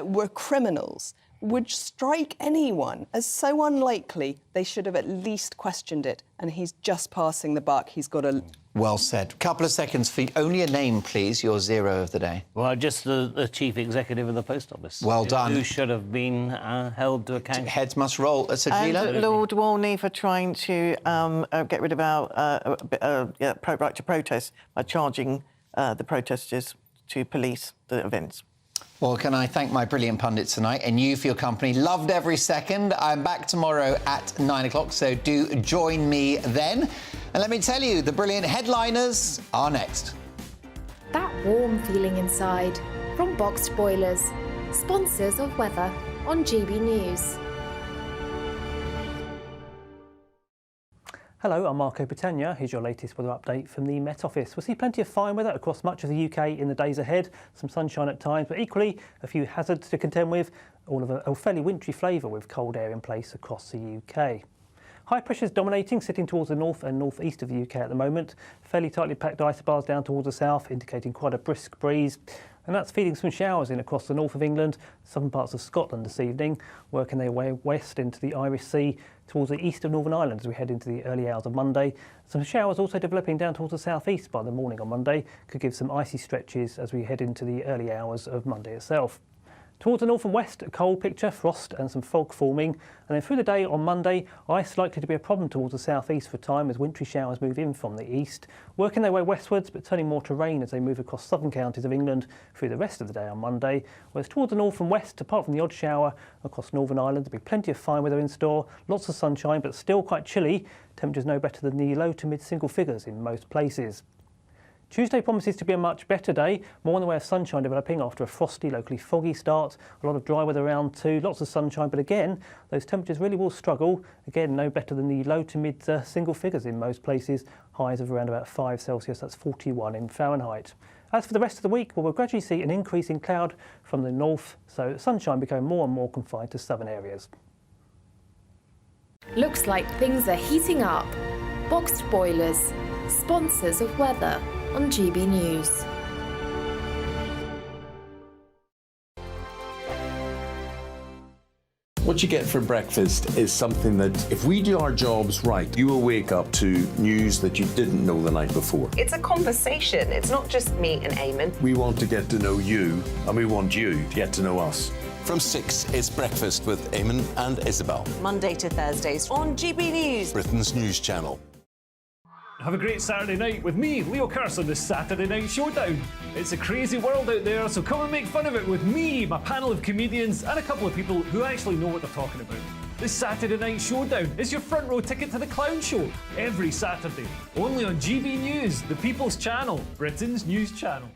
were criminals, would strike anyone as so unlikely they should have at least questioned it. And he's just passing the buck. He's got a... Well said. Couple of seconds for only a name, please, your 0 of the day. Well, just the chief executive of the post office. Well done. Who should have been held to account. Heads must roll. And Lord Walney for trying to get rid of our right to protest by charging the protesters to police the events. Well, can I thank my brilliant pundits tonight and you for your company. Loved every second. I'm back tomorrow at 9 o'clock, so do join me then. And let me tell you, the brilliant headliners are next. That warm feeling inside from Boxed Boilers, sponsors of weather on GB News. Hello, I'm Marco Pitagna. Here's your latest weather update from the Met Office. We'll see plenty of fine weather across much of the UK in the days ahead. Some sunshine at times, but equally a few hazards to contend with. All of a fairly wintry flavour with cold air in place across the UK. High pressure is dominating, sitting towards the north and northeast of the UK at the moment. Fairly tightly packed isobars down towards the south, indicating quite a brisk breeze. And that's feeding some showers in across the north of England, southern parts of Scotland this evening, working their way west into the Irish Sea towards the east of Northern Ireland as we head into the early hours of Monday. Some showers also developing down towards the southeast by the morning on Monday, could give some icy stretches as we head into the early hours of Monday itself. Towards the north and west, a cold picture, frost and some fog forming. And then through the day on Monday, ice likely to be a problem towards the southeast for a time as wintry showers move in from the east, working their way westwards but turning more to rain as they move across southern counties of England through the rest of the day on Monday. Whereas towards the north and west, apart from the odd shower across Northern Ireland, there'll be plenty of fine weather in store, lots of sunshine but still quite chilly. Temperatures no better than the low to mid single figures in most places. Tuesday promises to be a much better day, more in the way of sunshine developing after a frosty, locally foggy start. A lot of dry weather around too, lots of sunshine, but again, those temperatures really will struggle. Again, no better than the low to mid single figures in most places. Highs of around about 5 Celsius, that's 41 in Fahrenheit. As for the rest of the week, well, we'll gradually see an increase in cloud from the north, so sunshine becoming more and more confined to southern areas. Looks like things are heating up. Boxed Boilers, sponsors of weather on GB News. What you get for breakfast is something that, if we do our jobs right, you will wake up to news that you didn't know the night before. It's a conversation. It's not just me and Eamon. We want to get to know you, and we want you to get to know us. From 6, it's Breakfast with Eamon and Isabel. Monday to Thursdays on GB News, Britain's news channel. Have a great Saturday night with me, Leo Carson, this Saturday Night Showdown. It's a crazy world out there, so come and make fun of it with me, my panel of comedians, and a couple of people who actually know what they're talking about. This Saturday Night Showdown is your front row ticket to the clown show every Saturday, only on GB News, the People's Channel, Britain's news channel.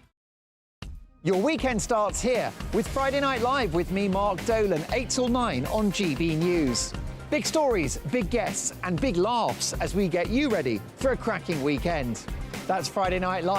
Your weekend starts here with Friday Night Live with me, Mark Dolan, 8 till 9 on GB News. Big stories, big guests and big laughs as we get you ready for a cracking weekend. That's Friday Night Live.